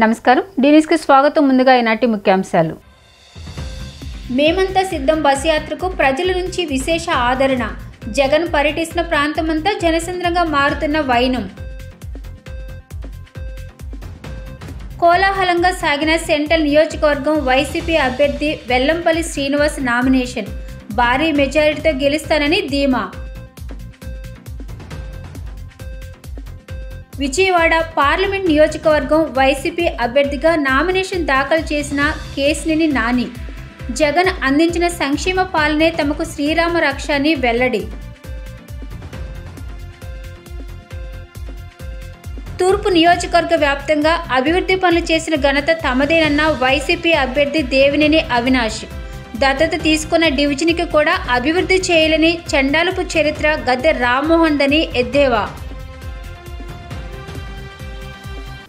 నమస్కారం డీనిస్కి స్వాగతం. ముందుగా ఈనాటి ముఖ్యాంశాలు. మేమంతా సిద్ధం బస్సు యాత్రకు ప్రజల నుంచి విశేష ఆదరణ. జగన్ పర్యటిస్తున్న ప్రాంతమంతా జనసంద్రంగా మారుతున్న వైనం. కోలాహలంగా సాగిన సెంట్రల్ నియోజకవర్గం వైసీపీ అభ్యర్థి వెల్లంపల్లి శ్రీనివాస్ నామినేషన్. భారీ మెజారిటీతో గెలుస్తానని ధీమా. విజయవాడ పార్లమెంట్ నియోజకవర్గం వైసీపీ అభ్యర్థిగా నామినేషన్ దాఖలు చేసిన కేశినేని నాని. జగన్ అందించిన సంక్షేమ పాలనే తమకు శ్రీరామ రక్ష అని వెల్లడి. తూర్పు నియోజకవర్గ వ్యాప్తంగా అభివృద్ధి పనులు చేసిన ఘనత తమదేనన్న వైసీపీ అభ్యర్థి దేవినేని అవినాష్. దత్తత తీసుకున్న డివిజన్కి కూడా అభివృద్ధి చేయాలని చండాలపు చరిత్ర గద్దె రామ్మోహన్ దని ఎద్దేవా.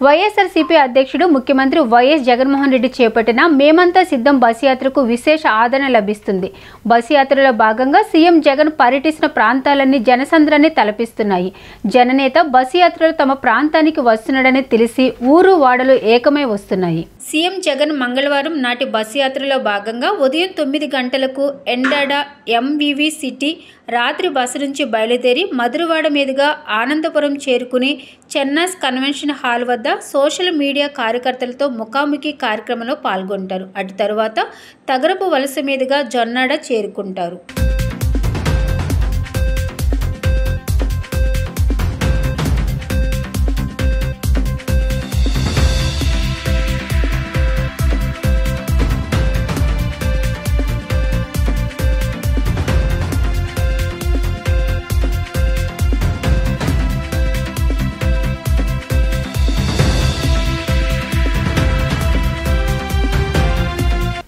వైఎస్ఆర్సీపీ అధ్యక్షుడు ముఖ్యమంత్రి వైఎస్ జగన్మోహన్ రెడ్డి చేపట్టిన మేమంతా సిద్ధం బస్సు యాత్రకు విశేష ఆదరణ లభిస్తుంది. బస్సు యాత్రలో భాగంగా సీఎం జగన్ పర్యటిస్తున్న ప్రాంతాలన్నీ జనసంద్రాన్ని తలపిస్తున్నాయి. జననేత బస్సు యాత్రలో తమ ప్రాంతానికి వస్తున్నాడని తెలిసి ఊరు వాడలు ఏకమై వస్తున్నాయి. సీఎం జగన్ మంగళవారం నాటి బస్సు యాత్రలో భాగంగా ఉదయం 9 గంటలకు ఎండాడ ఎంవివి సిటీ రాత్రి బస్సు నుంచి బయలుదేరి మధురవాడ మీదుగా ఆనందపురం చేరుకుని చెన్నాస్ కన్వెన్షన్ హాల్ వద్ద సోషల్ మీడియా కార్యకర్తలతో ముఖాముఖి కార్యక్రమంలో పాల్గొంటారు. అటు తరువాత తగరపు వలస మీదుగా జొన్నాడ చేరుకుంటారు.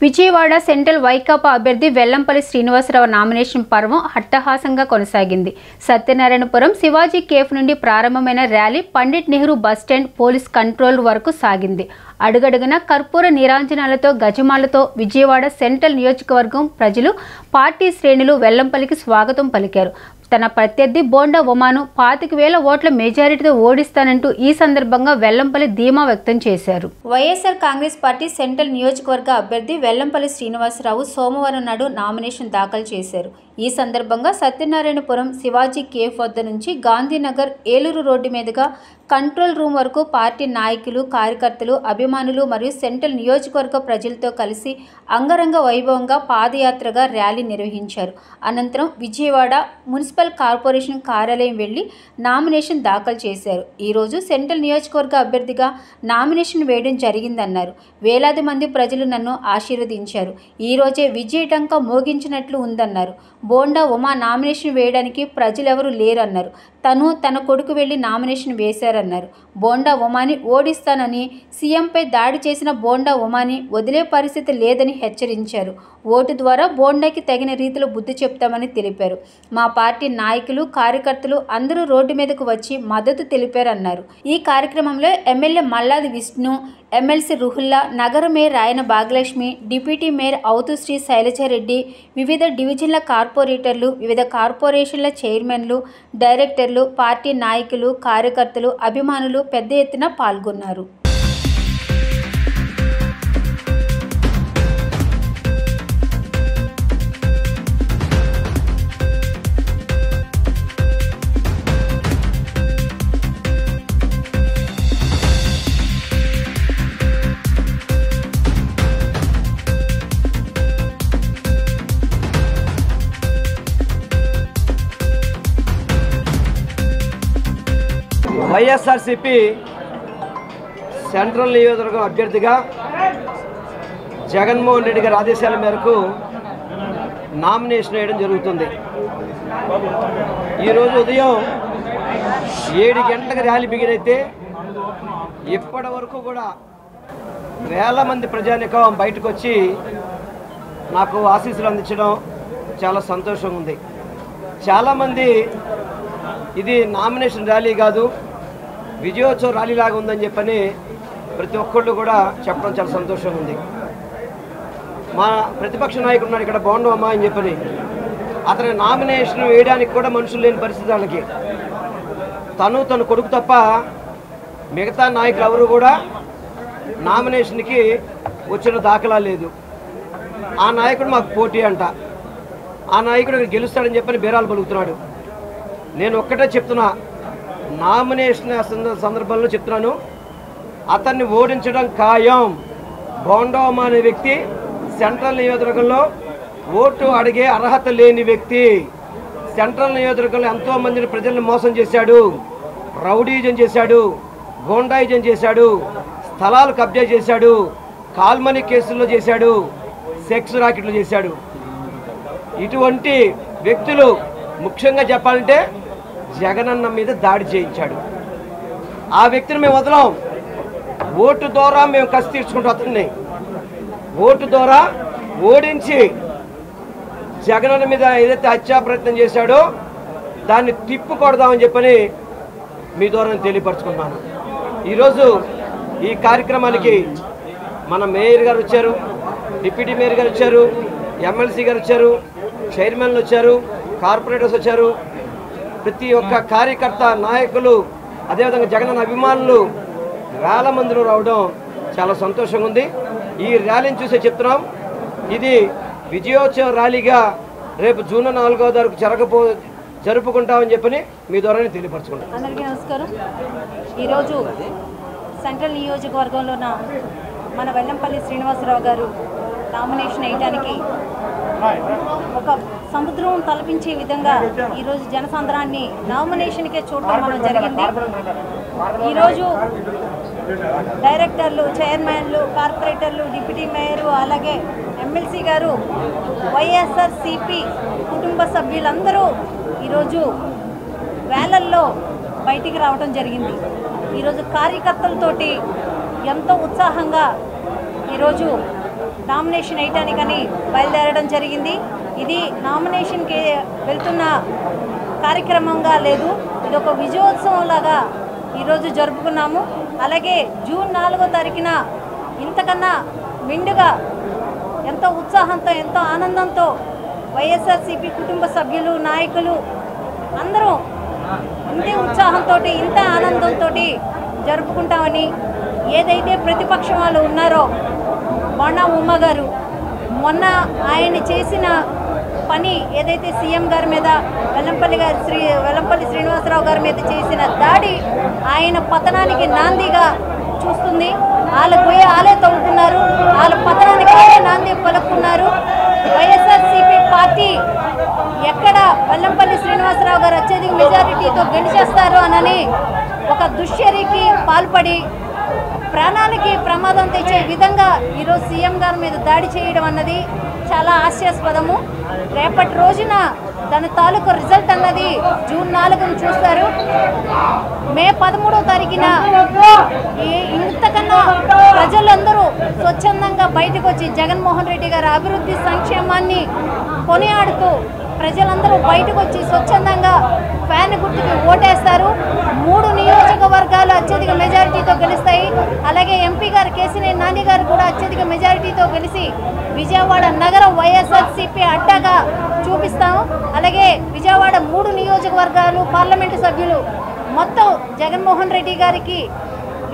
విజయవాడ సెంట్రల్ వైకాపా అభ్యర్థి వెల్లంపల్లి శ్రీనివాసరావు నామినేషన్ పర్వం అట్టహాసంగా కొనసాగింది. సత్యనారాయణపురం శివాజీ కేఫ్ నుండి ప్రారంభమైన rally Pandit Nehru bus stand police control వరకు సాగింది. అడుగడుగున కర్పూర నీరాంజనాలతో గజమాలతో విజయవాడ సెంట్రల్ నియోజకవర్గం ప్రజలు పార్టీ శ్రేణులు వెల్లంపల్లికి స్వాగతం పలికారు. తన ప్రత్యర్థి బోండా ఉమాను 25,000 ఓట్ల మెజారిటీతో ఓడిస్తానంటూ ఈ సందర్భంగా వెల్లంపల్లి ధీమా వ్యక్తం చేశారు. వైఎస్ఆర్ కాంగ్రెస్ పార్టీ సెంట్రల్ నియోజకవర్గ అభ్యర్థి వెల్లంపల్లి శ్రీనివాసరావు సోమవారం నాడు నామినేషన్ దాఖలు చేశారు. ఈ సందర్భంగా సత్యనారాయణపురం శివాజీ కేఫ్ వద్ద నుంచి గాంధీనగర్ ఏలూరు రోడ్డు మీదుగా కంట్రోల్ రూమ్ వరకు పార్టీ నాయకులు, కార్యకర్తలు, అభిమానులు మరియు సెంట్రల్ నియోజకవర్గ ప్రజలతో కలిసి అంగరంగ వైభవంగా పాదయాత్రగా ర్యాలీ నిర్వహించారు. అనంతరం విజయవాడ మున్సిపల్ కార్పొరేషన్ కార్యాలయం వెళ్లి నామినేషన్ దాఖలు చేశారు. ఈరోజు సెంట్రల్ నియోజకవర్గ అభ్యర్థిగా నామినేషన్ వేయడం జరిగిందన్నారు. వేలాది మంది ప్రజలు నన్ను ఆశీర్వదించారు. ఈరోజే విజయటంక మోగించినట్లు ఉందన్నారు. బోండా ఉమా నామినేషన్ వేయడానికి ప్రజలెవరూ లేరన్నారు. తన కొడుకు వెళ్లి నామినేషన్ వేశారన్నారు. బోండా ఉమాని ఓడిస్తానని, సీఎంపై దాడి చేసిన బోండా ఉమాని వదిలే పరిస్థితి లేదని హెచ్చరించారు. ఓటు ద్వారా బోండాకి తగిన రీతిలో బుద్ధి చెప్తామని తెలిపారు. మా పార్టీ నాయకులు, కార్యకర్తలు అందరూ రోడ్డు మీదకు వచ్చి మద్దతు తెలిపారన్నారు. ఈ కార్యక్రమంలో ఎమ్మెల్యే మల్లాది విష్ణు, ఎమ్మెల్సీ రుహుల్లా, నగర mayor Rayana Bhagyalakshmi, deputy mayor Avuthusri Sailaja Reddy, వివిధ డివిజన్ల కార్పొరేటర్లు, వివిధ కార్పొరేషన్ల చైర్మన్లు, డైరెక్టర్లు, పార్టీ నాయకులు, కార్యకర్తలు, అభిమానులు పెద్ద ఎత్తున పాల్గొన్నారు. వైఎస్ఆర్సీపీ సెంట్రల్ నియోజకవర్గం అభ్యర్థిగా జగన్మోహన్ రెడ్డి గారి ఆదేశాల మేరకు నామినేషన్ వేయడం జరుగుతుంది. ఈరోజు ఉదయం 7 గంటలకు ర్యాలీ బిగినైతే ఇప్పటి వరకు కూడా వేల మంది ప్రజానికం బయటకు వచ్చి నాకు ఆశీస్సులు అందించడం చాలా సంతోషంగా ఉంది. చాలామంది ఇది నామినేషన్ ర్యాలీ కాదు, విజయోత్సవ ర్యాలీ లాగా ఉందని చెప్పని ప్రతి ఒక్కళ్ళు కూడా చెప్పడం చాలా సంతోషంగా ఉంది. మా ప్రతిపక్ష నాయకుడు ఉన్నాడు ఇక్కడ బోండా ఉమా అని చెప్పని, అతని నామినేషన్ వేయడానికి కూడా మనుషులు లేని పరిస్థితి వాళ్ళకి. తన కొడుకు తప్ప మిగతా నాయకులు ఎవరు కూడా నామినేషన్కి వచ్చిన దాఖలా లేదు. ఆ నాయకుడు మాకు పోటీ అంట. ఆ నాయకుడు గెలుస్తాడని చెప్పని బేరాలు పలుకుతున్నాడు. నేను ఒక్కటే చెప్తున్నా, నామినేషన్ సందర్భంలో చెప్తున్నాను, అతన్ని ఓడించడం ఖాయం. బోండోమ అనే వ్యక్తి సెంట్రల్ నియోజకవర్గంలో ఓటు అడిగే అర్హత లేని వ్యక్తి. సెంట్రల్ నియోజకవర్గంలో ఎంతోమందిని ప్రజల్ని మోసం చేశాడు, రౌడీజం చేశాడు, గోండాయిజం చేశాడు, స్థలాలు కబ్జా చేశాడు, కాల్మనీ కేసుల్లో చేశాడు, సెక్స్ రాకెట్లు చేశాడు. ఇటువంటి వ్యక్తులు ముఖ్యంగా చెప్పాలంటే జగనన్న మీద దాడి చేయించాడు. ఆ వ్యక్తిని మేము వదలం. ఓటు ద్వారా మేము కసి తీర్చుకుంటూ అతన్ని ఓటు ద్వారా ఓడించి జగనన్న మీద ఏదైతే హత్యా ప్రయత్నం చేశాడో దాన్ని తిప్పుకొడదామని చెప్పని మీ ద్వారా నేను తెలియపరచుకున్నాను. ఈరోజు ఈ కార్యక్రమానికి మన మేయర్ గారు వచ్చారు, డిప్యూటీ మేయర్ గారు వచ్చారు, ఎమ్మెల్సీ గారు వచ్చారు, చైర్మన్లు వచ్చారు, కార్పొరేటర్స్ వచ్చారు. ప్రతి ఒక్క కార్యకర్త, నాయకులు, అదేవిధంగా జగనన్న అభిమానులు వేల మందిలో రావడం చాలా సంతోషంగా ఉంది. ఈ ర్యాలీని చూసే చెప్తున్నాం, ఇది విజయోత్సవ ర్యాలీగా రేపు జూన్ 4వ తారీఖు జరుపుకుంటామని చెప్పని మీ ద్వారానే తెలియపరచుకుంటాం. అందరికీ నమస్కారం. ఈరోజు సెంట్రల్ నియోజకవర్గంలో మన వెల్లంపల్లి శ్రీనివాసరావు గారు నామినేషన్ వేయడానికి ఒక సముద్రం తలపించే విధంగా ఈరోజు జనసంద్రాన్ని నామినేషన్కే చూడటం మనం జరిగింది. ఈరోజు డైరెక్టర్లు, చైర్మన్లు, కార్పొరేటర్లు, డిప్యూటీ మేయరు, అలాగే ఎమ్మెల్సీ గారు, వైఎస్ఆర్సీపీ కుటుంబ సభ్యులందరూ ఈరోజు వేలల్లో బయటికి రావడం జరిగింది. ఈరోజు కార్యకర్తలతోటి ఎంతో ఉత్సాహంగా ఈరోజు నామినేషన్ వేయటానికని బయలుదేరడం జరిగింది. ఇది నామినేషన్కి వెళ్తున్న కార్యక్రమంగా లేదు, ఇది ఒక విజయోత్సవం లాగా ఈరోజు జరుపుకున్నాము. అలాగే జూన్ 4వ తారీఖున ఇంతకన్నా మెండుగా ఎంతో ఉత్సాహంతో, ఎంతో ఆనందంతో వైఎస్ఆర్సీపీ కుటుంబ సభ్యులు, నాయకులు అందరూ ఇంతే ఉత్సాహంతో, ఇంత ఆనందంతో జరుపుకుంటామని ఏదైతే ప్రతిపక్షం వాళ్ళు ఉన్నారో బోండా ఉమ్మ గారు మొన్న ఆయన చేసిన పని ఏదైతే సీఎం గారి మీద వెల్లంపల్లి శ్రీనివాసరావు గారి మీద చేసిన దాడి ఆయన పతనానికి నాందిగా చూస్తుంది. వాళ్ళు పోయి వాళ్ళే తవ్వుకున్నారు, వాళ్ళ పతనానికి వాళ్ళే నాంది పలుకున్నారు. వైఎస్ఆర్సీపీ పార్టీ ఎక్కడ వెల్లంపల్లి శ్రీనివాసరావు గారు అత్యధిక మెజారిటీతో గెలిచేస్తారు అనని ఒక దుశ్చర్యకి పాల్పడి ప్రాణానికి ప్రమాదం తెచ్చే విధంగా ఈరోజు సీఎం గారి మీద దాడి చేయడం అన్నది చాలా హాస్యాస్పదము. రేపటి రోజున దాని తాలూకు రిజల్ట్ అన్నది జూన్ 4న చూస్తారు. మే 13వ తారీఖున ఇంతకన్నా ప్రజలందరూ స్వచ్ఛందంగా బయటకు వచ్చి జగన్మోహన్ రెడ్డి గారి అభివృద్ధి సంక్షేమాన్ని కొనియాడుతూ ప్రజలందరూ బయటకు వచ్చి స్వచ్ఛందంగా ఫ్యాన్ గుర్తుకి ఓటేస్తారు. 3 నియోజకవర్గాలు అత్యధిక మెజారిటీతో గెలుస్తాయి. అలాగే ఎంపీ గారు కేసినేని నాని గారు కూడా అత్యధిక మెజారిటీతో గెలిచి విజయవాడ నగరం వైఎస్ఆర్సీపీ అడ్డాగా చూపిస్తాము. అలాగే విజయవాడ 3 నియోజకవర్గాలు పార్లమెంటు సభ్యులు మొత్తం జగన్మోహన్ రెడ్డి గారికి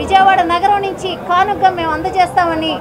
విజయవాడ నగరం నుంచి కానుకగా మేము అందజేస్తామని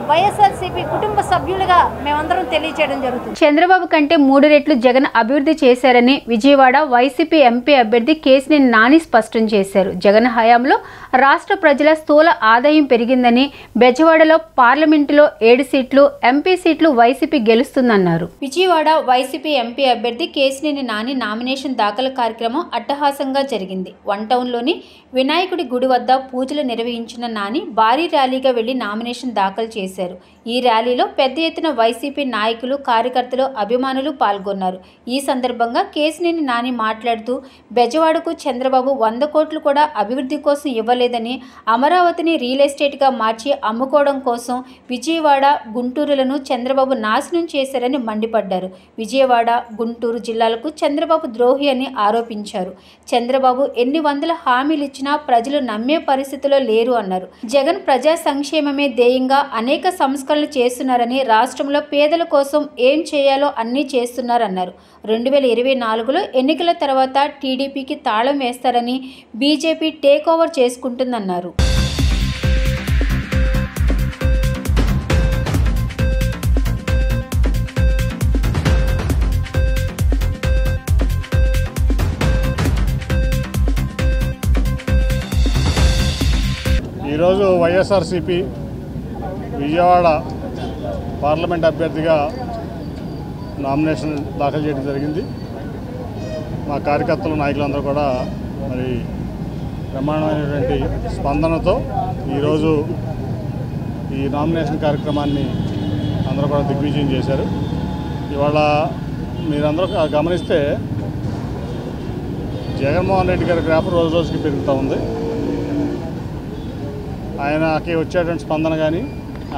వైఎస్ఆర్సీపీ కుటుంబ సభ్యులుగా మేమందరం తెలియజేయడం జరుగుతుంది. చంద్రబాబు కంటే 3 రెట్లు జగన్ అభివృద్ధి చేశారని విజయవాడ వైసీపీ ఎంపీ అభ్యర్థి కేసినేని నాని స్పష్టం చేశారు. జగన్ హయాంలో రాష్ట్ర ప్రజల స్థూల ఆదాయం పెరిగిందని, బెజవాడలో పార్లమెంటులో 7 సీట్లు, ఎంపీ సీట్లు వైసీపీ గెలుస్తుందన్నారు. విజయవాడ వైసీపీ ఎంపీ అభ్యర్థి కేసినేని నాని నామినేషన్ దాఖలు కార్యక్రమం అట్టహాసంగా జరిగింది. 1 టౌన్లోని వినాయకుడి గుడి వద్ద పూజలు నిర్వహించిన నాని భారీ ర్యాలీగా వెళ్లి నామినేషన్ దాఖలు చేశారు. ఈ ర్యాలీలో పెద్ద ఎత్తున వైసీపీ నాయకులు, కార్యకర్తలు, అభిమానులు పాల్గొన్నారు. ఈ సందర్భంగా కేసినేని నాని మాట్లాడుతూ బెజవాడకు చంద్రబాబు 100 కోట్లు కూడా అభివృద్ధి కోసం ఇవ్వలేదని, అమరావతిని రియల్ ఎస్టేట్గా మార్చి అమ్ముకోవడం కోసం విజయవాడ, గుంటూరులను చంద్రబాబు నాశనం చేశారని మండిపడ్డారు. విజయవాడ, గుంటూరు జిల్లాలకు చంద్రబాబు ద్రోహి అని ఆరోపించారు. చంద్రబాబు ఎన్ని వందల హామీలు ఇచ్చినా ప్రజలు నమ్మే పరిస్థితిలో లేరు అన్నారు. జగన్ ప్రజా సంక్షేమమే ధ్యేయంగా అనేక సంస్కరణలు చేస్తున్నారని, రాష్ట్రంలో పేదల కోసం ఏం చేయాలో అన్నీ చేస్తున్నారన్నారు. 2024లో ఎన్నికల తర్వాత టీడీపీకి తాళం వేస్తారని, బీజేపీ టేక్ ఓవర్ చేసుకుంటుందన్నారు. ఈరోజు వైఎస్ఆర్సీపీ విజయవాడ పార్లమెంట్ అభ్యర్థిగా నామినేషన్ దాఖలు చేయడం జరిగింది. మా కార్యకర్తలు నాయకులందరూ కూడా మరి బ్రహ్మాండమైనటువంటి స్పందనతో ఈరోజు ఈ నామినేషన్ కార్యక్రమాన్ని అందరూ కూడా దిగ్విజయం చేశారు. ఇవాళ మీరందరూ గమనిస్తే జగన్మోహన్ రెడ్డి గారి గ్రాఫ్ రోజు రోజుకి పెరుగుతూ ఉంది. ఆయనకి వచ్చేటువంటి స్పందన కానీ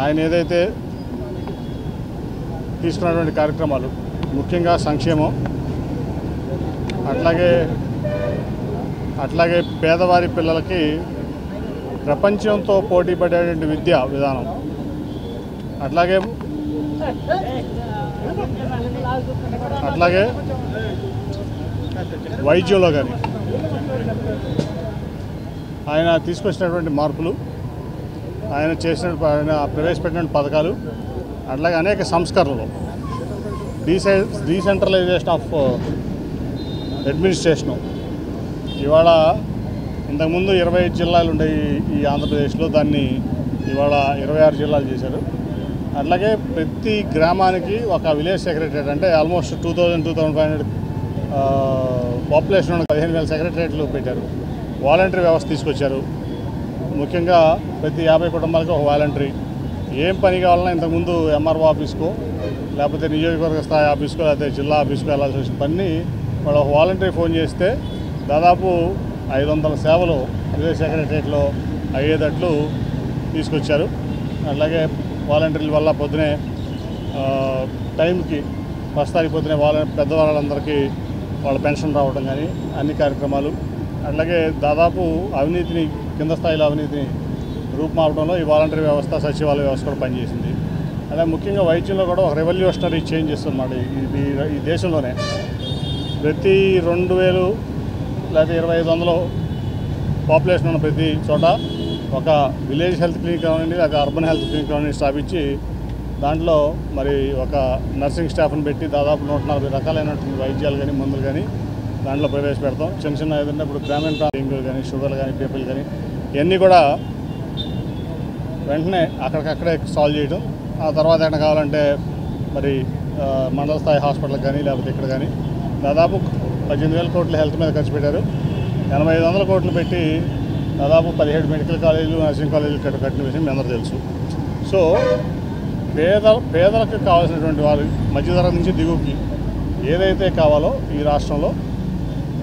ఆయన ఏదైతే తీసుకున్నటువంటి కార్యక్రమాలు ముఖ్యంగా సంక్షేమం, అట్లాగే పేదవారి పిల్లలకి ప్రపంచంతో పోటీ పడేటువంటి విద్యా విధానం, అట్లాగే వైద్యంలో కానీ ఆయన తీసుకొచ్చినటువంటి మార్పులు, ఆయన ప్రవేశపెట్టిన పథకాలు, అట్లాగే అనేక సంస్కరణలు, డీసెంట్రలైజేషన్ ఆఫ్ అడ్మినిస్ట్రేషను. ఇవాళ ఇంతకుముందు 25 జిల్లాలు ఉండేవి ఈ ఆంధ్రప్రదేశ్లో, దాన్ని ఇవాళ 26 జిల్లాలు చేశారు. అట్లాగే ప్రతి గ్రామానికి ఒక విలేజ్ సెక్రటరేట్, అంటే ఆల్మోస్ట్ 2,500 పాపులేషన్ ఉన్న 15,000 సెక్రటరేట్లు పెట్టారు. వాలంటరీ వ్యవస్థ తీసుకొచ్చారు. ముఖ్యంగా ప్రతి 50 కుటుంబాలకు ఒక వాలంటరీ. ఏం పని కావాలన్నా ఇంతకుముందు ఎంఆర్ఓ ఆఫీస్కో లేకపోతే నియోజకవర్గ స్థాయి ఆఫీస్కో లేకపోతే జిల్లా ఆఫీస్కో వెళ్ళాల్సి వచ్చిన పని వాళ్ళు ఒక వాలంటరీ ఫోన్ చేస్తే దాదాపు 500 సేవలు విలేజ్ సెక్రటరేట్లో అయ్యేటట్లు తీసుకొచ్చారు. అలాగే వాలంటీర్ల వల్ల పొద్దునే టైంకి ప్రస్తుతానికి పొద్దునే పెద్దవాళ్ళందరికీ వాళ్ళ పెన్షన్ రావడం కానీ అన్ని కార్యక్రమాలు, అట్లాగే దాదాపు అవినీతిని, కింద స్థాయిలో అవినీతిని రూపుమాపడంలో ఈ వాలంటరీ వ్యవస్థ, సచివాలయ వ్యవస్థ కూడా పనిచేసింది. అలాగే ముఖ్యంగా వైద్యంలో కూడా ఒక రెవల్యూషనరీ చేంజెస్ అన్నమాట. ఈ దేశంలోనే ప్రతి 2,000 లేకపోతే 2,500 పాపులేషన్ ఉన్న ప్రతి చోట ఒక విలేజ్ హెల్త్ క్లినిక్ కానివ్వండి లేకపోతే అర్బన్ హెల్త్ క్లినిక్ కానివ్వండి స్థాపించి దాంట్లో మరి ఒక నర్సింగ్ స్టాఫ్ని పెట్టి దాదాపు 140 రకాలైనటువంటి వైద్యాలు కానీ మందులు కానీ దాంట్లో ప్రవేశపెడతాం. చిన్న ఏదంటే ఇప్పుడు గ్రామీణ డెంగ్యూలు కానీ షుగర్లు కానీ పీపుల్ కానీ ఇవన్నీ కూడా వెంటనే అక్కడికక్కడే సాల్వ్ చేయడం. ఆ తర్వాత ఏమైనా కావాలంటే మరి మండల స్థాయి హాస్పిటల్కి కానీ లేకపోతే ఇక్కడ కానీ దాదాపు 18,000 కోట్లు హెల్త్ మీద ఖర్చు పెట్టారు. 8,500 కోట్లు పెట్టి దాదాపు 17 మెడికల్ కాలేజీలు, నర్సింగ్ కాలేజీలు కట్టిన విషయం మీ అందరూ తెలుసు. సో పేదలకు కావాల్సినటువంటి వారు మధ్యతరగతి నుంచి దిగువకి ఏదైతే కావాలో ఈ రాష్ట్రంలో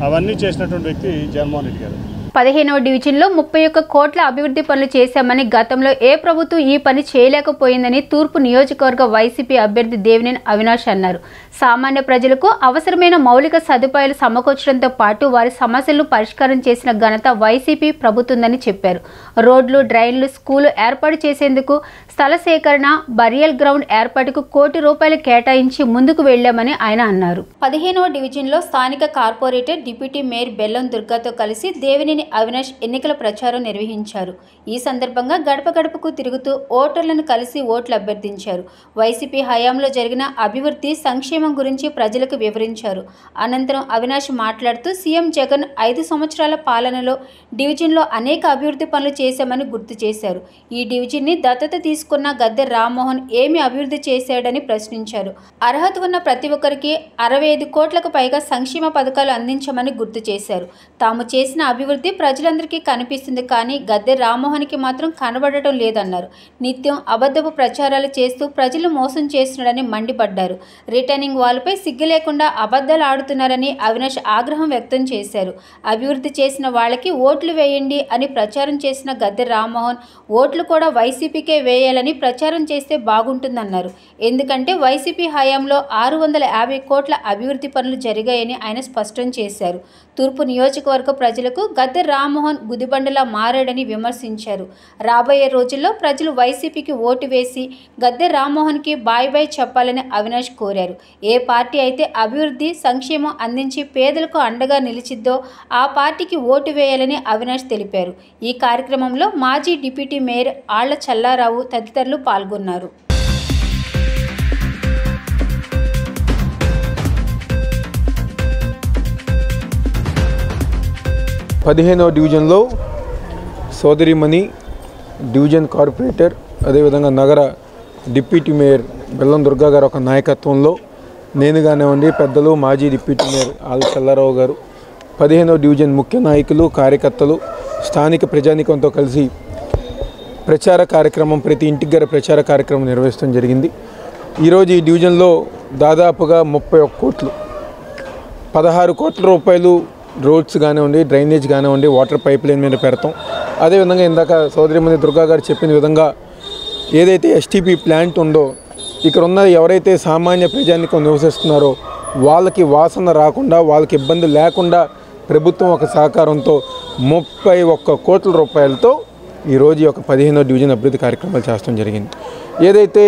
అవన్నీ చేసినటువంటి వ్యక్తి జగన్మోహన్ రెడ్డి గారు. 15వ డివిజన్లో 31 కోట్ల అభివృద్ధి పనులు చేశామని, గతంలో ఏ ప్రభుత్వం ఈ పని చేయలేకపోయిందని తూర్పు నియోజకవర్గ వైసీపీ అభ్యర్థి దేవినేని అవినాష్ అన్నారు. సామాన్య ప్రజలకు అవసరమైన మౌలిక సదుపాయాలు సమకూర్చడంతో పాటు వారి సమస్యలను పరిష్కారం చేసిన ఘనత వైసీపీ ప్రభుత్వందని చెప్పారు. రోడ్లు, డ్రైన్లు, స్కూలు ఏర్పాటు చేసేందుకు స్థల సేకరణ, బరియల్ గ్రౌండ్ ఏర్పాటుకు ₹1 కోటి కేటాయించి ముందుకు వెళ్లామని ఆయన అన్నారు. 15వ డివిజన్లో స్థానిక కార్పొరేటర్ డిప్యూటీ మేయర్ బెల్లం దుర్గాతో కలిసి దేవినేని అవినాష్ ఎన్నికల ప్రచారం నిర్వహించారు. ఈ సందర్భంగా గడప గడపకు తిరుగుతూ ఓటర్లను కలిసి ఓట్లు అభ్యర్థించారు. వైసీపీ హయాంలో జరిగిన అభివృద్ధి, సంక్షేమం గురించి ప్రజలకు వివరించారు. అనంతరం అవినాష్ మాట్లాడుతూ సీఎం జగన్ 5 సంవత్సరాల పాలనలో డివిజన్లో అనేక అభివృద్ధి పనులు చేశామని గుర్తు చేశారు. ఈ డివిజన్ని దత్తత తీసుకున్న గద్దె రామ్మోహన్ ఏమి అభివృద్ధి చేశాడని ప్రశ్నించారు. అర్హత ఉన్న ప్రతి ఒక్కరికి 65 కోట్లకు పైగా సంక్షేమ పథకాలు అందించామని గుర్తు చేశారు. తాము చేసిన అభివృద్ధి ప్రజలందరికీ కనిపిస్తుంది, కానీ గద్దె రామ్మోహన్కి మాత్రం కనబడటం లేదన్నారు. నిత్యం అబద్ధపు ప్రచారాలు చేస్తూ ప్రజలు మోసం చేస్తున్నాడని మండిపడ్డారు. రిటర్నింగ్ వాల్పై సిగ్గు లేకుండా అబద్ధాలు ఆడుతున్నారని అవినాష్ ఆగ్రహం వ్యక్తం చేశారు. అభివృద్ధి చేసిన వాళ్ళకి ఓట్లు వేయండి అని ప్రచారం చేసిన గద్దె రామ్మోహన్ ఓట్లు కూడా వైసీపీకే వేయాలని ప్రచారం చేస్తే బాగుంటుందన్నారు. ఎందుకంటే వైసీపీ హయాంలో 650 కోట్ల అభివృద్ధి పనులు జరిగాయని ఆయన స్పష్టం చేశారు. తూర్పు నియోజకవర్గ ప్రజలకు గద్దె రామ్మోహన్ గుదిబండలా మారాడని విమర్శించారు. రాబోయే రోజుల్లో ప్రజలు వైసీపీకి ఓటు వేసి గద్దె రామ్మోహన్కి బాయ్ బాయ్ చెప్పాలని అవినాష్ కోరారు. ఏ పార్టీ అయితే అభివృద్ధి, సంక్షేమం అందించి పేదలకు అండగా నిలిచిద్దో ఆ పార్టీకి ఓటు వేయాలని అవినాష్ తెలిపారు. ఈ కార్యక్రమంలో మాజీ డిప్యూటీ మేయర్ ఆళ్ల చల్లారావు తదితరులు పాల్గొన్నారు. 15వ డివిజన్లో సోదరిమణి డివిజన్ కార్పొరేటర్ అదేవిధంగా నగర డిప్యూటీ మేయర్ బెల్లం దుర్గా గారు ఒక నాయకత్వంలో నేను కానివ్వండి, పెద్దలు మాజీ డిప్యూటీ మేయర్ ఆల్ చల్లారావు గారు, 15వ డివిజన్ ముఖ్య నాయకులు, కార్యకర్తలు, స్థానిక ప్రజానీకంతో కలిసి ప్రచార కార్యక్రమం, ప్రతి ఇంటికి గారి ప్రచార కార్యక్రమం నిర్వహించడం జరిగింది. ఈరోజు ఈ డివిజన్లో దాదాపుగా 31 కోట్లు, 16 కోట్ల రూపాయలు రోడ్స్ కానివ్వండి, డ్రైనేజ్ కానివ్వండి, వాటర్ పైప్ లైన్ మీద పెడతాం. అదేవిధంగా ఇందాక సోదరిమణి దుర్గా గారు చెప్పిన విధంగా ఏదైతే ఎస్టీపీ ప్లాంట్ ఉందో ఇక్కడ ఉన్న ఎవరైతే సామాన్య ప్రజానికం నివసిస్తున్నారో వాళ్ళకి వాసన రాకుండా, వాళ్ళకి ఇబ్బంది లేకుండా ప్రభుత్వం ఒక సహకారంతో 31 కోట్ల రూపాయలతో ఈరోజు ఒక 15వ డివిజన్ అభివృద్ధి కార్యక్రమాలు చేస్తడం జరిగింది. ఏదైతే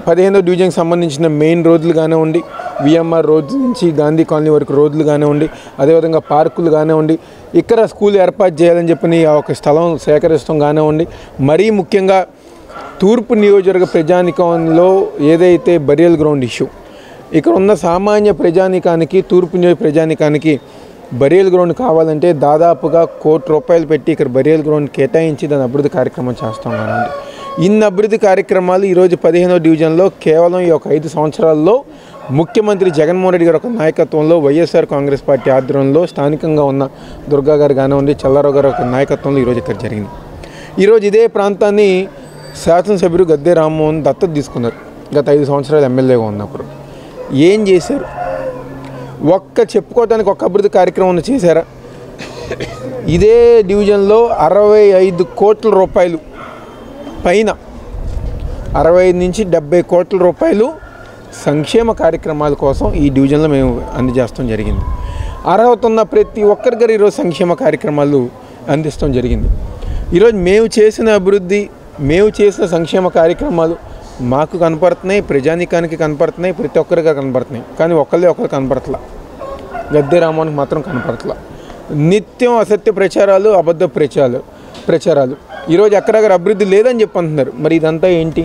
15వ డివిజన్కి సంబంధించిన మెయిన్ రోడ్లు కానివ్వండి, విఎంఆర్ రోడ్ నుంచి గాంధీ కాలనీ వరకు రోడ్లు కానివ్వండి, అదేవిధంగా పార్కులు కానివ్వండి, ఇక్కడ స్కూల్ ఏర్పాటు చేయాలని చెప్పి ఒక స్థలం సేకరిస్తాం కానివ్వండి, మరీ ముఖ్యంగా తూర్పు నియోజకవర్గ ప్రజానికంలో ఏదైతే బరియల్ గ్రౌండ్ ఇష్యూ, ఇక్కడ ఉన్న సామాన్య ప్రజానికానికి, తూర్పు నియోజక ప్రజానికానికి బరియల్ గ్రౌండ్ కావాలంటే దాదాపుగా 1 కోటి రూపాయలు పెట్టి ఇక్కడ బరియల్ గ్రౌండ్ కేటాయించి దాని అభివృద్ధి కార్యక్రమం చేస్తాం కానివ్వండి. ఇన్ని అభివృద్ధి కార్యక్రమాలు ఈరోజు 15వ డివిజన్లో కేవలం ఈ ఒక 5 సంవత్సరాల్లో ముఖ్యమంత్రి జగన్మోహన్ రెడ్డి గారి ఒక నాయకత్వంలో, వైఎస్ఆర్ కాంగ్రెస్ పార్టీ ఆధ్వర్యంలో, స్థానికంగా ఉన్న దుర్గా గారు కానివ్వండి, చల్లారావు గారు ఒక నాయకత్వంలో ఈరోజు ఇక్కడ జరిగింది. ఈరోజు ఇదే ప్రాంతాన్ని శాసనసభ్యుడు గద్దె రామ్మోహన్ దత్తత తీసుకున్నారు. గత 5 సంవత్సరాలు ఎమ్మెల్యేగా ఉన్నప్పుడు ఏం చేశారు? చెప్పుకోవడానికి ఒక అభివృద్ధి కార్యక్రమం చేశారా? ఇదే డివిజన్లో 65 కోట్ల రూపాయలు పైన, 65 నుంచి 70 కోట్ల రూపాయలు సంక్షేమ కార్యక్రమాల కోసం ఈ డివిజన్లో మేము అందజేస్తాం జరిగింది. అర్హత ఉన్న ప్రతి ఒక్కరికి ఈరోజు సంక్షేమ కార్యక్రమాలు అందిస్తాం జరిగింది. ఈరోజు మేము చేసిన అభివృద్ధి, మేము చేసిన సంక్షేమ కార్యక్రమాలు మాకు కనపడుతున్నాయి, ప్రజానీకానికి కనపడుతున్నాయి, ప్రతి ఒక్కరికి కనపడుతున్నాయి. కానీ ఒకరు కనపడట్లా, గద్దె రామ్మోహన్కి మాత్రం కనపడట్లా. నిత్యం అసత్య ప్రచారాలు, అబద్ధ ప్రచారాలు. ఈరోజు ఎక్కడెక్కడ అభివృద్ధి లేదని చెప్పి అంటున్నారు. మరి ఇదంతా ఏంటి?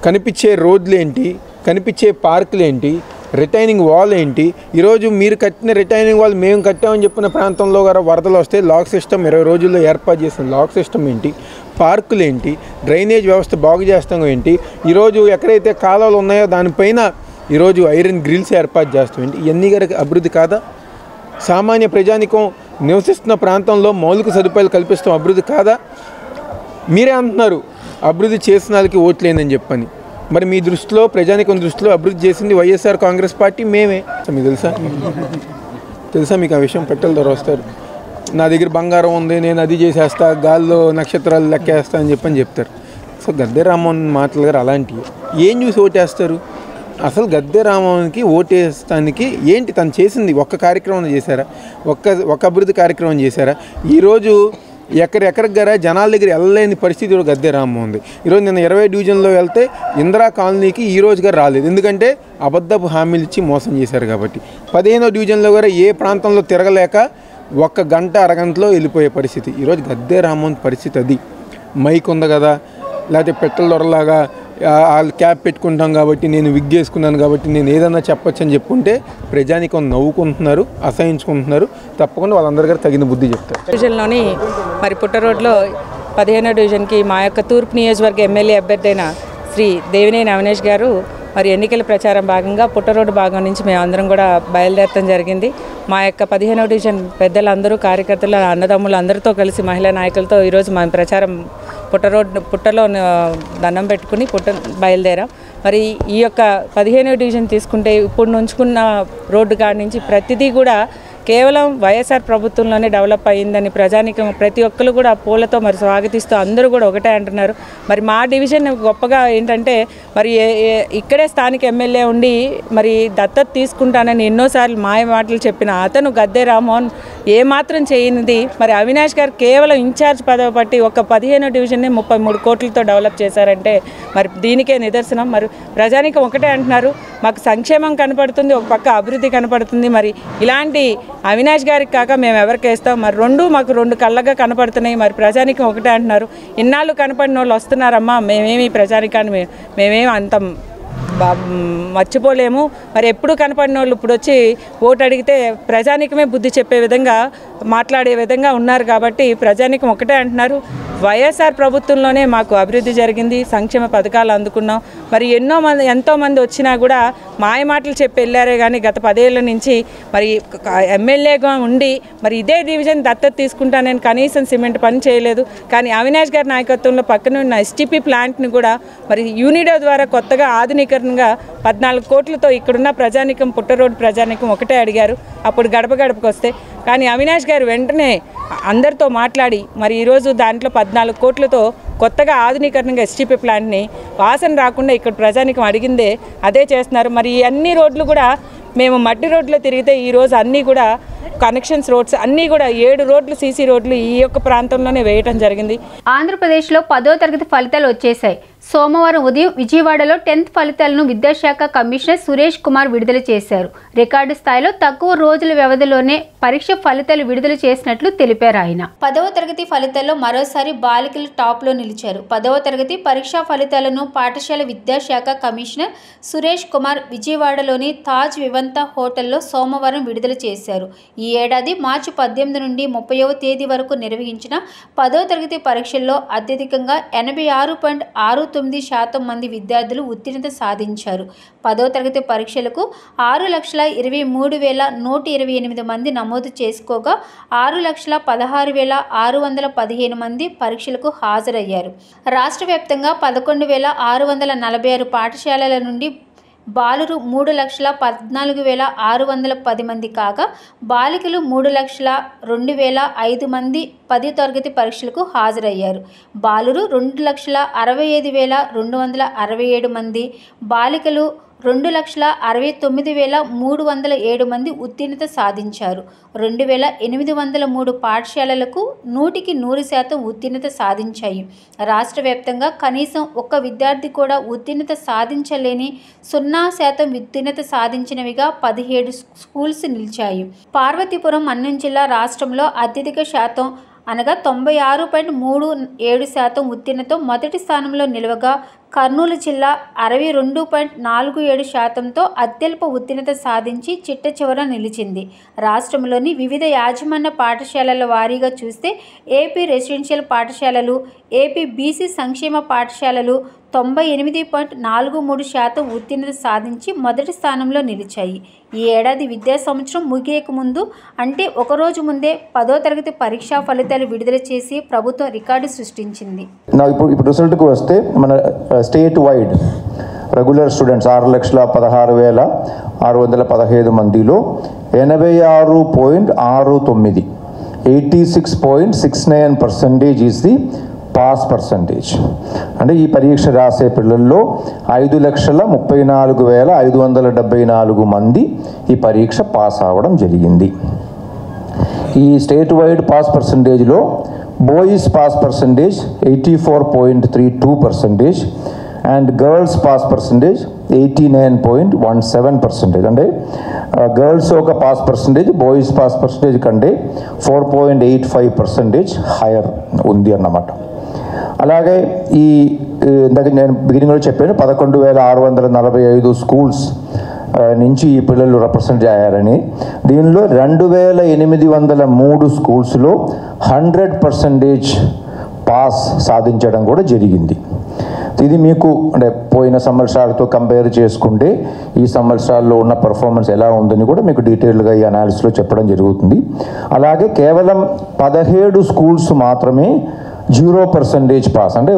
కనిపించే రోడ్లు ఏంటి, కనిపించే పార్కులు ఏంటి, రిటైనింగ్ వాల్ ఏంటి? ఈరోజు మీరు కట్టిన రిటైనింగ్ వాల్ మేము కట్టామని చెప్పిన ప్రాంతంలో గారు వరదలు వస్తే లాక్ సిస్టమ్ 20 రోజుల్లో ఏర్పాటు చేసిన లాక్ సిస్టమ్ ఏంటి, పార్కులు ఏంటి, డ్రైనేజ్ వ్యవస్థ బాగు చేస్తాం ఏంటి, ఈరోజు ఎక్కడైతే కాలువలు ఉన్నాయో దానిపైన ఈరోజు ఐరన్ గ్రిల్స్ ఏర్పాటు చేస్తాం ఏంటి? ఇవన్నీ గారికి అభివృద్ధి కాదా? సామాన్య ప్రజానికం నివసిస్తున్న ప్రాంతంలో మౌలిక సదుపాయాలు కల్పిస్తాం అభివృద్ధి కాదా? మీరే అంటున్నారు అభివృద్ధి చేసిన వాళ్ళకి ఓట్లేనని చెప్పని. మరి మీ దృష్టిలో, ప్రజానికం దృష్టిలో అభివృద్ధి చేసింది వైఎస్ఆర్ కాంగ్రెస్ పార్టీ, మేమే. మీకు తెలుసా మీకు ఆ విషయం? పెట్టెల ద్వారా వస్తారు, నా దగ్గర బంగారం ఉంది, నేను అది చేసేస్తా, గాల్లో నక్షత్రాలు లెక్కేస్తా అని చెప్తారు. సో గద్దె రామ్మోహన్ మాటలు గారు అలాంటివి. ఏం చూసి ఓటేస్తారు? అసలు గద్దె రామ్మోహన్కి ఓటేస్తానికి ఏంటి? తను చేసింది ఒక్క కార్యక్రమం చేశారా? ఒక్క అభివృద్ధి కార్యక్రమం చేశారా? ఈరోజు ఎక్కడెక్కడికి గారా జనాల దగ్గర వెళ్ళలేని పరిస్థితి గద్దె రామ్మోహన్. ఈరోజు నేను 20 డివిజన్లో వెళ్తే ఇందిరా కాలనీకి ఈ రోజుగా రాలేదు, ఎందుకంటే అబద్ధపు హామీలు ఇచ్చి మోసం చేశారు కాబట్టి. 15వ డివిజన్లో కూడా ఏ ప్రాంతంలో తిరగలేక 1 గంట అరగంటలో వెళ్ళిపోయే పరిస్థితి. ఈరోజు గద్దె రామ్మోహన్ పరిస్థితి అది. మైక్ ఉంది కదా, లేకపోతే పెట్టెల దొరలాగా వాళ్ళు క్యాప్ పెట్టుకుంటాం కాబట్టి, నేను విగ్ చేసుకున్నాను కాబట్టి నేను ఏదన్నా చెప్పొచ్చు అని చెప్పుకుంటే ప్రజానికం నవ్వుకుంటున్నారు, అసహించుకుంటున్నారు. తప్పకుండా వాళ్ళందరికీ తగిన బుద్ధి చెప్తారు. డివిజన్లోని మరి పుట్ట రోడ్లో 15వ డివిజన్కి మా యొక్క తూర్పు నియోజకవర్గ ఎమ్మెల్యే అభ్యర్థి అయిన శ్రీ దేవినేని అవినేష్ గారు మరి ఎన్నికల ప్రచారం భాగంగా పుట్ట రోడ్డు భాగం నుంచి మేము కూడా బయలుదేరడం జరిగింది. మా యొక్క 15వ డివిజన్ పెద్దలందరూ, కార్యకర్తలు, అన్నదమ్ములు అందరితో కలిసి మహిళా నాయకులతో ఈరోజు మా ప్రచారం పుట్టలో దండం పెట్టుకుని బయలుదేరాం. మరి ఈ యొక్క 15వ డివిజన్ తీసుకుంటే ఇప్పుడు నుంచుకున్న రోడ్డు కాడి నుంచి ప్రతిదీ కూడా కేవలం వైఎస్ఆర్ ప్రభుత్వంలోనే డెవలప్ అయ్యిందని ప్రజానికం ప్రతి ఒక్కరు కూడా పూలతో మరి స్వాగతిస్తూ అందరూ కూడా ఒకటే అంటున్నారు. మరి మా డివిజన్ గొప్పగా ఏంటంటే మరి ఇక్కడే స్థానిక ఎమ్మెల్యే ఉండి మరి దత్తత తీసుకుంటానని ఎన్నోసార్లు మాయ మాటలు చెప్పిన అతను గద్దె రామ్మోహన్ ఏమాత్రం చేయనిది మరి అవినాష్ గారు కేవలం ఇన్ఛార్జ్ పదవి పట్టి ఒక 15వ డివిజన్ని 33 కోట్లతో డెవలప్ చేశారంటే మరి దీనికే నిదర్శనం. మరి ప్రజానికం ఒకటే అంటున్నారు, మాకు సంక్షేమం కనపడుతుంది, ఒక పక్క అభివృద్ధి కనపడుతుంది. మరి ఇలాంటి అవినాష్ గారికి కాక మేము ఎవరికి వేస్తాం? మరి మాకు రెండు కళ్ళగా కనపడుతున్నాయి. మరి ప్రజానికం ఒకటే అంటున్నారు, ఇన్నాళ్ళు కనపడిన వాళ్ళు వస్తున్నారమ్మా, మేమేమి ప్రజానికాన్ని మేమేమి అంత మర్చిపోలేము. మరి ఎప్పుడు కనపడిన వాళ్ళు ఇప్పుడు వచ్చి ఓటు అడిగితే ప్రజానికమే బుద్ధి చెప్పే విధంగా మాట్లాడే విధంగా ఉన్నారు. కాబట్టి ప్రజానికం ఒకటే అంటున్నారు, వైఎస్ఆర్ ప్రభుత్వంలోనే మాకు అభివృద్ధి జరిగింది, సంక్షేమ పథకాలు అందుకున్నాం. మరి ఎంతోమంది వచ్చినా కూడా మాయమాటలు చెప్పి వెళ్ళారే కానీ గత 10 ఏళ్ల నుంచి మరి ఎమ్మెల్యేగా ఉండి మరి ఇదే డివిజన్ దత్తత తీసుకుంటానని కనీసం సిమెంట్ పని చేయలేదు. కానీ అవినాష్ గారి నాయకత్వంలో పక్కన ఉన్న ఎస్టీపీ ప్లాంట్ని కూడా మరి యూనిడో ద్వారా కొత్తగా ఆధునీకరణగా 14 కోట్లతో ఇక్కడున్న ప్రజానికం పుట్టరోడ్డు ప్రజానికం ఒకటే అడిగారు అప్పుడు గడప గడపకు వస్తే. కానీ అవినాష్ గారు వెంటనే అందరితో మాట్లాడి మరి ఈరోజు దాంట్లో 14 కోట్లతో కొత్తగా ఆధునీకరణగా ఎస్టీపీ ప్లాంట్ని వాసన రాకుండా ఇక్కడ ప్రజానికం అడిగిందే అదే చేస్తున్నారు. మరి అన్ని రోడ్లు కూడా మేము మట్టి రోడ్లో తిరిగితే ఈరోజు అన్నీ కూడా కనెక్షన్స్ రోడ్స్ అన్నీ కూడా 7 రోడ్లు సీసీ రోడ్లు ఈ యొక్క ప్రాంతంలోనే వేయటం జరిగింది. ఆంధ్రప్రదేశ్లో 10వ తరగతి ఫలితాలు వచ్చేశాయి. సోమవారం ఉదయం విజయవాడలో 10th ఫలితాలను విద్యాశాఖ కమిషనర్ సురేష్ కుమార్ విడుదల చేశారు. రికార్డు స్థాయిలో తక్కువ రోజుల వ్యవధిలోనే పరీక్ష ఫలితాలు విడుదల చేసినట్లు తెలిపారు ఆయన. 10వ తరగతి ఫలితాల్లో మరోసారి బాలికలు టాప్లో నిలిచారు. 10వ తరగతి పరీక్షా ఫలితాలను పాఠశాల విద్యాశాఖ కమిషనర్ సురేష్ కుమార్ విజయవాడలోని తాజ్ వివంత హోటల్లో సోమవారం విడుదల చేశారు. ఈ ఏడాది మార్చి 18 నుండి 30వ తేదీ వరకు నిర్వహించిన 10వ తరగతి పరీక్షల్లో అత్యధికంగా 86.69% మంది విద్యార్థులు ఉత్తీర్ణత సాధించారు. 10వ తరగతి పరీక్షలకు 6,23,128 మంది నమోదు చేసుకోగా 6,16,615 మంది పరీక్షలకు హాజరయ్యారు. రాష్ట్ర వ్యాప్తంగా 11,646 పాఠశాలల నుండి బాలురు 3,14,610 మంది కాగా బాలికలు 3,02,005 మంది 10వ తరగతి పరీక్షలకు హాజరయ్యారు. బాలురు 2,65,267 మంది, బాలికలు 2,69,307 మంది ఉత్తీర్ణత సాధించారు. 2,803 పాఠశాలలకు 100% ఉత్తీర్ణత సాధించాయి. రాష్ట్ర వ్యాప్తంగా కనీసం ఒక్క విద్యార్థి కూడా ఉత్తీర్ణత సాధించలేని 0% ఉత్తీర్ణత సాధించినవిగా 17 స్కూల్స్ నిలిచాయి. పార్వతీపురం మన్యం జిల్లా రాష్ట్రంలో అత్యధిక శాతం అనగా 96.37% ఉత్తీర్ణతో మొదటి స్థానంలో నిలవగా కర్నూలు జిల్లా 62.47%తో అత్యల్ప ఉత్తీర్ణత సాధించి చిట్ట చివర నిలిచింది. రాష్ట్రంలోని వివిధ యాజమాన్య పాఠశాలల వారీగా చూస్తే ఏపీ రెసిడెన్షియల్ పాఠశాలలు, ఏపీ బీసీ సంక్షేమ పాఠశాలలు 98.43% ఉత్తీర్ణత సాధించి మొదటి స్థానంలో నిలిచాయి. ఈ ఏడాది విద్యా సంవత్సరం ముగియక ముందు అంటే ఒకరోజు ముందే 10వ తరగతి పరీక్షా ఫలితాలు విడుదల చేసి ప్రభుత్వం రికార్డు సృష్టించింది. ఇప్పుడు రిజల్ట్కి వస్తే మన స్టేట్ వైడ్ రెగ్యులర్ స్టూడెంట్స్ 6,16,615 మందిలో 86.69 86.69% ఈజ్ ది పాస్ పర్సంటేజ్. అంటే ఈ పరీక్ష రాసే పిల్లల్లో 5,34,574 మంది ఈ పరీక్ష పాస్ అవ్వడం జరిగింది. ఈ స్టేట్ వైడ్ పాస్ పర్సంటేజ్లో boys pass percentage 84.32% and girls pass percentage 89.17%. అంటే గర్ల్స్ ఒక pass percentage boys pass percentage కంటే 4.85% హైయర్ ఉంది అన్నమాట. అలాగే ఈ ఇందాక నేను బిగినింగ్లో చెప్పాను 11,645 స్కూల్స్ నుంచి ఈ పిల్లలు రిప్రజెంట్ అయ్యారని. దీనిలో 2,803 స్కూల్స్లో 100% పాస్ సాధించడం కూడా జరిగింది. ఇది మీకు అంటే పోయిన సంవత్సరాలతో కంపేర్ చేసుకుంటే ఈ సంవత్సరాల్లో ఉన్న పర్ఫార్మెన్స్ ఎలా ఉందని కూడా మీకు డీటెయిల్గా ఈ అనాలిసిస్లో చెప్పడం జరుగుతుంది. అలాగే కేవలం 17 స్కూల్స్ మాత్రమే 0% పాస్, అంటే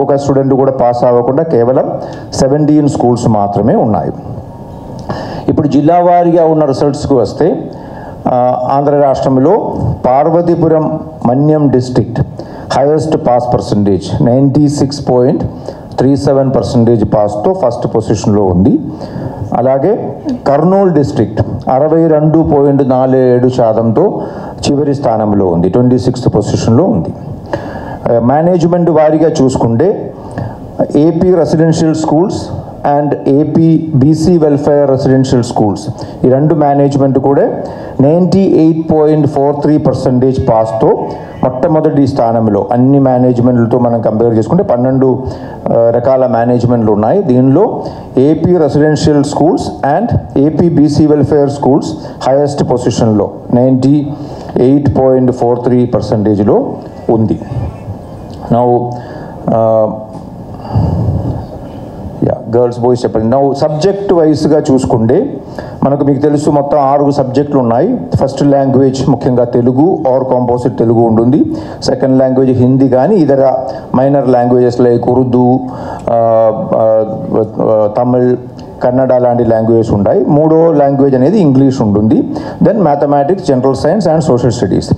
ఒక స్టూడెంట్ కూడా పాస్ అవ్వకుండా కేవలం 17 స్కూల్స్ మాత్రమే ఉన్నాయి. ఇప్పుడు జిల్లా వారీగా ఉన్న రిజల్ట్స్కి వస్తే ఆంధ్ర రాష్ట్రంలో Parvathipuram Manyam district highest pass percentage 96.37% పాస్తో ఫస్ట్ పొజిషన్లో ఉంది. అలాగే కర్నూలు డిస్ట్రిక్ట్ 62.47%తో చివరి స్థానంలో ఉంది, 26th పొజిషన్లో ఉంది. మేనేజ్మెంట్ వారీగా చూసుకుంటే AP residential schools and AP BC welfare residential schools ఈ రెండు మేనేజ్మెంట్ కూడా 98.43% పాస్తో మొట్టమొదటి స్థానంలో. అన్ని మేనేజ్మెంట్లతో మనం కంపేర్ చేసుకుంటే 12 రకాల మేనేజ్మెంట్లు ఉన్నాయి. దీనిలో AP residential schools and AP BC welfare schools highest పొజిషన్లో 98.43%లో ఉంది. నౌ గర్ల్స్ బాయ్స్ చెప్పండి. నౌ సబ్జెక్ట్ వైజ్గా చూసుకుంటే మనకు మీకు తెలుసు మొత్తం 6 సబ్జెక్టులు ఉన్నాయి. ఫస్ట్ లాంగ్వేజ్ ముఖ్యంగా తెలుగు ఆర్ కాంపోజిట్ తెలుగు ఉంటుంది. సెకండ్ లాంగ్వేజ్ హిందీ కానీ ఇతర minor languages like Urdu, Tamil, Kannada లాంటి లాంగ్వేజెస్ ఉంటాయి. మూడో లాంగ్వేజ్ అనేది ఇంగ్లీష్ ఉంటుంది. Then mathematics, general science and social studies.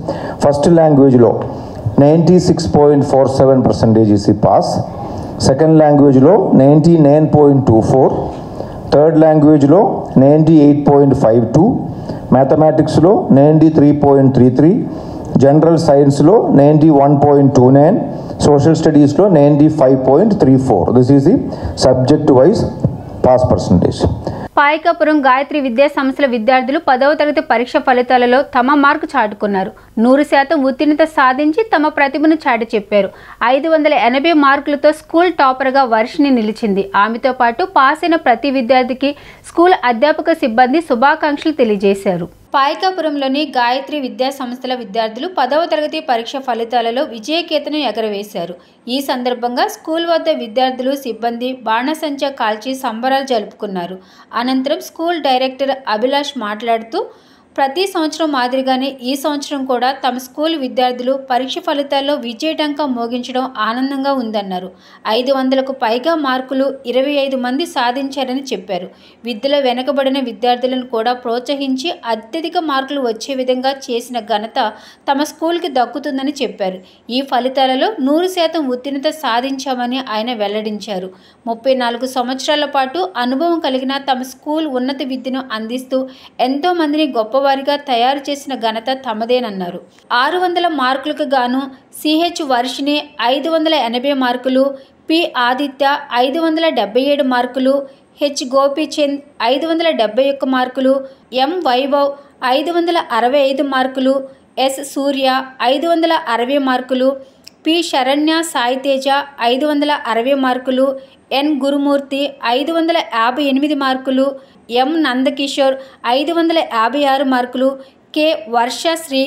First లాంగ్వేజ్లో 96.47% ఈస్ పాస్. సెకండ్ లాంగ్వేజ్లో 99.24, థర్డ్ లాంగ్వేజ్లో 98.52, మ్యాథమెటిక్స్లో 93.33, జనరల్ సైన్స్లో 91.29, సోషల్ స్టడీస్లో 95.34. This is the subject wise pass percentage. Payakapuram Gayatri విద్యా సంస్థల విద్యార్థులు 10వ తరగతి పరీక్ష ఫలితాలలో తమ మార్కు చాటుకున్నారు. 100% ఉత్తీర్ణత సాధించి తమ ప్రతిభను చాటి చెప్పారు. 580 మార్కులతో స్కూల్ టాపర్గా వర్షిణి నిలిచింది. ఆమెతో పాటు పాస్ అయిన ప్రతి విద్యార్థికి స్కూల్ అధ్యాపక సిబ్బంది శుభాకాంక్షలు తెలియజేశారు. పాయకాపురంలోని గాయత్రి విద్యా సంస్థల విద్యార్థులు 10వ తరగతి పరీక్ష ఫలితాలలో విజయకేతనం ఎగరవేశారు. ఈ సందర్భంగా స్కూల్ వద్ద విద్యార్థులు, సిబ్బంది బాణసంచా కాల్చి సంబరాలు జరుపుకున్నారు. అనంతరం స్కూల్ డైరెక్టర్ అభిలాష్ మాట్లాడుతూ ప్రతి సంవత్సరం మాదిరిగానే ఈ సంవత్సరం కూడా తమ స్కూల్ విద్యార్థులు పరీక్ష ఫలితాల్లో విజయటంకా మోగించడం ఆనందంగా ఉందన్నారు. 500కు పైగా మార్కులు 25 మంది సాధించారని చెప్పారు. విద్యలో వెనుకబడిన విద్యార్థులను కూడా ప్రోత్సహించి అత్యధిక మార్కులు వచ్చే విధంగా చేసిన ఘనత తమ స్కూల్కి దక్కుతుందని చెప్పారు. ఈ ఫలితాలలో 100% ఉత్తీర్ణత సాధించామని ఆయన వెల్లడించారు. 34 సంవత్సరాల పాటు అనుభవం కలిగిన తమ స్కూల్ ఉన్నత విద్యను అందిస్తూ ఎంతో మందిని గొప్పవారిగా తయారు చేసిన ఘనత తమదేనన్నారు. 600 మార్కులకు గాను సిహెచ్ వర్షిణి 580 మార్కులు, పి ఆదిత్య 577 మార్కులు, హెచ్ గోపీచంద్ 571 మార్కులు, ఎం వైభవ్ 565 మార్కులు, ఎస్ సూర్య 560 మార్కులు, పి శరణ్య సాయితేజ 560 మార్కులు, ఎన్ గురుమూర్తి 558 మార్కులు, ఎం నందకిషోర్ 556 మార్కులు, కె వర్షశ్రీ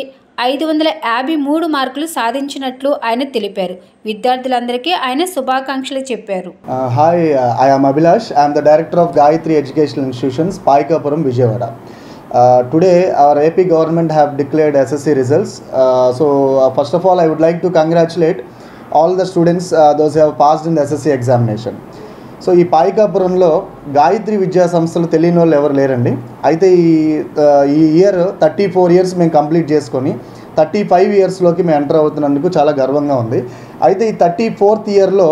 553 మార్కులు సాధించినట్లు ఆయన తెలిపారు. విద్యార్థులందరికీ ఆయన శుభాకాంక్షలు చెప్పారు. Hi, I am Abhilash. I am the director of Gayatri educational institutions, Payakapuram, Vijayawada. Today our AP government have declared SSC results. First of all, I would like to congratulate all the students, those who have passed in the SSC examination. So ఈ పాయకాపురంలో గాయత్రి విద్యా సంస్థలు తెలియని వాళ్ళు ఎవరు లేరండి. అయితే ఈ year 34 years మేము కంప్లీట్ చేసుకొని 35 ఇయర్స్లోకి మేము ఎంటర్ అవుతున్నందుకు చాలా గర్వంగా ఉంది. అయితే ఈ 34th ఇయర్లో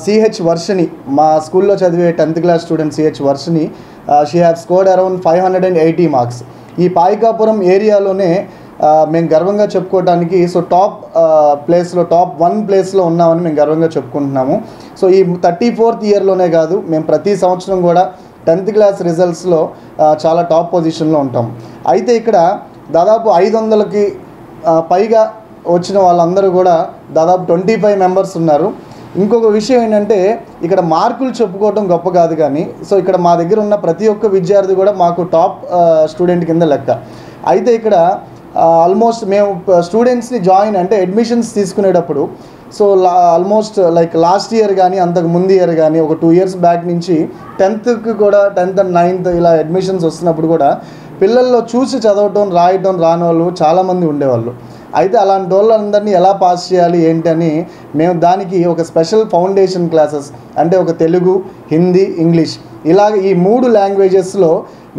సిహెచ్ వర్షిణి, మా స్కూల్లో చదివే 10th class student CH Varshini, she have scored around 580 marks. ఈ పాయకాపురం ఏరియాలోనే మేము గర్వంగా చెప్పుకోవడానికి టాప్ ప్లేస్లో, టాప్ 1 ప్లేస్లో ఉన్నామని మేము గర్వంగా చెప్పుకుంటున్నాము. సో ఈ 34th ఇయర్లోనే కాదు, మేము ప్రతి సంవత్సరం కూడా 10th క్లాస్ రిజల్ట్స్లో చాలా టాప్ పొజిషన్లో ఉంటాం. అయితే ఇక్కడ దాదాపు 500కి పైగా వచ్చిన వాళ్ళందరూ కూడా దాదాపు 25 మెంబర్స్ ఉన్నారు. ఇంకొక విషయం ఏంటంటే ఇక్కడ మార్కులు చెప్పుకోవటం గొప్ప కాదు, కానీ ఇక్కడ మా దగ్గర ఉన్న ప్రతి ఒక్క విద్యార్థి కూడా మాకు టాప్ స్టూడెంట్ కింద లెక్క. అయితే ఇక్కడ ఆల్మోస్ట్ మేము స్టూడెంట్స్ని జాయిన్ అంటే అడ్మిషన్స్ తీసుకునేటప్పుడు ఆల్మోస్ట్ లైక్ లాస్ట్ ఇయర్ కానీ అంతకు ముందు ఇయర్ కానీ ఒక 2 ఇయర్స్ బ్యాక్ నుంచి 10th కూడా 10th and 9th ఇలా అడ్మిషన్స్ వస్తున్నప్పుడు కూడా పిల్లల్లో చూసి చదవటం, రాయటం రాని వాళ్ళు చాలామంది ఉండేవాళ్ళు. అయితే అలాంటి వాళ్ళందరినీ ఎలా పాస్ చేయాలి ఏంటని మేము దానికి ఒక స్పెషల్ ఫౌండేషన్ క్లాసెస్, అంటే ఒక తెలుగు, హిందీ, ఇంగ్లీష్ ఇలాగ ఈ 3 లాంగ్వేజెస్లో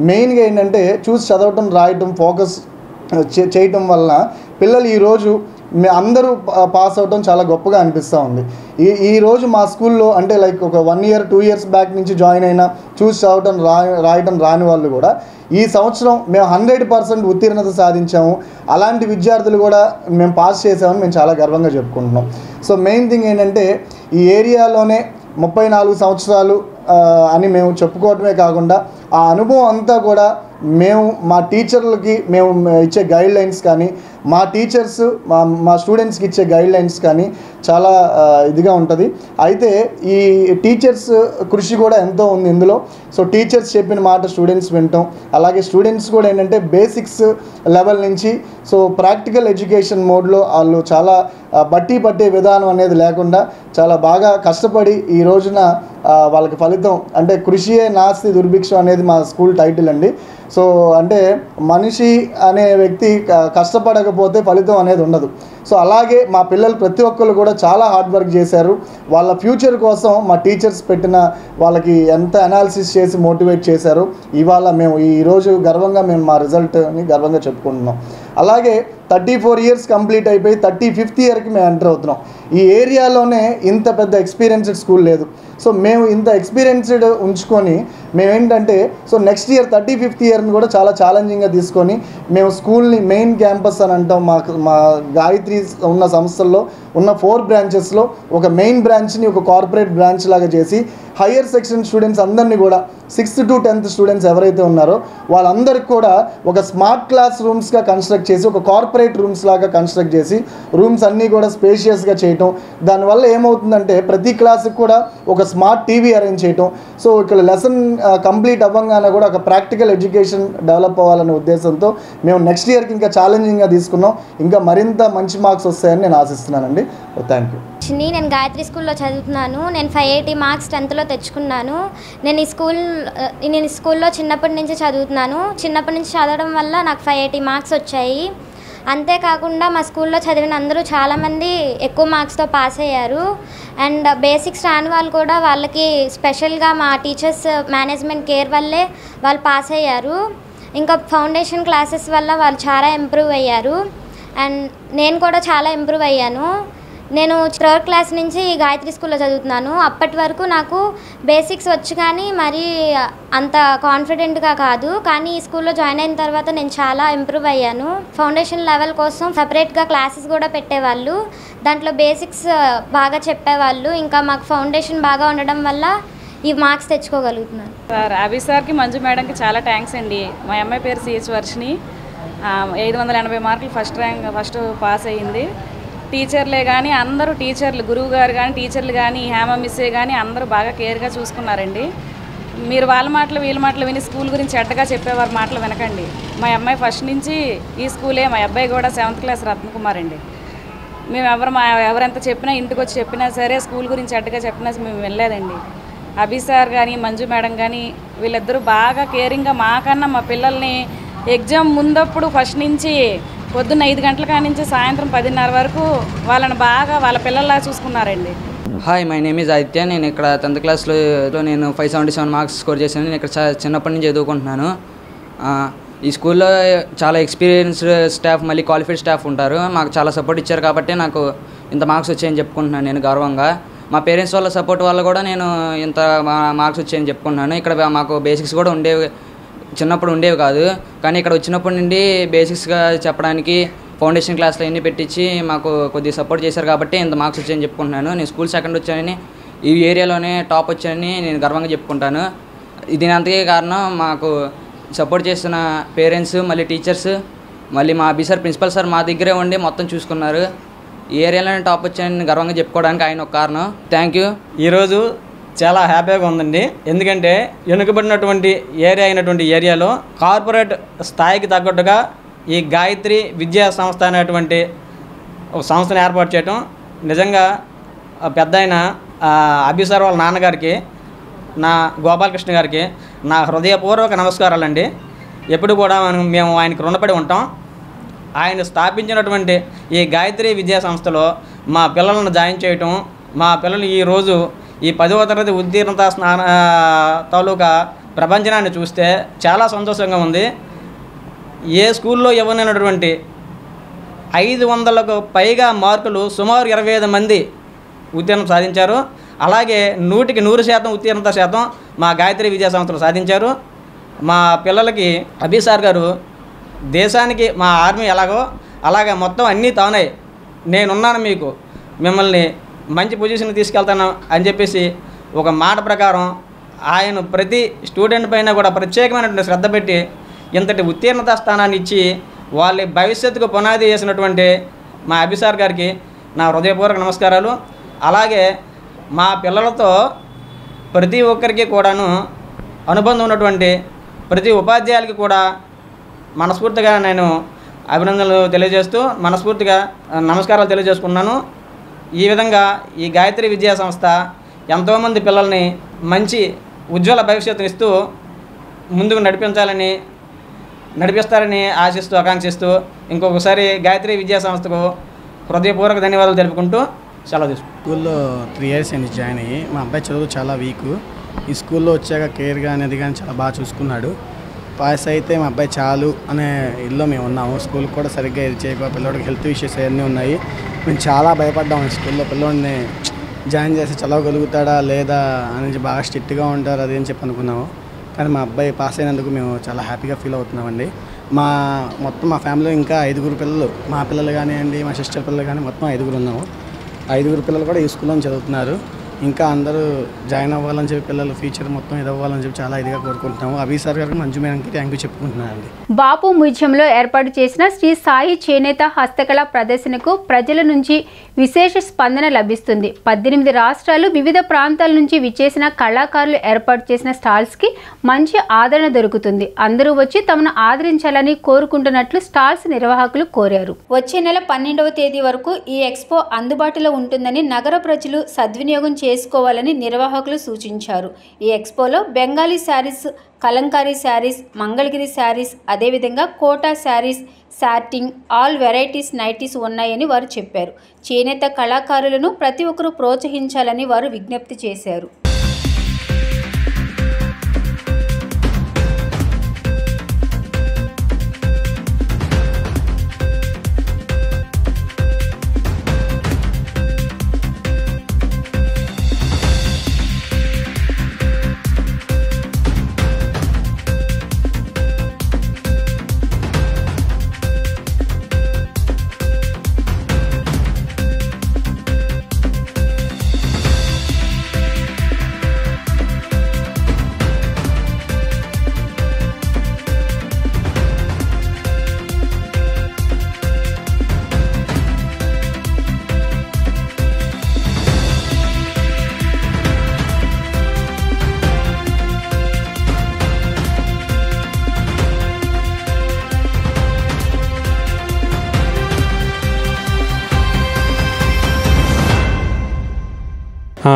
మెయిన్గా ఏంటంటే చూసి చదవటం, రాయటం ఫోకస్ చేయటం వలన పిల్లలు ఈరోజు అందరూ పాస్ అవటం చాలా గొప్పగా అనిపిస్తూ ఉంది. ఈరోజు మా స్కూల్లో అంటే లైక్ ఒక 1 ఇయర్ 2 ఇయర్స్ బ్యాక్ నుంచి జాయిన్ అయినా చూసి చదవటం, రాయటం రాని వాళ్ళు కూడా ఈ సంవత్సరం మేము 100% ఉత్తీర్ణత సాధించాము. అలాంటి విద్యార్థులు కూడా మేము పాస్ చేసామని మేము చాలా గర్వంగా చెప్పుకుంటున్నాం. సో మెయిన్ థింగ్ ఏంటంటే ఈ ఏరియాలోనే 34 సంవత్సరాలు అని మేము చెప్పుకోవటమే కాకుండా ఆ అనుభవం అంతా కూడా మేము మా టీచర్లకి మేము ఇచ్చే గైడ్ లైన్స్ కానీ మా టీచర్స్ మా స్టూడెంట్స్కి ఇచ్చే గైడ్లైన్స్ కానీ చాలా ఇదిగా ఉంటుంది. అయితే ఈ టీచర్స్ కృషి కూడా ఎంతో ఉంది ఇందులో. సో టీచర్స్ చెప్పిన మాట స్టూడెంట్స్ వింటాం, అలాగే స్టూడెంట్స్ కూడా ఏంటంటే బేసిక్స్ లెవెల్ నుంచి సో ప్రాక్టికల్ ఎడ్యుకేషన్ మోడ్లో వాళ్ళు చాలా బట్టి పట్టే విధానం అనేది లేకుండా చాలా బాగా కష్టపడి ఈ రోజున వాళ్ళకి ఫలితం అంటే కృషియే నాస్తి దుర్భిక్షం అనేది మా స్కూల్ టైటిల్ అండి. సో అంటే మనిషి అనే వ్యక్తి కష్టపడకపోతే ఫలితం అనేది ఉండదు. సో అలాగే మా పిల్లలు ప్రతి ఒక్కరు కూడా చాలా హార్డ్ వర్క్ చేశారు. వాళ్ళ ఫ్యూచర్ కోసం మా టీచర్స్ పెట్టిన వాళ్ళకి ఎంత అనాలిసిస్ చేసి మోటివేట్ చేశారు. ఇవాళ మేము ఈరోజు గర్వంగా మేము మా రిజల్ట్ని గర్వంగా చెప్పుకుంటున్నాం. అలాగే 34 years కంప్లీట్ అయిపోయి 35th yearకి మేము ఎంటర్ అవుతున్నాం. ఈ ఏరియాలోనే ఇంత పెద్ద ఎక్స్పీరియన్స్డ్ స్కూల్ లేదు. సో మేము ఇంత ఎక్స్పీరియన్స్డ్ ఉంచుకొని మేమేంటంటే సో నెక్స్ట్ ఇయర్ 35th yearని కూడా చాలా ఛాలెంజింగ్గా తీసుకొని మేము స్కూల్ని మెయిన్ క్యాంపస్ అని అంటాం. మా గాయత్రి ఉన్న సంస్థల్లో ఉన్న 4 branchesలో ఒక మెయిన్ బ్రాంచ్ని ఒక కార్పొరేట్ బ్రాంచ్ లాగా చేసి హయ్యర్ సెక్షన్ స్టూడెంట్స్ అందరినీ కూడా 6th to 10th స్టూడెంట్స్ ఎవరైతే ఉన్నారో వాళ్ళందరికీ కూడా ఒక స్మార్ట్ క్లాస్ రూమ్స్గా కన్స్ట్రక్ట్ చేసి ఒక కార్పొరేట్ రూమ్స్ లాగా కన్స్ట్రక్ట్ చేసి రూమ్స్ అన్నీ కూడా స్పేషియస్గా చేయటం. దానివల్ల ఏమవుతుందంటే ప్రతి క్లాస్కి కూడా ఒక స్మార్ట్ టీవీ అరేంజ్ చేయటం. సో ఇక్కడ లెసన్ కంప్లీట్ అవ్వగానే కూడా ఒక ప్రాక్టికల్ ఎడ్యుకేషన్ డెవలప్ అవ్వాలనే ఉద్దేశంతో మేము నెక్స్ట్ ఇయర్కి ఇంకా ఛాలెంజింగ్గా తీసుకున్నాం. ఇంకా మరింత మంచి మార్క్స్ వస్తాయని నేను ఆశిస్తున్నానండి. Thank you. నేను గాయత్రి స్కూల్లో చదువుతున్నాను. నేను 580 మార్క్స్ 10thలో తెచ్చుకున్నాను. నేను ఈ స్కూల్లో చిన్నప్పటి నుంచి చదువుతున్నాను. చిన్నప్పటి నుంచి చదవడం వల్ల నాకు 580 మార్క్స్ వచ్చాయి. అంతేకాకుండా మా స్కూల్లో చదివిన అందరూ చాలామంది ఎక్కువ మార్క్స్తో పాస్ అయ్యారు. అండ్ బేసిక్స్ రాని వాళ్ళు కూడా వాళ్ళకి స్పెషల్గా మా టీచర్స్ మేనేజ్మెంట్ కేర్ వల్లే వాళ్ళు పాస్ అయ్యారు. ఇంకా ఫౌండేషన్ క్లాసెస్ వల్ల వాళ్ళు చాలా ఇంప్రూవ్ అయ్యారు. అండ్ నేను కూడా చాలా ఇంప్రూవ్ అయ్యాను. నేను 3rd క్లాస్ నుంచి గాయత్రి స్కూల్లో చదువుతున్నాను. అప్పటి వరకు నాకు బేసిక్స్ వచ్చు కానీ మరీ అంత కాన్ఫిడెంట్గా కాదు. కానీ ఈ స్కూల్లో జాయిన్ అయిన తర్వాత నేను చాలా ఇంప్రూవ్ అయ్యాను. ఫౌండేషన్ లెవెల్ కోసం సపరేట్గా క్లాసెస్ కూడా పెట్టేవాళ్ళు. దాంట్లో బేసిక్స్ బాగా చెప్పేవాళ్ళు. ఇంకా మాకు ఫౌండేషన్ బాగా ఉండడం వల్ల ఈ మార్క్స్ తెచ్చుకోగలుగుతున్నాను. సార్ అభి సార్కి మంజు మేడంకి చాలా థ్యాంక్స్ అండి. మా అమ్మాయి పేరు సిహెచ్ వర్షిని. 580 మార్కులు ఫస్ట్ పాస్ అయ్యింది. టీచర్లే కానీ అందరూ టీచర్లు, గురువు గారు కానీ టీచర్లు కానీ హేమ మిస్సే కానీ అందరూ బాగా కేర్గా చూసుకున్నారండి. మీరు వాళ్ళ మాటలు వీళ్ళ మాటలు విని స్కూల్ గురించి చెడ్డగా చెప్పేవారి మాటలు వినకండి. మా అమ్మాయి ఫస్ట్ నుంచి ఈ స్కూలే, మా అబ్బాయి కూడా 7th క్లాస్ రత్నకుమార్ అండి. మేము ఎవరెంత చెప్పినా ఇంటికి వచ్చి చెప్పినా సరే స్కూల్ గురించి చెడ్డగా చెప్పినా మేము వెళ్ళలేదండి. అభి సార్ కానీ మంజు మేడం కానీ వీళ్ళిద్దరూ బాగా కేరింగ్గా మాకన్నా మా పిల్లల్ని ఎగ్జామ్ ముందప్పుడు ఫస్ట్ నుంచి పొద్దున్న 5 గంటల కాడి నుంచి సాయంత్రం 10:30 వరకు వాళ్ళని బాగా వాళ్ళ పిల్లల్లా చూసుకున్నారండి. Hi, my name is Aditya. నేను ఇక్కడ 10th క్లాస్లో నేను 577 మార్క్స్ స్కోర్ చేశాను. నేను ఇక్కడ చిన్నప్పటి నుంచి చదువుకుంటున్నాను. ఈ స్కూల్లో చాలా ఎక్స్పీరియన్స్డ్ స్టాఫ్, మళ్ళీ క్వాలిఫైడ్ స్టాఫ్ ఉంటారు. మాకు చాలా సపోర్ట్ ఇచ్చారు కాబట్టి నాకు ఇంత మార్క్స్ వచ్చాయని చెప్పుకుంటున్నాను నేను గర్వంగా. మా పేరెంట్స్ వాళ్ళ సపోర్ట్ వల్ల కూడా నేను ఇంత మార్క్స్ వచ్చాయని చెప్పుకుంటున్నాను. ఇక్కడ మాకు బేసిక్స్ కూడా చిన్నప్పుడు ఉండేవి కాదు, కానీ ఇక్కడ వచ్చినప్పటి నుండి బేసిక్స్గా చెప్పడానికి ఫౌండేషన్ క్లాస్లో అన్నీ పెట్టించి మాకు కొద్దిగా సపోర్ట్ చేశారు కాబట్టి ఇంత మార్క్స్ వచ్చాయని చెప్పుకుంటున్నాను. నేను స్కూల్ 2nd వచ్చానని, ఈ ఏరియాలోనే టాప్ వచ్చానని నేను గర్వంగా చెప్పుకుంటాను. దీని అంతకే కారణం మాకు సపోర్ట్ చేసిన పేరెంట్స్, మళ్ళీ టీచర్స్, మళ్ళీ మా అభి సార్ ప్రిన్సిపల్ సార్ మా దగ్గరే ఉండి మొత్తం చూసుకున్నారు. ఈ ఏరియాలోనే టాప్ వచ్చానని గర్వంగా చెప్పుకోవడానికి ఆయన ఒక కారణం. Thank you. ఈరోజు చాలా హ్యాపీగా ఉందండి. ఎందుకంటే వెనుకబడినటువంటి ఏరియాలో కార్పొరేట్ స్థాయికి తగ్గట్టుగా ఈ గాయత్రి విద్యా సంస్థ అనేటువంటి ఒక సంస్థను ఏర్పాటు చేయటం నిజంగా పెద్ద ఆయన అభి సార్ వాళ్ళ నాన్నగారికి, నా గోపాలకృష్ణ గారికి నా హృదయపూర్వక నమస్కారాలండి. ఎప్పుడు కూడా మేము ఆయనకు రుణపడి ఉంటాం. ఆయన స్థాపించినటువంటి ఈ గాయత్రి విద్యా సంస్థలో మా పిల్లలను జాయిన్ చేయటం, మా పిల్లలు ఈరోజు ఈ 10వ తరగతి ఉత్తీర్ణత తాలూకా ప్రపంచనాన్ని చూస్తే చాలా సంతోషంగా ఉంది. ఏ స్కూల్లో ఇవ్వనటువంటి 500కు పైగా మార్కులు సుమారు 25 మంది ఉత్తీర్ణత సాధించారు. అలాగే 100కి 100% ఉత్తీర్ణత శాతం మా గాయత్రి విద్యా సంస్థలు సాధించారు. మా పిల్లలకి అభి సార్ గారు దేశానికి మా ఆర్మీ ఎలాగో అలాగే మొత్తం అన్నీ తానే నేనున్నాను, మీకు మిమ్మల్ని మంచి పొజిషన్ తీసుకెళ్తాను అని చెప్పేసి ఒక మాట ప్రకారం ఆయన ప్రతి స్టూడెంట్ పైన కూడా ప్రత్యేకమైనటువంటి శ్రద్ధ పెట్టి ఇంతటి ఉత్తీర్ణత స్థానాన్ని ఇచ్చి వాళ్ళ భవిష్యత్తుకు పునాది వేసినటువంటి మా అభిసార్ గారికి నా హృదయపూర్వక నమస్కారాలు. అలాగే మా పిల్లలతో ప్రతి ఒక్కరికి కూడాను అనుబంధం ఉన్నటువంటి ప్రతి ఉపాధ్యాయులకి కూడా మనస్ఫూర్తిగా నేను అభినందనలు తెలియజేస్తూ మనస్ఫూర్తిగా నమస్కారాలు తెలియజేసుకున్నాను. ఈ విధంగా ఈ గాయత్రి విద్యా సంస్థ ఎంతోమంది పిల్లల్ని మంచి ఉజ్వల భవిష్యత్తునిస్తూ ముందుకు నడిపిస్తారని ఆశిస్తూ ఆకాంక్షిస్తూ ఇంకొకసారి గాయత్రి విద్యా సంస్థకు హృదయపూర్వక ధన్యవాదాలు తెలుపుకుంటూ సెలవు తీసుకుంటాం. స్కూల్లో 3 years అయింది జాయిన్ అయ్యి. మా అబ్బాయి చదువు చాలా వీక్. ఈ స్కూల్లో వచ్చాక కేర్గా అనేది కానీ చాలా బాగా చూసుకున్నాడు. పాస్ అయితే మా అబ్బాయి చాలు అనే ఇల్లు మేము ఉన్నాము. స్కూల్కి కూడా సరిగ్గా ఇది చేయక పిల్లోడికి హెల్త్ ఇష్యూస్ అవన్నీ ఉన్నాయి. మేము చాలా భయపడ్డాము. స్కూల్లో పిల్లోడిని జాయిన్ చేసి చదవగలుగుతాడా లేదా అని బాగా స్ట్రిక్ట్గా ఉంటారు అది అని చెప్పి అనుకున్నాము. కానీ మా అబ్బాయి పాస్ అయినందుకు మేము చాలా హ్యాపీగా ఫీల్ అవుతున్నామండి. మొత్తం మా ఫ్యామిలీలో ఇంకా 5 పిల్లలు, మా పిల్లలు కానివ్వండి, మా సిస్టర్ పిల్లలు కానీ మొత్తం 5 ఉన్నాము. 5 పిల్లలు కూడా ఈ స్కూల్లో చదువుతున్నారు. ఇంకా అందరూ జాయిన్ అవ్వాలని చెప్పి పిల్లలు ఫ్యూచర్ మొత్తం ఇది అవ్వాలని చెప్పి చాలా ఇదిగా కోరుకుంటున్నాము. అభిసార్ గారికి మంజు మేడంకి థ్యాంక్ యూ చెప్పుకుంటున్నానండి. బాపు మ్యూజియంలో ఏర్పాటు చేసిన శ్రీ సాయి చేనేత హస్తకళ ప్రదర్శనకు ప్రజల నుంచి విశేష స్పందన లభిస్తుంది. 18 రాష్ట్రాలు వివిధ ప్రాంతాల నుంచి విచ్చేసిన కళాకారులు ఏర్పాటు చేసిన స్టాల్స్కి మంచి ఆదరణ దొరుకుతుంది. అందరూ వచ్చి తమను ఆదరించాలని కోరుకుంటున్నట్లు స్టాల్స్ నిర్వాహకులు కోరారు. వచ్చే నెల 12వ తేదీ వరకు ఈ ఎక్స్పో అందుబాటులో ఉంటుందని నగర ప్రజలు సద్వినియోగం చేసుకోవాలని నిర్వాహకులు సూచించారు. ఈ ఎక్స్పోలో బెంగాలీ శారీస్, కలంకారీ శారీస్, మంగళగిరి శారీస్, అదేవిధంగా కోటా శారీస్, సాటింగ్, ఆల్ వెరైటీస్ నైటీస్ ఉన్నాయని వారు చెప్పారు. చేనేత కళాకారులను ప్రతి ఒక్కరూ ప్రోత్సహించాలని వారు విజ్ఞప్తి చేశారు.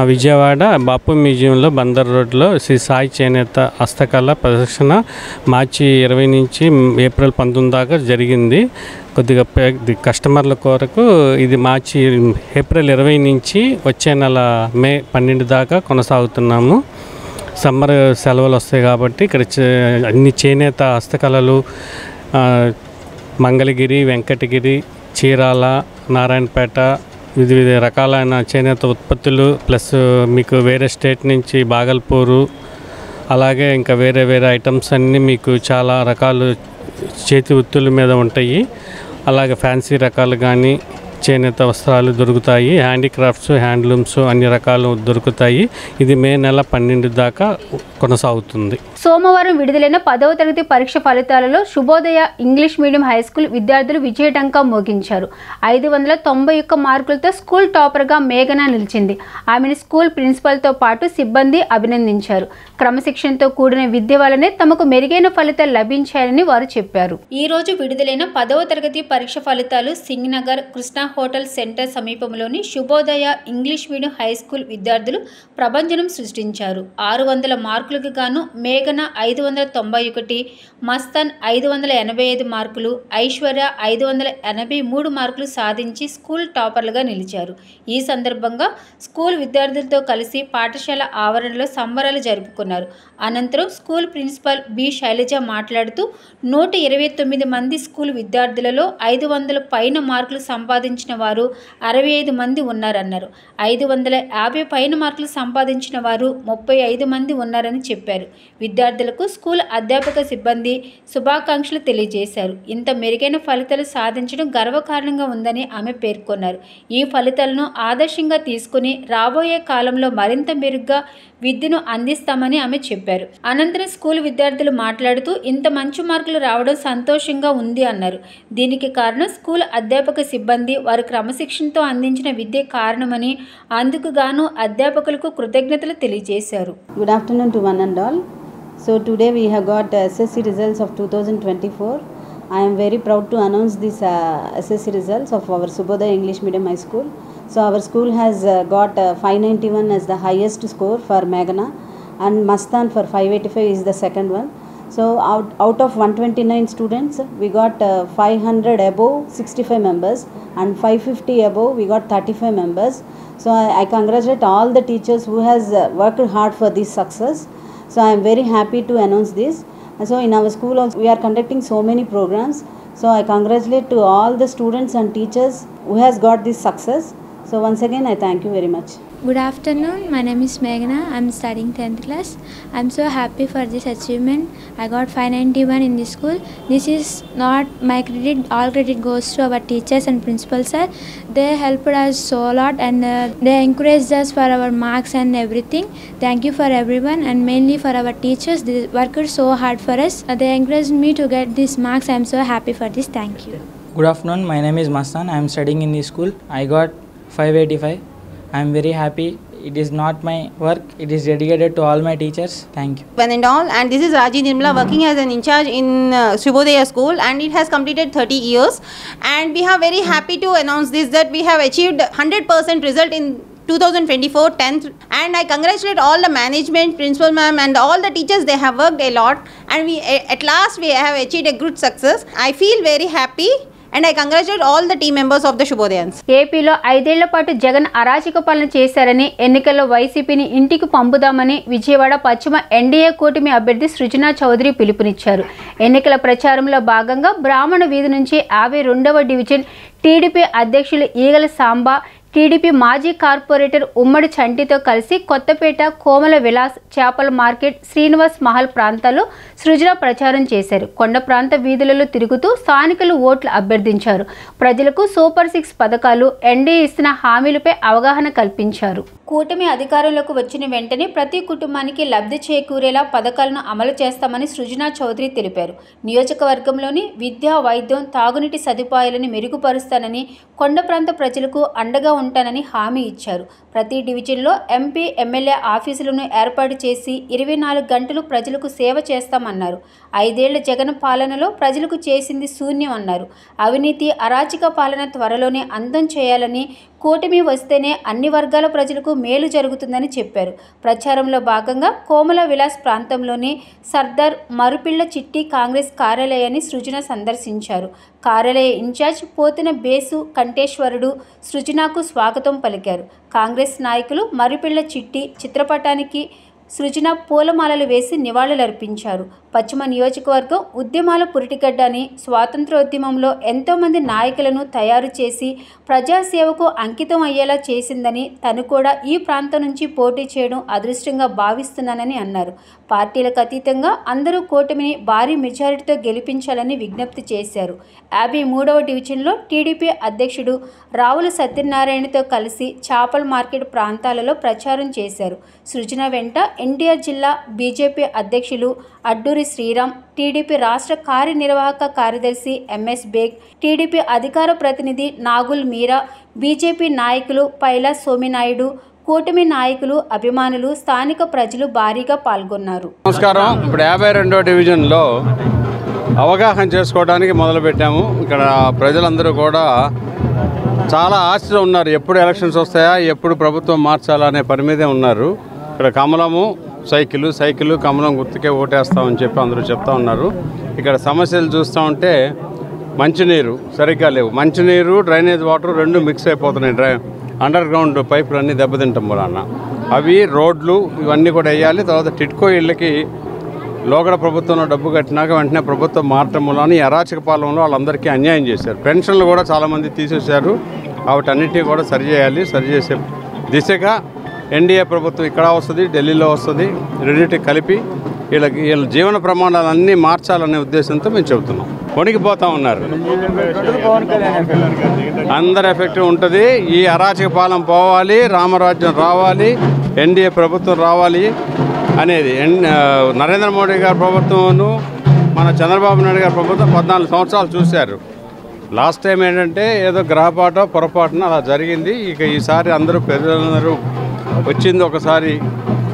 విజయవాడ బాపు మ్యూజియంలో బందర్ రోడ్లో శ్రీ సాయి చేనేత హస్తకళ ప్రదర్శన మార్చి 20 నుంచి ఏప్రిల్ 19 దాకా జరిగింది. కొద్దిగా కస్టమర్ల కొరకు ఇది ఏప్రిల్ 20 నుంచి వచ్చే నెల మే 12 దాకా కొనసాగుతున్నాము. సమ్మర్ సెలవులు వస్తాయి కాబట్టి ఇక్కడ అన్ని చేనేత హస్తకళలు మంగళగిరి, వెంకటగిరి, చీరాల, నారాయణపేట వివిధ రకాలైన చేనేత ఉత్పత్తులు ప్లస్ మీకు వేరే స్టేట్ నుంచి బాగల్పూరు అలాగే ఇంకా వేరే ఐటమ్స్ అన్నీ మీకు చాలా రకాలు చేతి వృత్తుల మీద ఉంటాయి. అలాగే ఫ్యాన్సీ రకాలు కానీ చేనేత వస్త్రాలు దొరుకుతాయి. హ్యాండీక్రాఫ్ట్స్, హ్యాండ్లూమ్స్ అన్ని రకాలు దొరుకుతాయి. ఇది మే నెల 12 దాకా కొనసాగుతుంది. సోమవారం విడుదలైన 10వ తరగతి పరీక్ష ఫలితాలలో Shubhodaya English medium high school విద్యార్థులు విజయఢంకా మోగించారు. 591 మార్కులతో స్కూల్ టాపర్గా మేఘన నిలిచింది. ఆమెను స్కూల్ ప్రిన్సిపల్తో పాటు సిబ్బంది అభినందించారు. క్రమశిక్షణతో కూడిన విద్య వల్లనే తమకు మెరుగైన ఫలితాలు లభించాయని వారు చెప్పారు. ఈ రోజు విడుదలైన 10వ తరగతి పరీక్ష ఫలితాలు సింగ్నగర్ కృష్ణా హోటల్ సెంటర్ సమీపంలోని Shubhodaya English medium high school విద్యార్థులు ప్రభంజనం సృష్టించారు. 600 మార్కులకు గాను మేఘన 591, మస్తాన్ 585 మార్కులు, ఐశ్వర్య 583 మార్కులు సాధించి స్కూల్ టాపర్లుగా నిలిచారు. ఈ సందర్భంగా స్కూల్ విద్యార్థులతో కలిసి పాఠశాల ఆవరణలో సంబరాలు జరుపుకున్నారు. అనంతరం స్కూల్ ప్రిన్సిపల్ బి శైలజ మాట్లాడుతూ 129 మంది స్కూల్ విద్యార్థులలో 500 పైన మార్కులు సంపాదించిన వారు 65 మంది ఉన్నారన్నారు. 550 పైన మార్కులు సంపాదించిన వారు 35 మంది ఉన్నారని చెప్పారు. విద్యార్థులకు స్కూల్ అధ్యాపక సిబ్బంది శుభాకాంక్షలు తెలియజేశారు. ఇంత మెరుగైన ఫలితాలు సాధించడం గర్వకారణంగా ఉందని ఆమె పేర్కొన్నారు. ఈ ఫలితాలను ఆదర్శంగా తీసుకుని రాబోయే కాలంలో మరింత మెరుగ్గా విద్యను అందిస్తామని ఆమె చెప్పారు. అనంతరం స్కూల్ విద్యార్థులు మాట్లాడుతూ ఇంత మంచి మార్కులు రావడం సంతోషంగా ఉంది అన్నారు. దీనికి కారణం స్కూల్ అధ్యాపక సిబ్బంది వారి క్రమశిక్షణతో అందించిన విద్య కారణమని, అందుకు గాను అధ్యాపకులకు కృతజ్ఞతలు తెలియజేశారు. Good afternoon to one and all. So today we have got SSC results of 2024. I am very proud to announce these SSC results of our Subodaya English Medium High School. So our school has got 591 as the highest score for Meghna, and Mastan for 585 is the second one. So out of 129 students, we got 500 above 65 members, and 550 above we got 35 members. So I congratulate all the teachers who has worked hard for this success. So I am very happy to announce this. So in our school also we are conducting so many programs. So I congratulate to all the students and teachers who has got this success. So once again I thank you very much. Good afternoon, my name is Meghna. I am studying 10th class. I am so happy for this achievement. I got 591 in this school. This is not my credit, all credit goes to our teachers and principals sir. They helped us so a lot, and they encouraged us for our marks and everything. Thank you for everyone, and mainly for our teachers. They worked so hard for us. They encouraged me to get these marks. I am so happy for this. Thank you. Good afternoon, my name is Mastan. I am studying in this school. I got 585. I am very happy. It is not my work. It is dedicated to all my teachers. Thank you. One and all, and this is Raji Nirmala working as an in charge in Subodaya School, and it has completed 30 years. And we are very happy to announce this, that we have achieved 100% result in 2024 10th, and I congratulate all the management, principal ma'am, and all the teachers. They have worked a lot, and we at last we have achieved a good success. I feel very happy, and I congratulate all the team members of the Shubodayans. ఏపీలో 5 ఏళ్ల పాటు జగన్ అరాచక పాలన చేశారని, ఎన్నికల్లో వైసీపీని ఇంటికి పంపుదామని విజయవాడ పశ్చిమ ఎన్డీఏ కూటమి అభ్యర్థి సృజనా చౌదరి పిలుపునిచ్చారు. ఎన్నికల ప్రచారంలో భాగంగా బ్రాహ్మణ వీధి నుంచి 52వ డివిజన్ టీడీపీ అధ్యక్షులు ఈగల సాంబా, టీడీపీ మాజీ కార్పొరేటర్ ఉమ్మడి చంటితో కలిసి కొత్తపేట, కోమల విలాస్, చేపల మార్కెట్, శ్రీనివాస్ మహల్ ప్రాంతాల్లో సృజన ప్రచారం చేశారు. కొండ ప్రాంత వీధులలో తిరుగుతూ స్థానికులు ఓట్లు అభ్యర్థించారు. ప్రజలకు సూపర్ 6 పథకాలు, ఎన్డీఏ ఇస్తున్న హామీలపై అవగాహన కల్పించారు. కూటమి అధికారంలోకి వచ్చిన వెంటనే ప్రతి కుటుంబానికి లబ్ధి చేకూరేలా పథకాలను అమలు చేస్తామని సృజనా చౌదరి తెలిపారు. నియోజకవర్గంలోని విద్య, వైద్యం, తాగునీటి సదుపాయాలను మెరుగుపరుస్తానని, కొండ ప్రాంత ప్రజలకు అండగా ఉంటానని హామీ ఇచ్చారు. ప్రతి డివిజన్లో ఎంపీ, ఎమ్మెల్యే ఆఫీసులను ఏర్పాటు చేసి 24 గంటలు ప్రజలకు సేవ చేస్తామన్నారు. 5 ఏళ్ల జగన్ పాలనలో ప్రజలకు చేసింది శూన్యం అన్నారు. అవినీతి, అరాచక పాలన త్వరలోనే అంతం చేయాలని, కూటమి వస్తేనే అన్ని వర్గాల ప్రజలకు మేలు జరుగుతుందని చెప్పారు. ప్రచారంలో భాగంగా కోమల విలాస్ ప్రాంతంలోని సర్దార్ మరుపిళ్ల చిట్టి కాంగ్రెస్ కార్యాలయాన్ని సృజన సందర్శించారు. కార్యాలయ ఇన్ఛార్జ్ పోతిన బేసు కంఠేశ్వరుడు సృజనకు స్వాగతం పలికారు. కాంగ్రెస్ నాయకులు మరుపిళ్ల చిట్టి చిత్రపటానికి సృజన పూలమాలలు వేసి నివాళులర్పించారు. పశ్చిమ నియోజకవర్గం ఉద్యమాల పురిటిగడ్డ అని, స్వాతంత్రోద్యమంలో ఎంతోమంది నాయకులను తయారు చేసి ప్రజాసేవకు అంకితం అయ్యేలా చేసిందని, తను కూడా ఈ ప్రాంతం నుంచి పోటీ చేయడం అదృష్టంగా భావిస్తున్నానని అన్నారు. పార్టీలకు అతీతంగా అందరూ కూటమిని భారీ మెజారిటీతో గెలిపించాలని విజ్ఞప్తి చేశారు. 53వ డివిజన్లో టీడీపీ అధ్యక్షుడు రావుల సత్యనారాయణతో కలిసి చేపల మార్కెట్ ప్రాంతాలలో ప్రచారం చేశారు. సృజన వెంట ఎన్టీఆర్ జిల్లా బీజేపీ అధ్యక్షులు అడ్డూరి శ్రీరామ్, టీడీపీ రాష్ట్ర కార్యనిర్వాహక కార్యదర్శి ఎంఎస్ బేగ్, టీడీపీ అధికార ప్రతినిధి నాగుల్ మీరా, బీజేపీ నాయకులు పైలా సోమినాయుడు, కూటమి నాయకులు, అభిమానులు, స్థానిక ప్రజలు భారీగా పాల్గొన్నారు. నమస్కారం. ఇప్పుడు 52వ డివిజన్లో అవగాహన చేసుకోవడానికి మొదలుపెట్టాము. ఇక్కడ ప్రజలందరూ కూడా చాలా ఆశతో ఉన్నారు. ఎప్పుడు ఎలక్షన్స్ వస్తాయా, ఎప్పుడు ప్రభుత్వం మార్చాలా అనే పని మీదే ఉన్నారు. ఇక్కడ కమలము సైకిలు కమలం గుర్తుకే ఓటేస్తామని చెప్పి అందరూ చెప్తా ఉన్నారు. ఇక్కడ సమస్యలు చూస్తూ ఉంటే మంచినీరు సరిగ్గా లేవు. మంచినీరు, డ్రైనేజ్ వాటర్ రెండు మిక్స్ అయిపోతున్నాయి. అండర్ గ్రౌండ్ పైపులు అన్నీ దెబ్బతింటాం వలన అవి రోడ్లు ఇవన్నీ కూడా వేయాలి. తర్వాత టిట్కో ఇళ్ళకి లోగడ ప్రభుత్వంలో డబ్బు కట్టినాక వెంటనే ప్రభుత్వం మారటం వలన ఈ అరాచక పాలనలో వాళ్ళందరికీ అన్యాయం చేశారు. పెన్షన్లు కూడా చాలామంది తీసేశారు. వాటన్నిటినీ కూడా సరిచేయాలి. సరిచేసే దిశగా ఎన్డీఏ ప్రభుత్వం ఇక్కడ వస్తుంది, ఢిల్లీలో వస్తుంది. రెండింటికి కలిపి వీళ్ళ జీవన ప్రమాణాలన్నీ మార్చాలనే ఉద్దేశంతో మేము చెబుతున్నాం. వణికిపోతూ ఉన్నారు, అందరు ఎఫెక్ట్ ఉంటుంది. ఈ అరాచక పాలన పోవాలి, రామరాజ్యం రావాలి, ఎన్డీఏ ప్రభుత్వం రావాలి అనేది నరేంద్ర మోడీ గారి ప్రభుత్వంను మన చంద్రబాబు నాయుడు గారి ప్రభుత్వం 14 సంవత్సరాలు చూశారు. లాస్ట్ టైం ఏంటంటే ఏదో గ్రహపాటో పొరపాటున అలా జరిగింది. ఇక ఈసారి అందరూ ప్రజలందరూ వచ్చింది ఒకసారి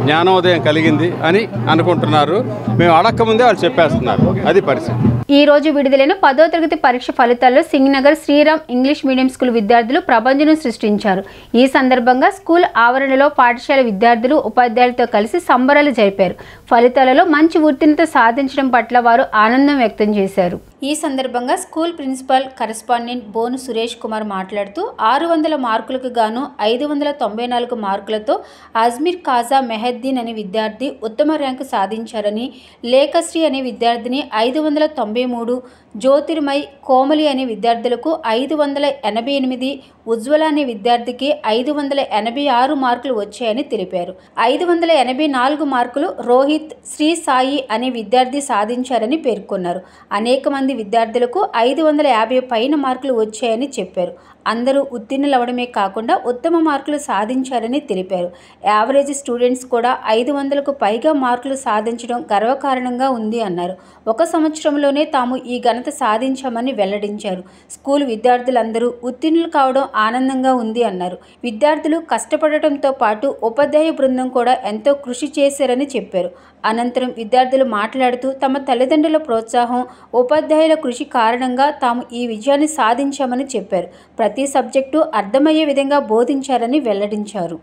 జ్ఞానోదయం కలిగింది అని అనుకుంటున్నారు. మేము అడక్కముందే వాళ్ళు చెప్పేస్తున్నారు, అది పరిస్థితి. ఈ రోజు విడుదలైన 10వ తరగతి పరీక్ష ఫలితాల్లో Singanagar Sriram English medium school విద్యార్థులు ప్రభంజనం సృష్టించారు. ఈ సందర్భంగా స్కూల్ ఆవరణలో పాఠశాల విద్యార్థులు ఉపాధ్యాయులతో కలిసి సంబరాలు జరిపారు. ఫలితాలలో మంచి ఉత్తీర్ణత సాధించడం పట్ల వారు ఆనందం వ్యక్తం చేశారు. ఈ సందర్భంగా స్కూల్ ప్రిన్సిపల్ కరెస్పాండెంట్ బోను సురేష్ కుమార్ మాట్లాడుతూ 600 మార్కులకు గాను 594 మార్కులతో అజ్మీర్ ఖాజా మెహద్దీన్ అనే విద్యార్థి ఉత్తమ ర్యాంకు సాధించారని, లేఖశ్రీ అనే విద్యార్థిని 593, జ్యోతిర్మయ్ కోమలి అనే విద్యార్థులకు 588, ఉజ్వల అనే విద్యార్థికి 586 మార్కులు వచ్చాయని తెలిపారు. 584 మార్కులు రోహిత్ శ్రీ సాయి అనే విద్యార్థి సాధించారని పేర్కొన్నారు. అనేక మంది విద్యార్థులకు 550 పైన మార్కులు వచ్చాయని చెప్పారు. అందరూ ఉత్తీర్ణులవడమే కాకుండా ఉత్తమ మార్కులు సాధించారని తెలిపారు. యావరేజ్ స్టూడెంట్స్ కూడా 500కు పైగా మార్కులు సాధించడం గర్వకారణంగా ఉంది అన్నారు. ఒక సంవత్సరంలోనే తాము ఈ ఘనత సాధించామని వెల్లడించారు. స్కూల్ విద్యార్థులందరూ ఉత్తీర్ణులు కావడం ఆనందంగా ఉంది అన్నారు. విద్యార్థులు కష్టపడటంతో పాటు ఉపాధ్యాయ బృందం కూడా ఎంతో కృషి చేశారని చెప్పారు. అనంతరం విద్యార్థులు మాట్లాడుతూ తమ తల్లిదండ్రుల ప్రోత్సాహం, ఉపాధ్యాయుల కృషి కారణంగా తాము ఈ విజయాన్ని సాధించామని చెప్పారు. ప్రతి సబ్జెక్టు అర్థమయ్యే విధంగా బోధించారని వెల్లడించారు.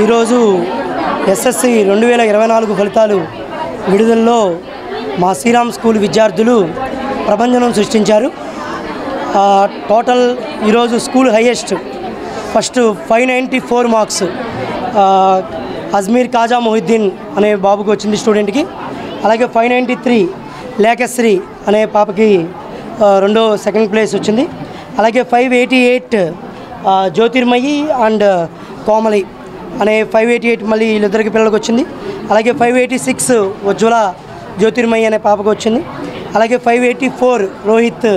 ఈరోజు ఎస్ఎస్సి 2024 ఫలితాలు విడుదలలో మా శ్రీరామ్ స్కూల్ విద్యార్థులు ప్రభంజనం సృష్టించారు. టోటల్ ఈరోజు school highest first 594 marks Ajmeer Khaja Mohiddin అనే బాబుకి వచ్చింది స్టూడెంట్కి. అలాగే 593 లేఖశ్రీ అనే పాపకి సెకండ్ ప్లేస్ వచ్చింది. అలాగే 588 జ్యోతిర్మయి అండ్ కోమలి అనే 588 మళ్ళీ వీళ్ళిద్దరికి పిల్లలకు వచ్చింది. అలాగే 586 ఉజ్వల జ్యోతిర్మయి అనే పాపకు వచ్చింది. అలాగే 584 రోహిత్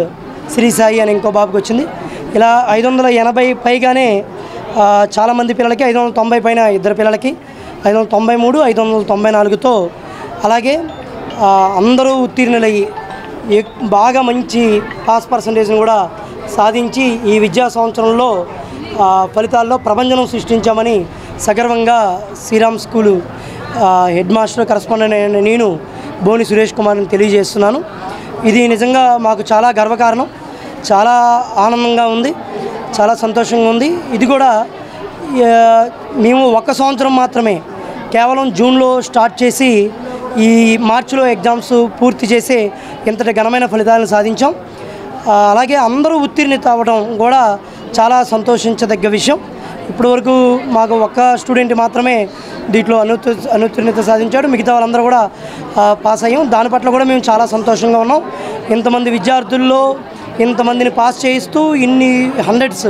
శ్రీ సాయి అనే ఇంకో బాబుకి వచ్చింది. ఇలా 580 పైగానే చాలామంది పిల్లలకి, 590 పైన ఇద్దరు పిల్లలకి 593, 594తో అలాగే అందరూ ఉత్తీర్ణులయ్యి బాగా మంచి పాస్ పర్సంటేజ్ని కూడా సాధించి ఈ విద్యా సంవత్సరంలో ఫలితాల్లో ప్రభంజనం సృష్టించామని సగర్వంగా Sriram school head master correspondent నేను బోని సురేష్ కుమార్ని తెలియజేస్తున్నాను. ఇది నిజంగా మాకు చాలా గర్వకారణం, చాలా ఆనందంగా ఉంది, చాలా సంతోషంగా ఉంది. ఇది కూడా మేము 1 సంవత్సరం మాత్రమే కేవలం జూన్లో స్టార్ట్ చేసి ఈ మార్చిలో ఎగ్జామ్స్ పూర్తి చేసి ఇంతటి ఘనమైన ఫలితాలను సాధించాం. అలాగే అందరూ ఉత్తీర్ణత అవ్వడం కూడా చాలా సంతోషించదగ్గ విషయం. ఇప్పటివరకు మాకు 1 స్టూడెంట్ మాత్రమే దీంట్లో అనుత్తీర్ణత సాధించాడు, మిగతా వాళ్ళందరూ కూడా పాస్ అయ్యాం. దాని పట్ల కూడా మేము చాలా సంతోషంగా ఉన్నాం. ఇంతమంది విద్యార్థుల్లో ఇంతమందిని పాస్ చేయిస్తూ ఇన్ని హండ్రెడ్స్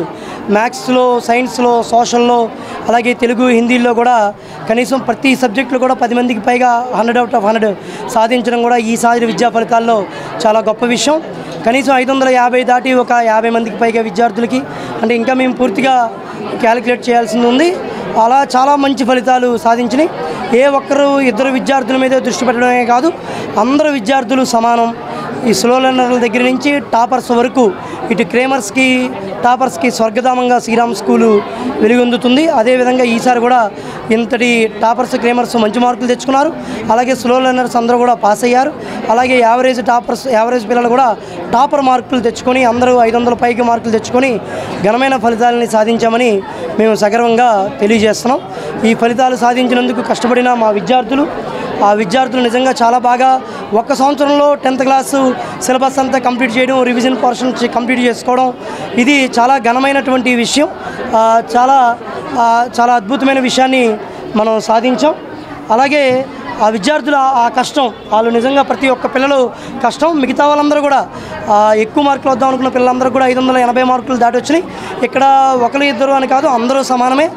మ్యాథ్స్లో, సైన్స్లో, సోషల్లో, అలాగే తెలుగు, హిందీలో కూడా కనీసం ప్రతి సబ్జెక్టులో కూడా 10 మందికి పైగా 100 out of 100 సాధించడం కూడా ఈసారి విద్యా ఫలితాల్లో చాలా గొప్ప విషయం. కనీసం 550 దాటి ఒక 50 మందికి పైగా విద్యార్థులకి, అంటే ఇంకా మేము పూర్తిగా క్యాలిక్యులేట్ చేయాల్సింది ఉంది. అలా చాలా మంచి ఫలితాలు సాధించినాయి. ఏ ఒక్కరు ఇద్దరు విద్యార్థుల మీద దృష్టి పెట్టడమే కాదు, అందరు విద్యార్థులు సమానం. ఈ స్లో లెర్నర్ల దగ్గర నుంచి టాపర్స్ వరకు ఇటు క్రేమర్స్కి టాపర్స్కి స్వర్గధామంగా శ్రీరామ్ స్కూలు వెలుగొందుతుంది. అదేవిధంగా ఈసారి కూడా ఇంతటి టాపర్స్, క్రేమర్స్ మంచి మార్కులు తెచ్చుకున్నారు. అలాగే స్లో లెర్నర్స్ అందరూ కూడా పాస్ అయ్యారు. అలాగే యావరేజ్ పిల్లలు కూడా టాపర్ మార్కులు తెచ్చుకొని అందరూ 500 పైకి మార్కులు తెచ్చుకొని ఘనమైన ఫలితాలని సాధించామని మేము సగర్వంగా తెలియజేస్తున్నాం. ఈ ఫలితాలు సాధించినందుకు కష్టపడిన మా విద్యార్థులు, ఆ విద్యార్థులు నిజంగా చాలా బాగా ఒక్క సంవత్సరంలో 10th క్లాసు సిలబస్ అంతా కంప్లీట్ చేయడం, రివిజన్ పోర్షన్ కంప్లీట్ చేసుకోవడం, ఇది చాలా ఘనమైనటువంటి విషయం. చాలా అద్భుతమైన విషయాన్ని మనం సాధించాం. అలాగే ఆ విద్యార్థుల ఆ కష్టం, వాళ్ళు నిజంగా ప్రతి ఒక్క పిల్లలు కష్టం. మిగతా వాళ్ళందరూ కూడా ఎక్కువ మార్కులు వద్దాం అనుకున్న పిల్లలందరూ కూడా 580 మార్కులు దాటి వచ్చినాయి. ఇక్కడ ఒకరు ఇద్దరు అని కాదు, అందరూ సమానమే.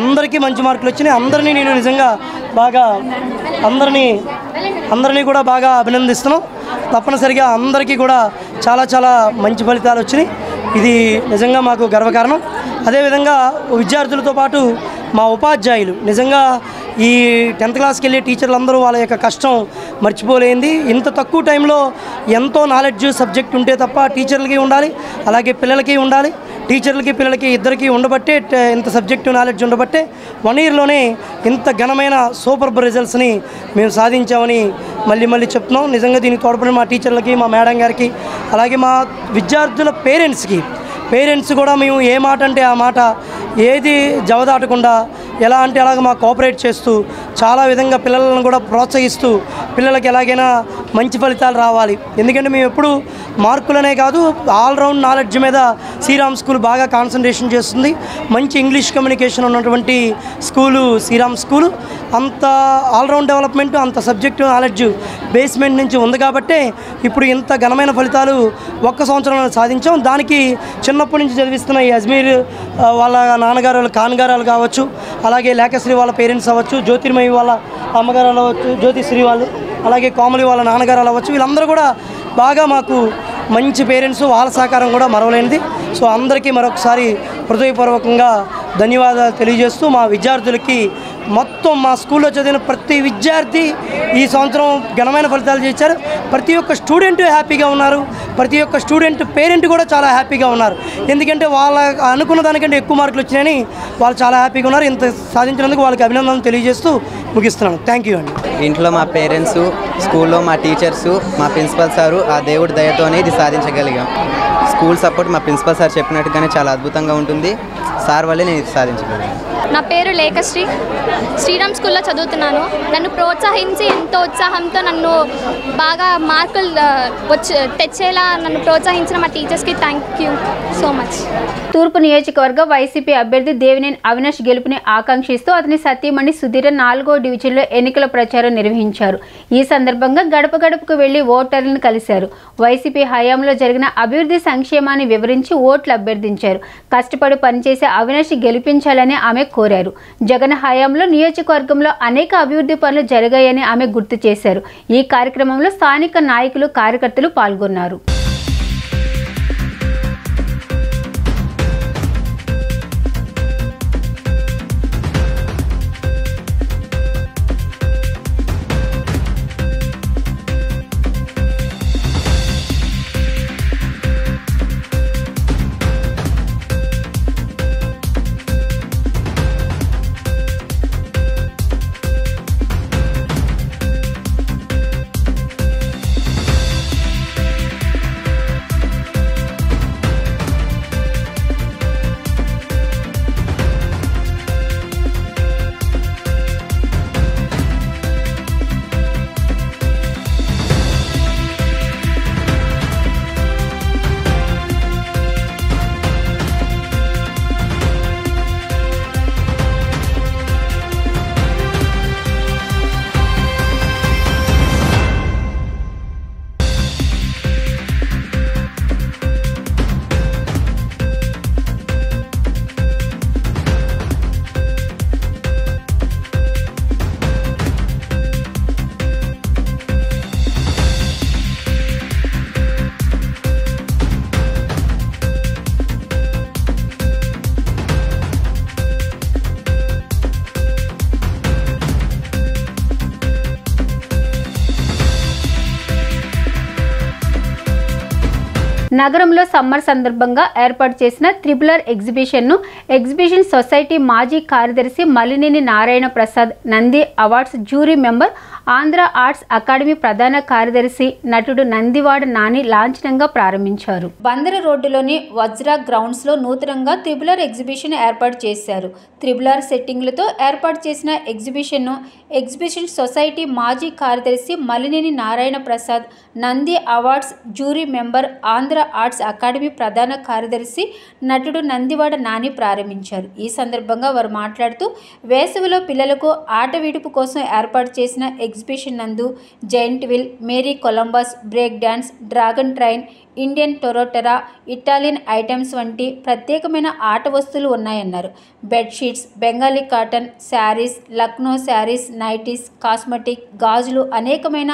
అందరికీ మంచి మార్కులు వచ్చినాయి. అందరినీ నేను నిజంగా బాగా అందరినీ కూడా బాగా అభినందిస్తున్నాం. తప్పనిసరిగా అందరికీ కూడా చాలా మంచి ఫలితాలు వచ్చినాయి. ఇది నిజంగా మాకు గర్వకారణం. అదేవిధంగా విద్యార్థులతో పాటు మా ఉపాధ్యాయులు నిజంగా ఈ 10th క్లాస్కి వెళ్ళే టీచర్లందరూ వాళ్ళ యొక్క కష్టం మర్చిపోలేంది. ఇంత తక్కువ టైంలో ఎంతో నాలెడ్జ్ సబ్జెక్ట్ ఉంటే తప్ప టీచర్లకి ఉండాలి, అలాగే పిల్లలకి ఉండాలి. టీచర్లకి పిల్లలకి ఇద్దరికి ఉండబట్టే ఇంత సబ్జెక్టు నాలెడ్జ్ ఉండబట్టే 1 ఇయర్లోనే ఇంత ఘనమైన సూపర్ రిజల్ట్స్ని మేము సాధించామని మళ్ళీ చెప్తున్నాం. నిజంగా దీనికి తోడ్పడిన మా టీచర్లకి, మా మేడం గారికి, అలాగే మా విద్యార్థుల పేరెంట్స్ కూడా మేము ఏ మాట అంటే ఆ మాట, ఏది జవదాటకుండా ఎలా అంటే అలాగ మాకు కోఆపరేట్ చేస్తూ చాలా విధంగా పిల్లలను కూడా ప్రోత్సహిస్తూ పిల్లలకి ఎలాగైనా మంచి ఫలితాలు రావాలి. ఎందుకంటే మేము ఎప్పుడు మార్కులనే కాదు, ఆల్రౌండ్ నాలెడ్జ్ మీద శ్రీరామ్ స్కూల్ బాగా కాన్సన్ట్రేషన్ చేస్తుంది. మంచి ఇంగ్లీష్ కమ్యూనికేషన్ ఉన్నటువంటి స్కూలు శ్రీరామ్ స్కూలు. అంత ఆల్రౌండ్ డెవలప్మెంట్, అంత సబ్జెక్టు నాలెడ్జ్ బేస్మెంట్ నుంచి ఉంది కాబట్టే ఇప్పుడు ఇంత ఘనమైన ఫలితాలు ఒక్క సంవత్సరంలో సాధించాం. దానికి చిన్నప్పటి నుంచి చదివిస్తున్న ఈ అజ్మీర్ వాళ్ళ నాన్నగారు, వాళ్ళ కాన్గారాలు కావచ్చు, అలాగే లేఖశ్రీ వాళ్ళ పేరెంట్స్ అవ్వచ్చు, జ్యోతిర్మయి వాళ్ళ అమ్మగారు అవ్వచ్చు, జ్యోతిశ్రీ వాళ్ళు, అలాగే కోమలి వాళ్ళ నాన్నగారు అవ్వచ్చు, వీళ్ళందరూ కూడా బాగా మాకు మంచి పేరెంట్స్. వాళ్ళ సహకారం కూడా మరవలేనిది. సో అందరికీ మరొకసారి హృదయపూర్వకంగా ధన్యవాదాలు తెలియజేస్తూ మా విద్యార్థులకి, మొత్తం మా స్కూల్లో చదివిన ప్రతి విద్యార్థి ఈ సంవత్సరం ఘనమైన ఫలితాలు చేశారు. ప్రతి ఒక్క స్టూడెంట్ హ్యాపీగా ఉన్నారు. ప్రతి ఒక్క స్టూడెంట్ పేరెంట్ కూడా చాలా హ్యాపీగా ఉన్నారు. ఎందుకంటే వాళ్ళ అనుకున్న దానికంటే ఎక్కువ మార్కులు వచ్చినాయని వాళ్ళు చాలా హ్యాపీగా ఉన్నారు. ఇంత సాధించినందుకు వాళ్ళకి అభినందనలు తెలియజేస్తూ ముగిస్తున్నాను. థ్యాంక్ యూ అండి. ఇంట్లో మా పేరెంట్స్, స్కూల్లో మా టీచర్సు, మా ప్రిన్సిపల్ సారు, ఆ దేవుడి దయతోనే ఇది సాధించగలిగాం. స్కూల్ సపోర్ట్ మా ప్రిన్సిపల్ సార్ చెప్పినట్టుగానే చాలా అద్భుతంగా ఉంటుంది. సార్ వల్లే నేను ఇది సాధించగలిగాను. నా పేరు లేఖశ్రీ, శ్రీరామ్ స్కూల్లో చదువుతున్నాను. నన్ను ప్రోత్సహించి ఎంతో ఉత్సాహంతో నన్ను బాగా మార్కులు తెచ్చేలా నన్ను ప్రోత్సహించిన మా టీచర్స్కి థ్యాంక్ యూ సో మచ్. తూర్పు నియోజకవర్గ వైసీపీ అభ్యర్థి దేవినేని అవినాష్ గెలుపుని ఆకాంక్షిస్తూ అతని సతీమణి సుధీర 4వ డివిజన్లో ఎన్నికల ప్రచారం నిర్వహించారు. ఈ సందర్భంగా గడప గడపకు వెళ్లి ఓటర్లను కలిశారు. వైసీపీ హయాంలో జరిగిన అభివృద్ధి సంక్షేమాన్ని వివరించి ఓట్లు అభ్యర్థించారు. కష్టపడి పనిచేసే అవినాష్ గెలిపించాలని ఆమె కోరారు. జగన్ హయాంలో నియోజకవర్గంలో అనేక అభివృద్ధి పనులు జరిగాయని ఆమె గుర్తు చేశారు. ఈ కార్యక్రమంలో స్థానిక నాయకులు, కార్యకర్తలు పాల్గొన్నారు. నగరంలో సమ్మర్ సందర్భంగా ఏర్పాటు చేసిన త్రిబులర్ ఎగ్జిబిషన్ సొసైటీ మాజీ కార్యదర్శి Malineni Narayana Prasad Nandi awards jury member Andhra arts academy ప్రధాన కార్యదర్శి నటుడు నందివాడ నాని లాంఛనంగా ప్రారంభించారు. బందర రోడ్డులోని వజ్రా గ్రౌండ్స్లో నూతనంగా త్రిబులర్ ఎగ్జిబిషన్ ఏర్పాటు చేశారు. త్రిబులర్ సెట్టింగ్లతో ఏర్పాటు చేసిన ఎగ్జిబిషన్ సొసైటీ మాజీ కార్యదర్శి Malineni Narayana Prasad, Nandi awards jury member, Andhra arts academy ప్రధాన కార్యదర్శి నటుడు నందివాడ నాని ప్రారంభించారు. ఈ సందర్భంగా వారు మాట్లాడుతూ వేసవిలో పిల్లలకు ఆట విడుపు కోసం ఏర్పాటు చేసిన ఎగ్జిబిషన్ నందు జైంట్ వీల్, మేరీ Columbus, break dance, dragon train, Indian టొరోటరా, ఇటాలియన్ ఐటమ్స్ వంటి ప్రత్యేకమైన ఆట వస్తువులు ఉన్నాయన్నారు. Bedsheets, Bengali cotton, saris, Lucknow saris, nighties, cosmetic, గాజులు, అనేకమైన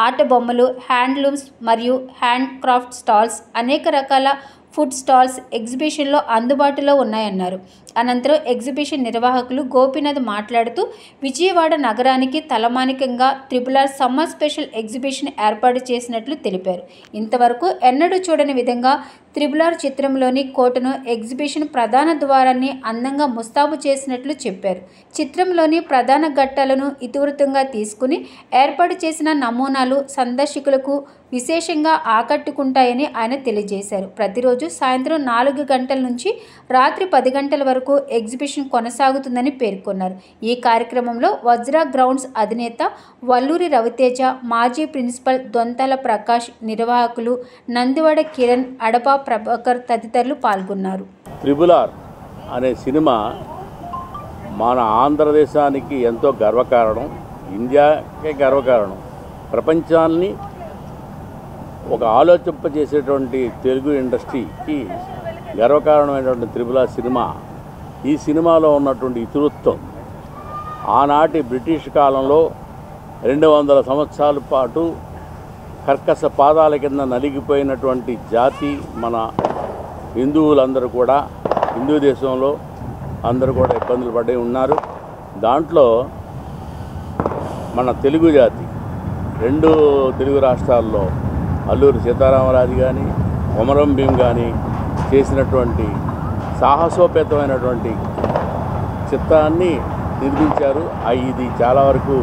ఆట బొమ్మలు, హ్యాండ్లూమ్స్ మరియు హ్యాండ్ క్రాఫ్ట్ స్టాల్స్, అనేక రకాల ఫుడ్ స్టాల్స్ ఎగ్జిబిషన్లో అందుబాటులో ఉన్నాయన్నారు. అనంతరం ఎగ్జిబిషన్ నిర్వాహకులు గోపీనాథ్ మాట్లాడుతూ విజయవాడ నగరానికి తలమానికంగా త్రిబులర్ సమ్మర్ స్పెషల్ ఎగ్జిబిషన్ ఏర్పాటు చేసినట్లు తెలిపారు. ఇంతవరకు ఎన్నడూ చూడని విధంగా త్రిబులర్ చిత్రంలోని కోటను ఎగ్జిబిషన్ ప్రధాన ద్వారాన్ని అందంగా ముస్తాబు చేసినట్లు చెప్పారు. చిత్రంలోని ప్రధాన ఘట్టాలను ఇతివృత్తంగా తీసుకుని ఏర్పాటు చేసిన నమూనాలు సందర్శకులకు విశేషంగా ఆకట్టుకుంటాయని ఆయన తెలియజేశారు. ప్రతిరోజు సాయంత్రం 4 గంటల నుంచి రాత్రి 10 గంటల వరకు ఎగ్జిబిషన్ కొనసాగుతుందని పేర్కొన్నారు. ఈ కార్యక్రమంలో వజ్రా గ్రౌండ్స్ అధినేత వల్లూరి రవితేజ, మాజీ ప్రిన్సిపల్ దొంతాల ప్రకాష్, నిర్వాహకులు నందివాడ కిరణ్, అడపా ప్రభాకర్ తదితరులు పాల్గొన్నారు. త్రిబులర్ అనే సినిమా మన ఆంధ్రదేశానికి ఎంతో గర్వకారణం, ఇండియాకే గర్వకారణం, ప్రపంచాన్ని ఒక ఆలోచింపజేసేటువంటి తెలుగు ఇండస్ట్రీకి గర్వకారణమైనటువంటి త్రిబులర్ సినిమా. ఈ సినిమాలో ఉన్నటువంటి ఇతివృత్తం ఆనాటి బ్రిటిష్ కాలంలో 200 సంవత్సరాల పాటు కర్కశ పాదాల కింద నలిగిపోయినటువంటి జాతి మన హిందువులందరూ కూడా, హిందూ దేశంలో అందరూ కూడా ఇబ్బందులు పడి ఉన్నారు. దాంట్లో మన తెలుగు జాతి 2 తెలుగు రాష్ట్రాల్లో అల్లూరి సీతారామరాజు కానీ, కొమరం భీం కానీ చేసినటువంటి సాహసోపేతమైనటువంటి చిత్రాన్ని నిర్మించారు. ఇది చాలా వరకు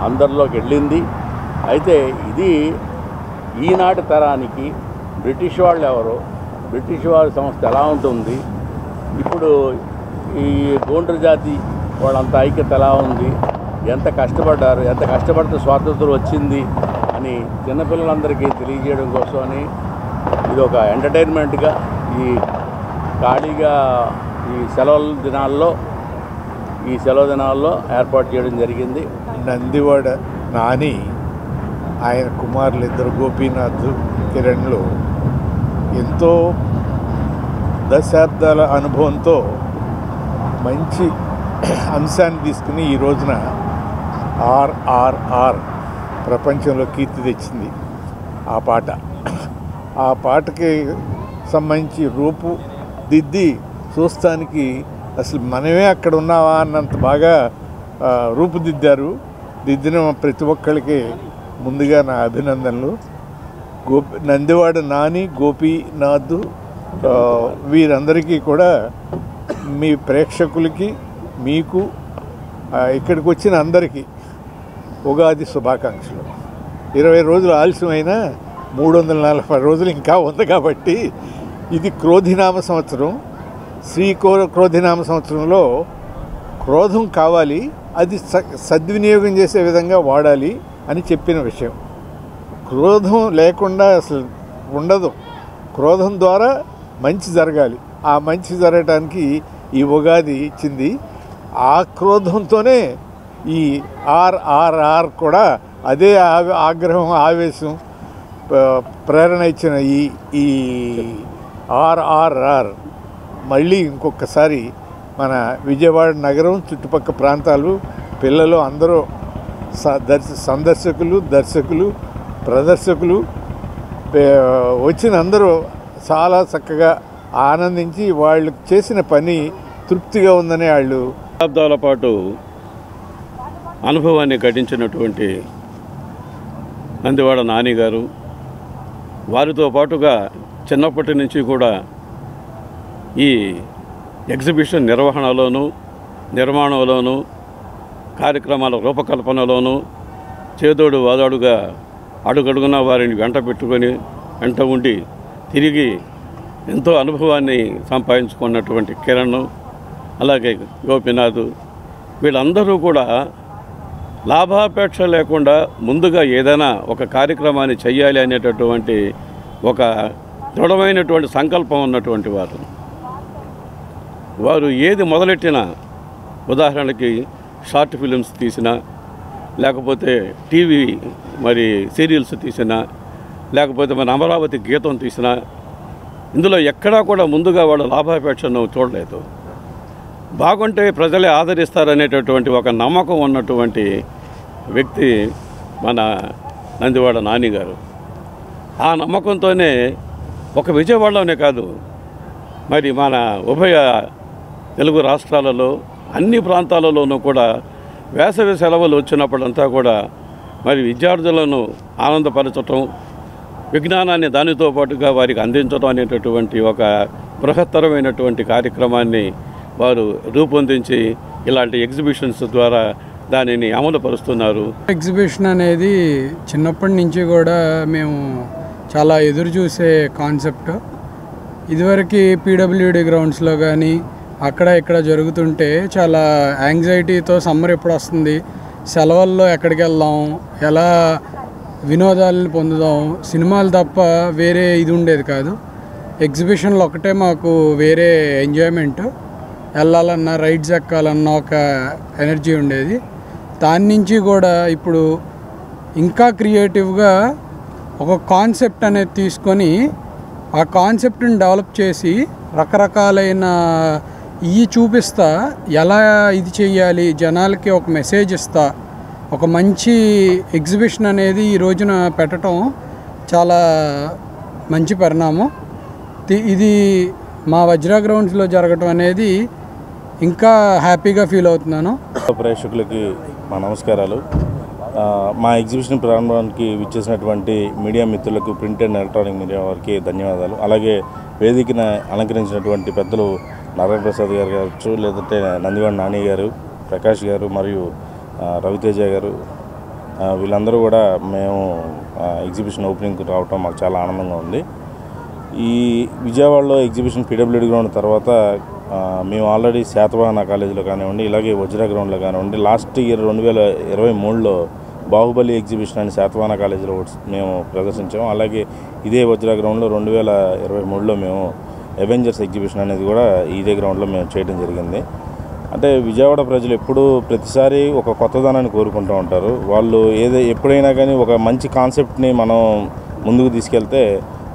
అందరిలోకి వెళ్ళింది. అయితే ఇది ఈనాటి తరానికి బ్రిటిష్ వాళ్ళు ఎవరో, బ్రిటిష్ వారి సంస్థ ఎలా ఉంటుంది, ఇప్పుడు ఈ గోండ్ర జాతి వాళ్ళంతా ఐక్యత ఎలా ఉంది, ఎంత కష్టపడ్డారు, ఎంత కష్టపడితే స్వాతంత్రం వచ్చింది అని చిన్నపిల్లలందరికీ తెలియజేయడం కోసమని ఇది ఒక ఎంటర్టైన్మెంట్గా ఈ ఖాళీగా ఈ సెలవు దినాల్లో ఏర్పాటు చేయడం జరిగింది. నందివాడ నాని, ఆయన కుమారులు ఇద్దరు గోపీనాథ్, కిరణ్లు ఎంతో దశాబ్దాల అనుభవంతో మంచి అంశాన్ని తీసుకుని ఈ రోజున RRR ప్రపంచంలో కీర్తి తెచ్చింది ఆ పాటకి సంబంధించి రూపుదిద్ది చూస్తానికి అసలు మనమే అక్కడ ఉన్నావా అన్నంత బాగా దిద్దిన ప్రతి ఒక్కరికి ముందుగా నా అభినందనలు. నందివాడ నాని, గోపీనాథ్ వీరందరికీ కూడా, మీ ప్రేక్షకులకి, మీకు ఇక్కడికి వచ్చిన అందరికీ ఉగాది శుభాకాంక్షలు. 20 రోజులు ఆలస్యమైన 340 రోజులు ఇంకా ఉంది కాబట్టి ఇది క్రోధినామ సంవత్సరం. క్రోధినామ సంవత్సరంలో క్రోధం కావాలి, అది సద్వినియోగం చేసే విధంగా వాడాలి అని చెప్పిన విషయం. క్రోధం లేకుండా అసలు ఉండదు. క్రోధం ద్వారా మంచి జరగాలి. ఆ మంచి జరగటానికి ఈ ఉగాది ఇచ్చింది. ఆ క్రోధంతోనే ఈ RRR కూడా అదే ఆగ్రహం, ఆవేశం, ప్రేరణ ఇచ్చిన ఈ RRR మళ్ళీ ఇంకొకసారి మన విజయవాడ నగరం, చుట్టుపక్కల ప్రాంతాలు, పిల్లలు అందరూ, సందర్శకులు, దర్శకులు, ప్రదర్శకులు వచ్చిన అందరూ చాలా చక్కగా ఆనందించి వాళ్ళు చేసిన పని తృప్తిగా ఉందని వాళ్ళు దశాబ్దాల పాటు అనుభవాన్ని గడించినటువంటి నందివాడ నాని గారు, వారితో పాటుగా చిన్నప్పటి నుంచి కూడా ఈ ఎగ్జిబిషన్ నిర్వహణలోనూ, నిర్మాణంలోనూ, కార్యక్రమాల రూపకల్పనలోనూ చేదోడు వాదాడుగా అడుగడుగున వారిని వెంట పెట్టుకొని వెంట ఉండి తిరిగి ఎంతో అనుభవాన్ని సంపాదించుకున్నటువంటి కిరణ్, అలాగే గోపీనాథ్, వీళ్ళందరూ కూడా లాభాపేక్ష లేకుండా ముందుగా ఏదైనా ఒక కార్యక్రమాన్ని చెయ్యాలి అనేటటువంటి ఒక దృఢమైనటువంటి సంకల్పం ఉన్నటువంటి వారు ఏది మొదలెట్టినా, ఉదాహరణకి షార్ట్ ఫిలిమ్స్ తీసినా, లేకపోతే టీవీ మరి సీరియల్స్ తీసినా, లేకపోతే మన అమరావతి గీతం తీసినా, ఇందులో ఎక్కడా కూడా ముందుగా వాళ్ళ లాభాపేక్షను చూడలేదు. బాగుంటే ప్రజలే ఆదరిస్తారనేటటువంటి ఒక నమ్మకం ఉన్నటువంటి వ్యక్తి మన నందివాడ నాని గారు. ఆ నమ్మకంతోనే ఒక విజయవాడలోనే కాదు, మరి మన ఉభయ తెలుగు రాష్ట్రాలలో అన్ని ప్రాంతాలలోనూ కూడా వేసవి సెలవులు వచ్చినప్పుడంతా కూడా మరి విద్యార్థులను ఆనందపరచటం, విజ్ఞానాన్ని దానితో పాటుగా వారికి అందించడం అనేటటువంటి ఒక బృహత్తరమైనటువంటి కార్యక్రమాన్ని వారు రూపొందించి ఇలాంటి ఎగ్జిబిషన్స్ ద్వారా దానిని అమలుపరుస్తున్నారు. ఎగ్జిబిషన్ అనేది చిన్నప్పటి నుంచి కూడా మేము చాలా ఎదురు చూసే కాన్సెప్ట్. ఇదివరకు పీడబ్ల్యూడి గ్రౌండ్స్లో కానీ అక్కడ ఇక్కడ జరుగుతుంటే చాలా యాంగ్జైటీతో సమ్మర్ ఎప్పుడు వస్తుంది, సెలవుల్లో ఎక్కడికి వెళ్దాం, ఎలా వినోదాలను పొందుదాం, సినిమాలు తప్ప వేరే ఇది ఉండేది కాదు. ఎగ్జిబిషన్లో ఒకటే మాకు వేరే ఎంజాయ్మెంట్, వెళ్ళాలన్నా రైడ్స్ ఎక్కాలన్న ఒక ఎనర్జీ ఉండేది. దాని నుంచి కూడా ఇప్పుడు ఇంకా క్రియేటివ్గా ఒక కాన్సెప్ట్ అనేది తీసుకొని ఆ కాన్సెప్ట్ని డెవలప్ చేసి రకరకాలైన ఇవి చూపిస్తా, ఎలా ఇది చెయ్యాలి, జనాలకి ఒక మెసేజ్ ఇస్తా, ఒక మంచి ఎగ్జిబిషన్ అనేది ఈ రోజున పెట్టడం చాలా మంచి పరిణామం. ఇది మా వజ్రా గ్రౌండ్స్లో జరగటం అనేది ఇంకా హ్యాపీగా ఫీల్ అవుతున్నాను. ప్రేక్షకులకి మా నమస్కారాలు. మా ఎగ్జిబిషన్ ప్రారంభానికి విచ్చేసినటువంటి మీడియా మిత్రులకు, ప్రింట్ అండ్ ఎలక్ట్రానిక్ మీడియా వారికి ధన్యవాదాలు. అలాగే వేదికను అలంకరించినటువంటి పెద్దలు నారాయణ ప్రసాద్ గారు కావచ్చు, లేదంటే నందివాడ నాని గారు, ప్రకాష్ గారు మరియు రవితేజ గారు, వీళ్ళందరూ కూడా మేము ఎగ్జిబిషన్ ఓపెనింగ్కి రావటం మాకు చాలా ఆనందంగా ఉంది. ఈ విజయవాడలో ఎగ్జిబిషన్ పీడబ్ల్యూడి గ్రౌండ్ తర్వాత మేము ఆల్రెడీ శాతవాహన కాలేజీలో కానివ్వండి, ఇలాగే వజ్రా గ్రౌండ్లో కానివ్వండి, లాస్ట్ ఇయర్ 2023లో బాహుబలి ఎగ్జిబిషన్ అని శాతవాహన కాలేజీలో మేము ప్రదర్శించాము. అలాగే ఇదే వజ్రా గ్రౌండ్లో 2023లో మేము అవెంజర్స్ ఎగ్జిబిషన్ అనేది కూడా ఇదే గ్రౌండ్లో మేము చేయడం జరిగింది. అంటే విజయవాడ ప్రజలు ఎప్పుడూ ప్రతిసారి ఒక కొత్తదనాన్ని కోరుకుంటూ ఉంటారు. వాళ్ళు ఎప్పుడైనా కానీ ఒక మంచి కాన్సెప్ట్ని మనం ముందుకు తీసుకెళ్తే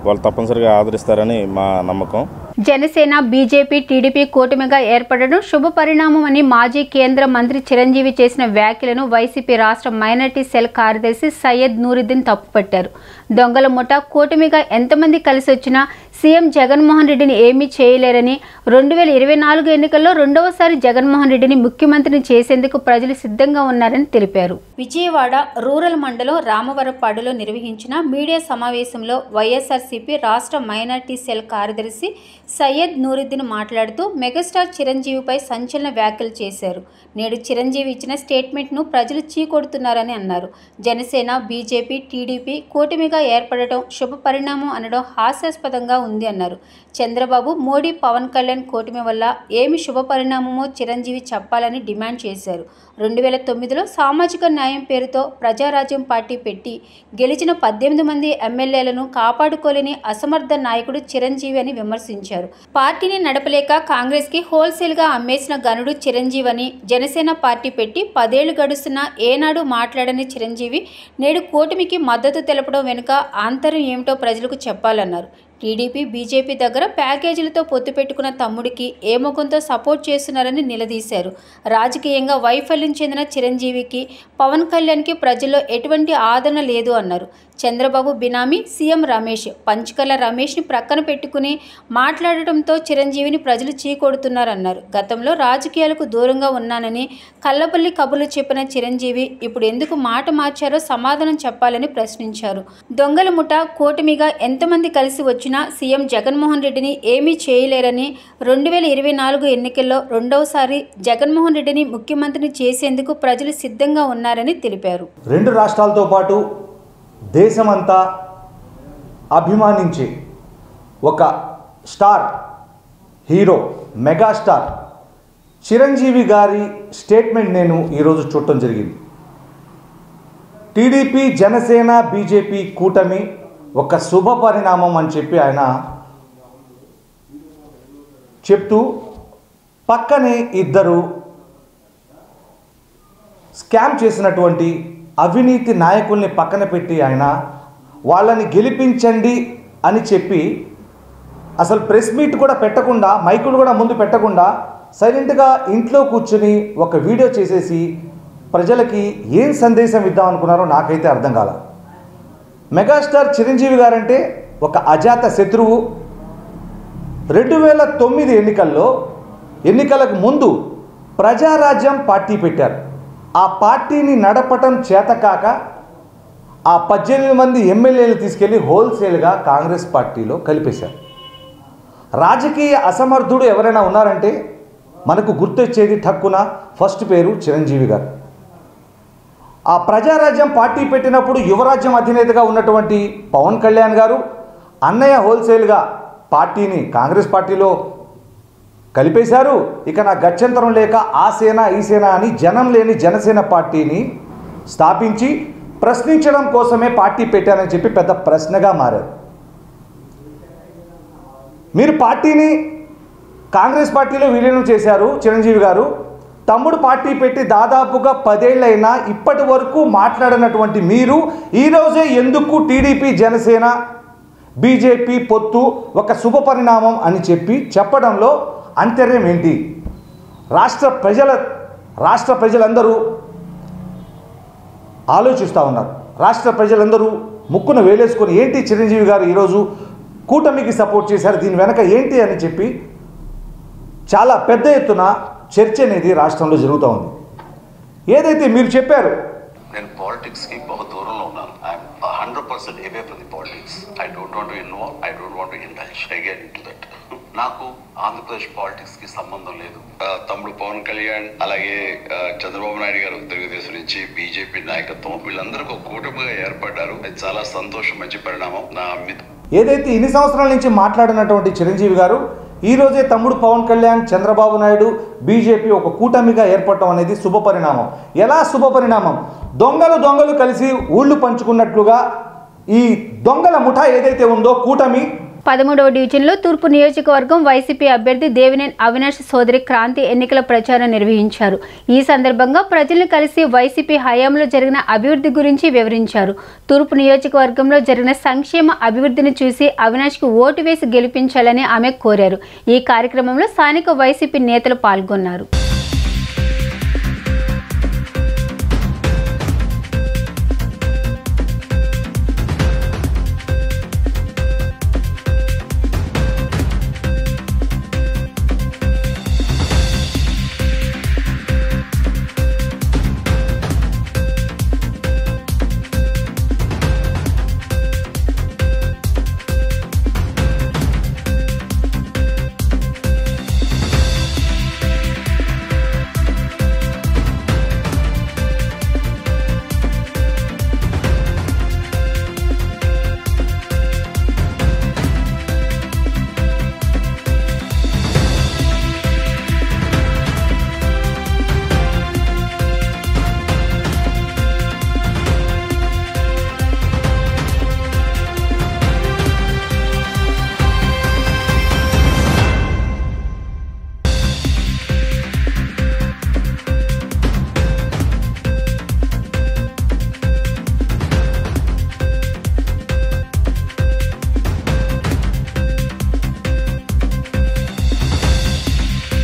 వాళ్ళు తప్పనిసరిగా ఆదరిస్తారని మా నమ్మకం. జనసేన, బీజేపీ, టీడీపీ కూటమిగా ఏర్పడడం శుభ పరిణామమని మాజీ కేంద్ర మంత్రి చిరంజీవి చేసిన వ్యాఖ్యలను వైసీపీ రాష్ట్ర మైనార్టీ సెల్ కార్యదర్శి సయ్యద్ నూరుద్దీన్ తప్పుపట్టారు. దొంగల ముఠా కూటమిగా ఎంతమంది కలిసి వచ్చినా సీఎం జగన్మోహన్ రెడ్డిని ఏమీ చేయలేరని, 2024 ఎన్నికల్లో రెండవసారి జగన్మోహన్ రెడ్డిని ముఖ్యమంత్రిని చేసేందుకు ప్రజలు సిద్ధంగా ఉన్నారని తెలిపారు. విజయవాడ రూరల్ మండలం రామవరపాడులో నిర్వహించిన మీడియా సమావేశంలో వైఎస్ఆర్సీపీ రాష్ట్ర మైనార్టీ సెల్ కార్యదర్శి సయ్యద్ నూరుద్దీన్ మాట్లాడుతూ మెగాస్టార్ చిరంజీవిపై సంచలన వ్యాఖ్యలు చేశారు. నేడు చిరంజీవి ఇచ్చిన స్టేట్మెంట్ను ప్రజలు చీకొడుతున్నారని అన్నారు. జనసేన, బీజేపీ, టీడీపీ కూటమిగా ఏర్పడటం శుభ పరిణామం అనడం హాస్యాస్పదంగా ఉంది అన్నారు. చంద్రబాబు, మోడీ, పవన్ కళ్యాణ్ కూటమి వల్ల ఏమి శుభ పరిణామమో చిరంజీవి చెప్పాలని డిమాండ్ చేశారు. 2009లో సామాజిక న్యాయం పేరుతో ప్రజారాజ్యం పార్టీ పెట్టి గెలిచిన 18 మంది ఎమ్మెల్యేలను కాపాడుకోలేని అసమర్థ నాయకుడు చిరంజీవి అని విమర్శించారు. పార్టీని నడపలేక కాంగ్రెస్కి హోల్సేల్గా అమ్మేసిన గనుడు చిరంజీవి అని, జనసేన పార్టీ పెట్టి 10 ఏళ్లు గడుస్తున్నా ఏనాడు మాట్లాడని చిరంజీవి నేడు కూటమికి మద్దతు తెలపడం వెనుక ఆంతర్యం ఏమిటో ప్రజలకు చెప్పాలన్నారు. టీడీపీ, బీజేపీ దగ్గర ప్యాకేజీలతో పొత్తు పెట్టుకున్న తమ్ముడికి ఏ ముఖంతో సపోర్ట్ చేస్తున్నారని నిలదీశారు. రాజకీయంగా వైఫల్యం చెందిన చిరంజీవికి, పవన్ కళ్యాణ్కి ప్రజల్లో ఎటువంటి ఆదరణ లేదు అన్నారు. చంద్రబాబు బినామీ సీఎం రమేష్, పంచకర్ల రమేష్ని ప్రక్కన పెట్టుకుని మాట్లాడటంతో చిరంజీవిని ప్రజలు చీకొడుతున్నారన్నారు. గతంలో రాజకీయాలకు దూరంగా ఉన్నానని కల్లబల్లి కబుర్లు చెప్పిన చిరంజీవి ఇప్పుడు ఎందుకు మాట మార్చారో సమాధానం చెప్పాలని ప్రశ్నించారు. దొంగల ముఠా కూటమిగా ఎంతమంది కలిసి వచ్చి వచ్చినా సీఎం జగన్మోహన్ రెడ్డిని ఏమీ చేయలేరని 2024 ఎన్నికల్లో రెండవసారి జగన్మోహన్ రెడ్డిని ముఖ్యమంత్రిని చేసేందుకు ప్రజలు సిద్ధంగా ఉన్నారని తెలిపారు. 2 రాష్ట్రాలతో పాటు దేశమంతా అభిమానించే ఒక స్టార్ హీరో మెగాస్టార్ చిరంజీవి గారి స్టేట్మెంట్ నేను ఈరోజు చూడటం జరిగింది. టీడీపీ జనసేన బీజేపీ కూటమి ఒక శుభ పరిణామం అని చెప్పి ఆయన చెప్తూ పక్కనే ఇద్దరు స్కామ్ చేసినటువంటి అవినీతి నాయకుల్ని పక్కన పెట్టి ఆయన వాళ్ళని గెలిపించండి అని చెప్పి అసలు ప్రెస్ మీట్ కూడా పెట్టకుండా మైకులు కూడా ముందు పెట్టకుండా సైలెంట్గా ఇంట్లో కూర్చుని ఒక వీడియో చేసేసి ప్రజలకి ఏం సందేశం ఇద్దాం అనుకున్నారో నాకైతే అర్థం కాల. మెగాస్టార్ చిరంజీవి గారంటే ఒక అజాత శత్రువు. 2009 ఎన్నికలకు ముందు ప్రజారాజ్యం పార్టీ పెట్టారు. ఆ పార్టీని నడపటం చేతకాక ఆ 18 మంది ఎమ్మెల్యేలు తీసుకెళ్ళి హోల్సేల్గా కాంగ్రెస్ పార్టీలో కలిపేశారు. రాజకీయ అసమర్థుడు ఎవరైనా ఉన్నారంటే మనకు గుర్తొచ్చేది ఠక్కున ఫస్ట్ పేరు చిరంజీవి గారు. ఆ ప్రజారాజ్యం పార్టీ పెట్టినప్పుడు యువరాజ్యం అధినేతగా ఉన్నటువంటి పవన్ కళ్యాణ్ గారు అన్నయ్య హోల్సేల్గా పార్టీని కాంగ్రెస్ పార్టీలో కలిపేశారు. ఇక నా గత్యంతరం లేక ఆ సేన ఈ సేన అని జనం లేని జనసేన పార్టీని స్థాపించి ప్రశ్నించడం కోసమే పార్టీ పెట్టారని చెప్పి పెద్ద ప్రశ్నగా మారారు. మీరు పార్టీని కాంగ్రెస్ పార్టీలో విలీనం చేశారు చిరంజీవి గారు. తమ్ముడు పార్టీ పెట్టి దాదాపుగా 10 ఏళ్ళైనా ఇప్పటి వరకు మాట్లాడినటువంటి మీరు ఈరోజే ఎందుకు టీడీపీ జనసేన బీజేపీ పొత్తు ఒక శుభ పరిణామం అని చెప్పడంలో అంతర్యం ఏంటి? రాష్ట్ర ప్రజలందరూ ఆలోచిస్తూ ఉన్నారు. రాష్ట్ర ప్రజలందరూ ముక్కున వేలేసుకొని ఏంటి చిరంజీవి గారు ఈరోజు కూటమికి సపోర్ట్ చేశారు, దీని వెనక ఏంటి అని చెప్పి చాలా పెద్ద ఎత్తున చర్చ అనేది రాష్ట్రంలో జరుగుతూ ఉంది. ఏదైతే మీరు చెప్పారు, నేను పాలిటిక్స్కి బహు దూరంలో ఉన్నాను. I'm 100% away from the politics. I don't want to involve, I don't want to indulge again into that. నాకు ఆంధ్రప్రదేశ్ పాలిటిక్స్కి సంబంధం లేదు. తమ్ముడు పవన్ కళ్యాణ్ అలాగే చంద్రబాబు నాయుడు గారు తెలుగుదేశం నుంచి బీజేపీ నాయకత్వం వీళ్ళందరూ ఒక కూటమిగా ఏర్పడ్డారు. అది చాలా సంతోషం, మంచి పరిణామం. ఏదైతే ఇన్ని సంవత్సరాల నుంచి మాట్లాడినటువంటి చిరంజీవి గారు ఈరోజే తమ్ముడు పవన్ కళ్యాణ్ చంద్రబాబు నాయుడు బీజేపీ ఒక కూటమిగా ఏర్పడటం అనేది శుభ పరిణామం. ఎలా శుభ పరిణామం? దొంగలు కలిసి ఊళ్ళు పంచుకున్నట్లుగా ఈ దొంగల ముఠా ఏదైతే ఉందో కూటమి 13వ డివిజన్లో తూర్పు నియోజకవర్గం వైసీపీ అభ్యర్థి దేవినేని అవినాష్ సోదరి క్రాంతి ఎన్నికల ప్రచారం నిర్వహించారు. ఈ సందర్భంగా ప్రజలను కలిసి వైసీపీ హయాంలో జరిగిన అభివృద్ధి గురించి వివరించారు. తూర్పు నియోజకవర్గంలో జరిగిన సంక్షేమ అభివృద్ధిని చూసి అవినాష్కు ఓటు వేసి గెలిపించాలని ఆమె కోరారు. ఈ కార్యక్రమంలో స్థానిక వైసీపీ నేతలు పాల్గొన్నారు.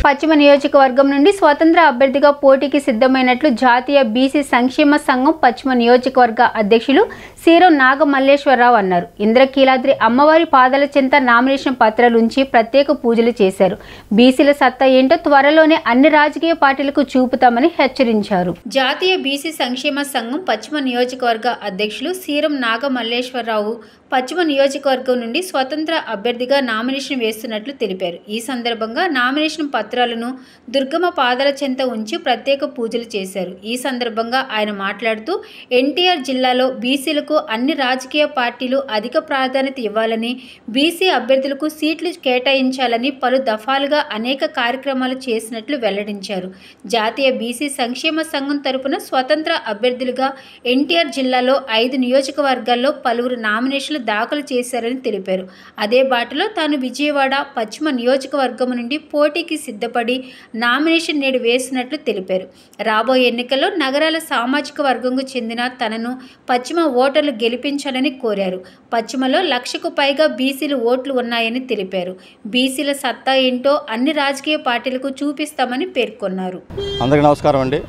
పశ్చిమ నియోజకవర్గం నుండి స్వతంత్ర అభ్యర్థిగా పోటీకి సిద్ధమైనట్లు జాతీయ బీసీ సంక్షేమ సంఘం పశ్చిమ నియోజకవర్గ అధ్యక్షులు సీరం నాగమల్లేశ్వరరావు అన్నారు. ఇంద్రకీలాద్రి అమ్మవారి పాదాల చెంత నామినేషన్ పత్రాలు ఉంచి ప్రత్యేక పూజలు చేశారు. బీసీల సత్తా ఏంటో త్వరలోనే అన్ని రాజకీయ పార్టీలకు చూపుతామని హెచ్చరించారు. జాతీయ బీసీ సంక్షేమ సంఘం పశ్చిమ నియోజకవర్గ అధ్యక్షులు సీరం నాగమల్లేశ్వరరావు పశ్చిమ నియోజకవర్గం నుండి స్వతంత్ర అభ్యర్థిగా నామినేషన్ వేస్తున్నట్లు తెలిపారు. ఈ సందర్భంగా నామినేషన్ పత్రాలను దుర్గమ్మ పాదాల చెంత ఉంచి ప్రత్యేక పూజలు చేశారు. ఈ సందర్భంగా ఆయన మాట్లాడుతూ ఎన్టీఆర్ జిల్లాలో బీసీలకు అన్ని రాజకీయ పార్టీలు అధిక ప్రాధాన్యత ఇవ్వాలని, బీసీ అభ్యర్థులకు సీట్లు కేటాయించాలని పలు దఫాలుగా అనేక కార్యక్రమాలు చేసినట్లు వెల్లడించారు. జాతీయ బీసీ సంక్షేమ సంఘం తరపున స్వతంత్ర అభ్యర్థులుగా ఎన్టీఆర్ జిల్లాలో 5 నియోజకవర్గాల్లో పలువురు నామినేషన్లు దాఖలు చేశారని తెలిపారు. అదే బాటలో తాను విజయవాడ పశ్చిమ నియోజకవర్గం నుండి పోటీకి సిద్ధపడి నామినేషన్ నేడు వేసినట్లు తెలిపారు. రాబోయే ఎన్నికల్లో నగరాల సామాజిక వర్గంకు చెందిన తనను పశ్చిమ ఓటర్లు గెలిపించాలని కోరారు. పశ్చిమలో 1,00,000కు పైగా బీసీలు ఓట్లు ఉన్నాయని తెలిపారు. బీసీల సత్తా ఏంటో అన్ని రాజకీయ పార్టీలకు చూపిస్తామని పేర్కొన్నారు. అందరికీ నమస్కారం అండి.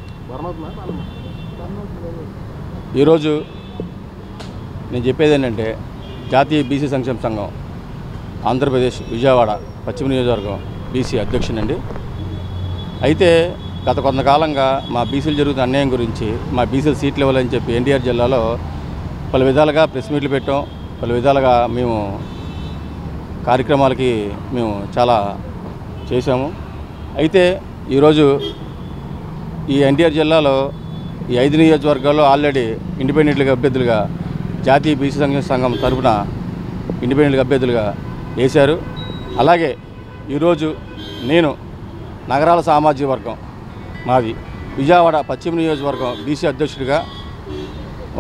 ఈరోజు నేను చెప్పేది ఏంటంటే జాతీయ బీసీ సంక్షేమ సంఘం ఆంధ్రప్రదేశ్ విజయవాడ పశ్చిమ నియోజకవర్గం బీసీ అధ్యక్షునండి. అయితే గత కొంతకాలంగా మా బీసీలు జరుగుతున్న అన్యాయం గురించి, మా బీసీలు సీట్లు ఇవ్వాలని చెప్పి ఎన్టీఆర్ జిల్లాలో పలు విధాలుగా ప్రెస్ మీట్లు పెట్టాం. పలు విధాలుగా మేము కార్యక్రమాలకి మేము చాలా చేశాము. అయితే ఈరోజు ఈ ఎన్టీఆర్ జిల్లాలో ఈ 5 నియోజకవర్గాల్లో ఆల్రెడీ ఇండిపెండెంట్గా అభ్యర్థులుగా జాతీయ బీసీ సంక్షేమ సంఘం తరఫున ఇండిపెండెంట్గా అభ్యర్థులుగా వేశారు. అలాగే ఈరోజు నేను నగరాల సామాజిక వర్గం మాది విజయవాడ పశ్చిమ నియోజకవర్గం బీసీ అధ్యక్షుడిగా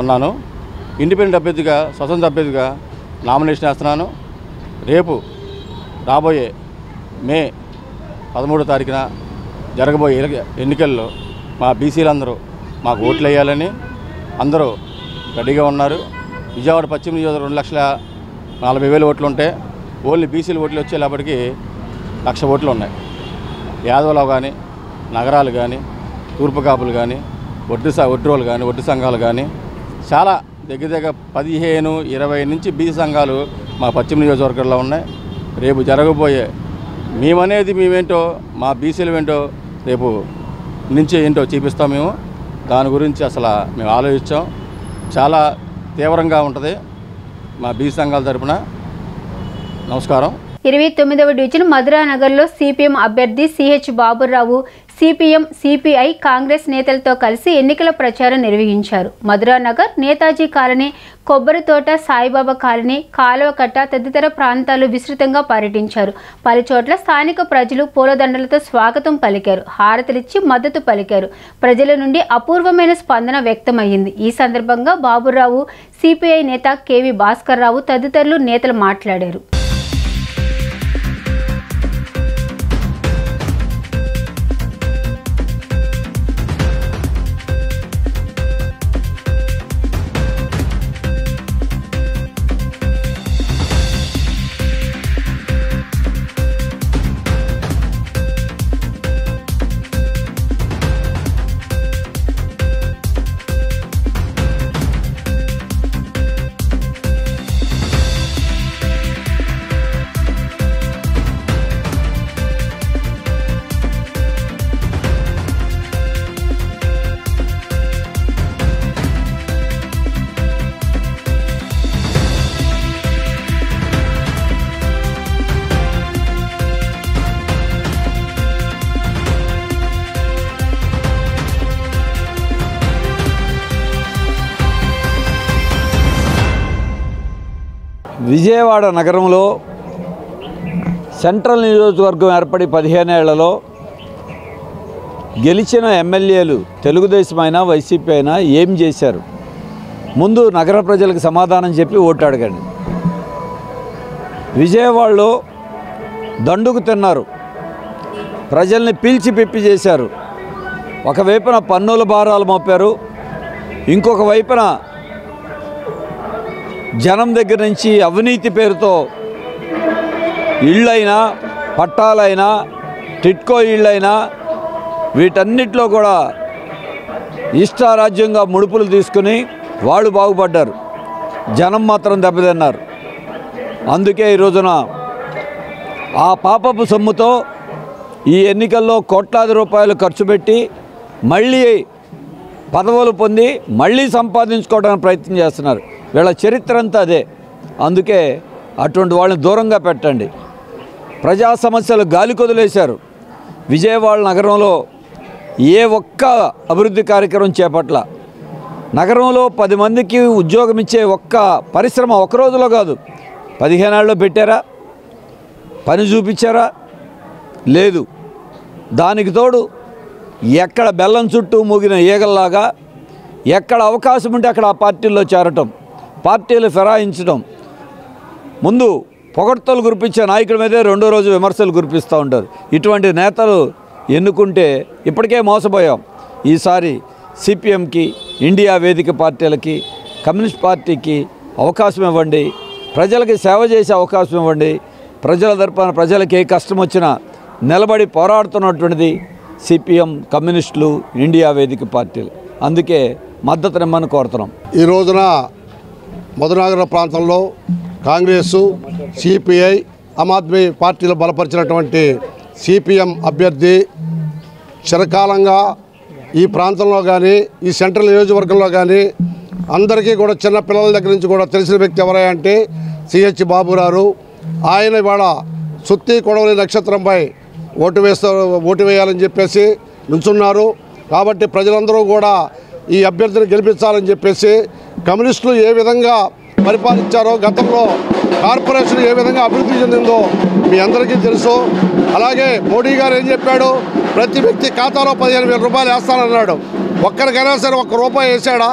ఉన్నాను. ఇండిపెండెంట్ అభ్యర్థిగా, స్వతంత్ర అభ్యర్థిగా నామినేషన్ వేస్తున్నాను. రేపు రాబోయే మే 13వ తారీఖున జరగబోయే ఎన్నికల్లో మా బీసీలందరూ మాకు ఓట్లు వేయాలని అందరూ రెడీగా ఉన్నారు. విజయవాడ పశ్చిమ నియోజకవర్గం 2,40,000 ఓట్లు ఉంటే ఓన్లీ బీసీలు ఓట్లు వచ్చేలాపటికి 1,00,000 ఓట్లు ఉన్నాయి. యాదవలో కానీ, నగరాలు కానీ, తూర్పు కాపులు కానీ, ఒడ్రోలు కానీ, ఒడ్డు సంఘాలు కానీ చాలా దగ్గర 15-20 నుంచి బీసీ సంఘాలు మా పశ్చిమ నియోజకవర్గంలో ఉన్నాయి. రేపు జరగబోయే మేమేంటో, మా బీసీలు ఏంటో రేపు నుంచి ఏంటో చూపిస్తాం. మేము దాని గురించి అసలు మేము ఆలోచించాం. చాలా తీవ్రంగా ఉంటుంది మా బీసీ సంఘాల తరపున. నమస్కారం. 29వ డివిజన్ మధురానగర్లో సిపిఎం అభ్యర్థి CH Baburao CPM, CPI, Congress నేతలతో కలిసి ఎన్నికల ప్రచారం నిర్వహించారు. మధురానగర్, నేతాజీ కాలనీ, కొబ్బరితోట, సాయిబాబా కాలనీ, కాలువకట్ట తదితర ప్రాంతాలు విస్తృతంగా పర్యటించారు. పలుచోట్ల స్థానిక ప్రజలు పూలదండలతో స్వాగతం పలికారు, హారతులిచ్చి మద్దతు పలికారు. ప్రజల నుండి అపూర్వమైన స్పందన వ్యక్తమయ్యింది. ఈ సందర్భంగా బాబురావు, సిపిఐ నేత కేవి భాస్కర్ రావు తదితరులు నేతలు మాట్లాడారు. విజయవాడ నగరంలో సెంట్రల్ నియోజకవర్గం ఏర్పడి 15 ఏళ్లలో గెలిచిన ఎమ్మెల్యేలు తెలుగుదేశం అయినా వైసీపీ అయినా ఏం చేశారు? ముందు నగర ప్రజలకు సమాధానం చెప్పి ఓటు అడగండి. విజయవాడలో దండుకు తిన్నారు, ప్రజల్ని పీల్చి పిప్పి చేశారు. ఒకవైపున పన్నుల భారాలు మోపారు, ఇంకొక వైపున జనం దగ్గర నుంచి అవినీతి పేరుతో ఇళ్ళైనా, పట్టాలైనా, టిట్కో ఇళ్ళైనా వీటన్నిటిలో కూడా ఇష్టారాజ్యంగా ముడుపులు తీసుకుని వాళ్ళు బాగుపడ్డారు, జనం మాత్రం దెబ్బతిన్నారు. అందుకే ఈ రోజున ఆ పాపపు సొమ్ముతో ఈ ఎన్నికల్లో కోట్లాది రూపాయలు ఖర్చు పెట్టి మళ్ళీ పదవులు పొంది మళ్ళీ సంపాదించుకోవడానికి ప్రయత్నం చేస్తున్నారు. వీళ్ళ చరిత్ర అంతా అదే. అందుకే అటువంటి వాళ్ళని దూరంగా పెట్టండి. ప్రజా సమస్యలు గాలి కొదిలేశారు. విజయవాడ నగరంలో ఏ ఒక్క అభివృద్ధి కార్యక్రమం చేపట్ల. నగరంలో 10 మందికి ఉద్యోగం ఇచ్చే ఒక్క పరిశ్రమ ఒక రోజులో కాదు 15 ఏళ్ళలో పెట్టారా? పని చూపించారా? లేదు. దానికి తోడు ఎక్కడ బెల్లం చుట్టూ మూగిన ఈగల్లాగా ఎక్కడ అవకాశం ఉంటే అక్కడ ఆ పార్టీల్లో చేరటం, పార్టీలు ఫిరాయించడం, ముందు పొగడ్తలు కురిపించే నాయకుల మీదే రెండో రోజు విమర్శలు కురిపిస్తూ ఉంటారు. ఇటువంటి నేతలు ఎన్నుకుంటే ఇప్పటికే మోసపోయాం. ఈసారి సిపిఎంకి, ఇండియా వేదిక పార్టీలకి, కమ్యూనిస్ట్ పార్టీకి అవకాశం ఇవ్వండి. ప్రజలకి సేవ చేసే అవకాశం ఇవ్వండి. ప్రజల తరపున ప్రజలకి ఏ కష్టం వచ్చినా నిలబడి పోరాడుతున్నటువంటిది సిపిఎం, కమ్యూనిస్టులు, ఇండియా వేదిక పార్టీలు. అందుకే మద్దతునిమ్మని కోరుతున్నాం. ఈ రోజున మధునగర ప్రాంతంలో కాంగ్రెసు, సిపిఐ, ఆమ్ ఆద్మీ పార్టీలు బలపరిచినటువంటి సిపిఎం అభ్యర్థి చిరకాలంగా ఈ ప్రాంతంలో కానీ ఈ సెంట్రల్ నియోజకవర్గంలో కానీ అందరికీ కూడా చిన్న పిల్లల దగ్గర నుంచి కూడా తెలిసిన వ్యక్తి ఎవరంటే సిహెచ్ బాబురావు. ఆయన ఇవాళ సుత్తి కొడవలి నక్షత్రంపై ఓటు వేయాలని చెప్పేసి నుంచున్నారు. కాబట్టి ప్రజలందరూ కూడా ఈ అభ్యర్థిని గెలిపించాలని చెప్పేసి కమ్యూనిస్టులు ఏ విధంగా పరిపాలించారో, గతంలో కార్పొరేషన్ ఏ విధంగా అభివృద్ధి చెందిందో మీ అందరికీ తెలుసు. అలాగే మోడీ గారు ఏం చెప్పాడు? ప్రతి వ్యక్తి ఖాతాలో 15,000 రూపాయలు వేస్తానన్నాడు. ఒక్కరికైనా సరే ఒక్క రూపాయి వేసాడా?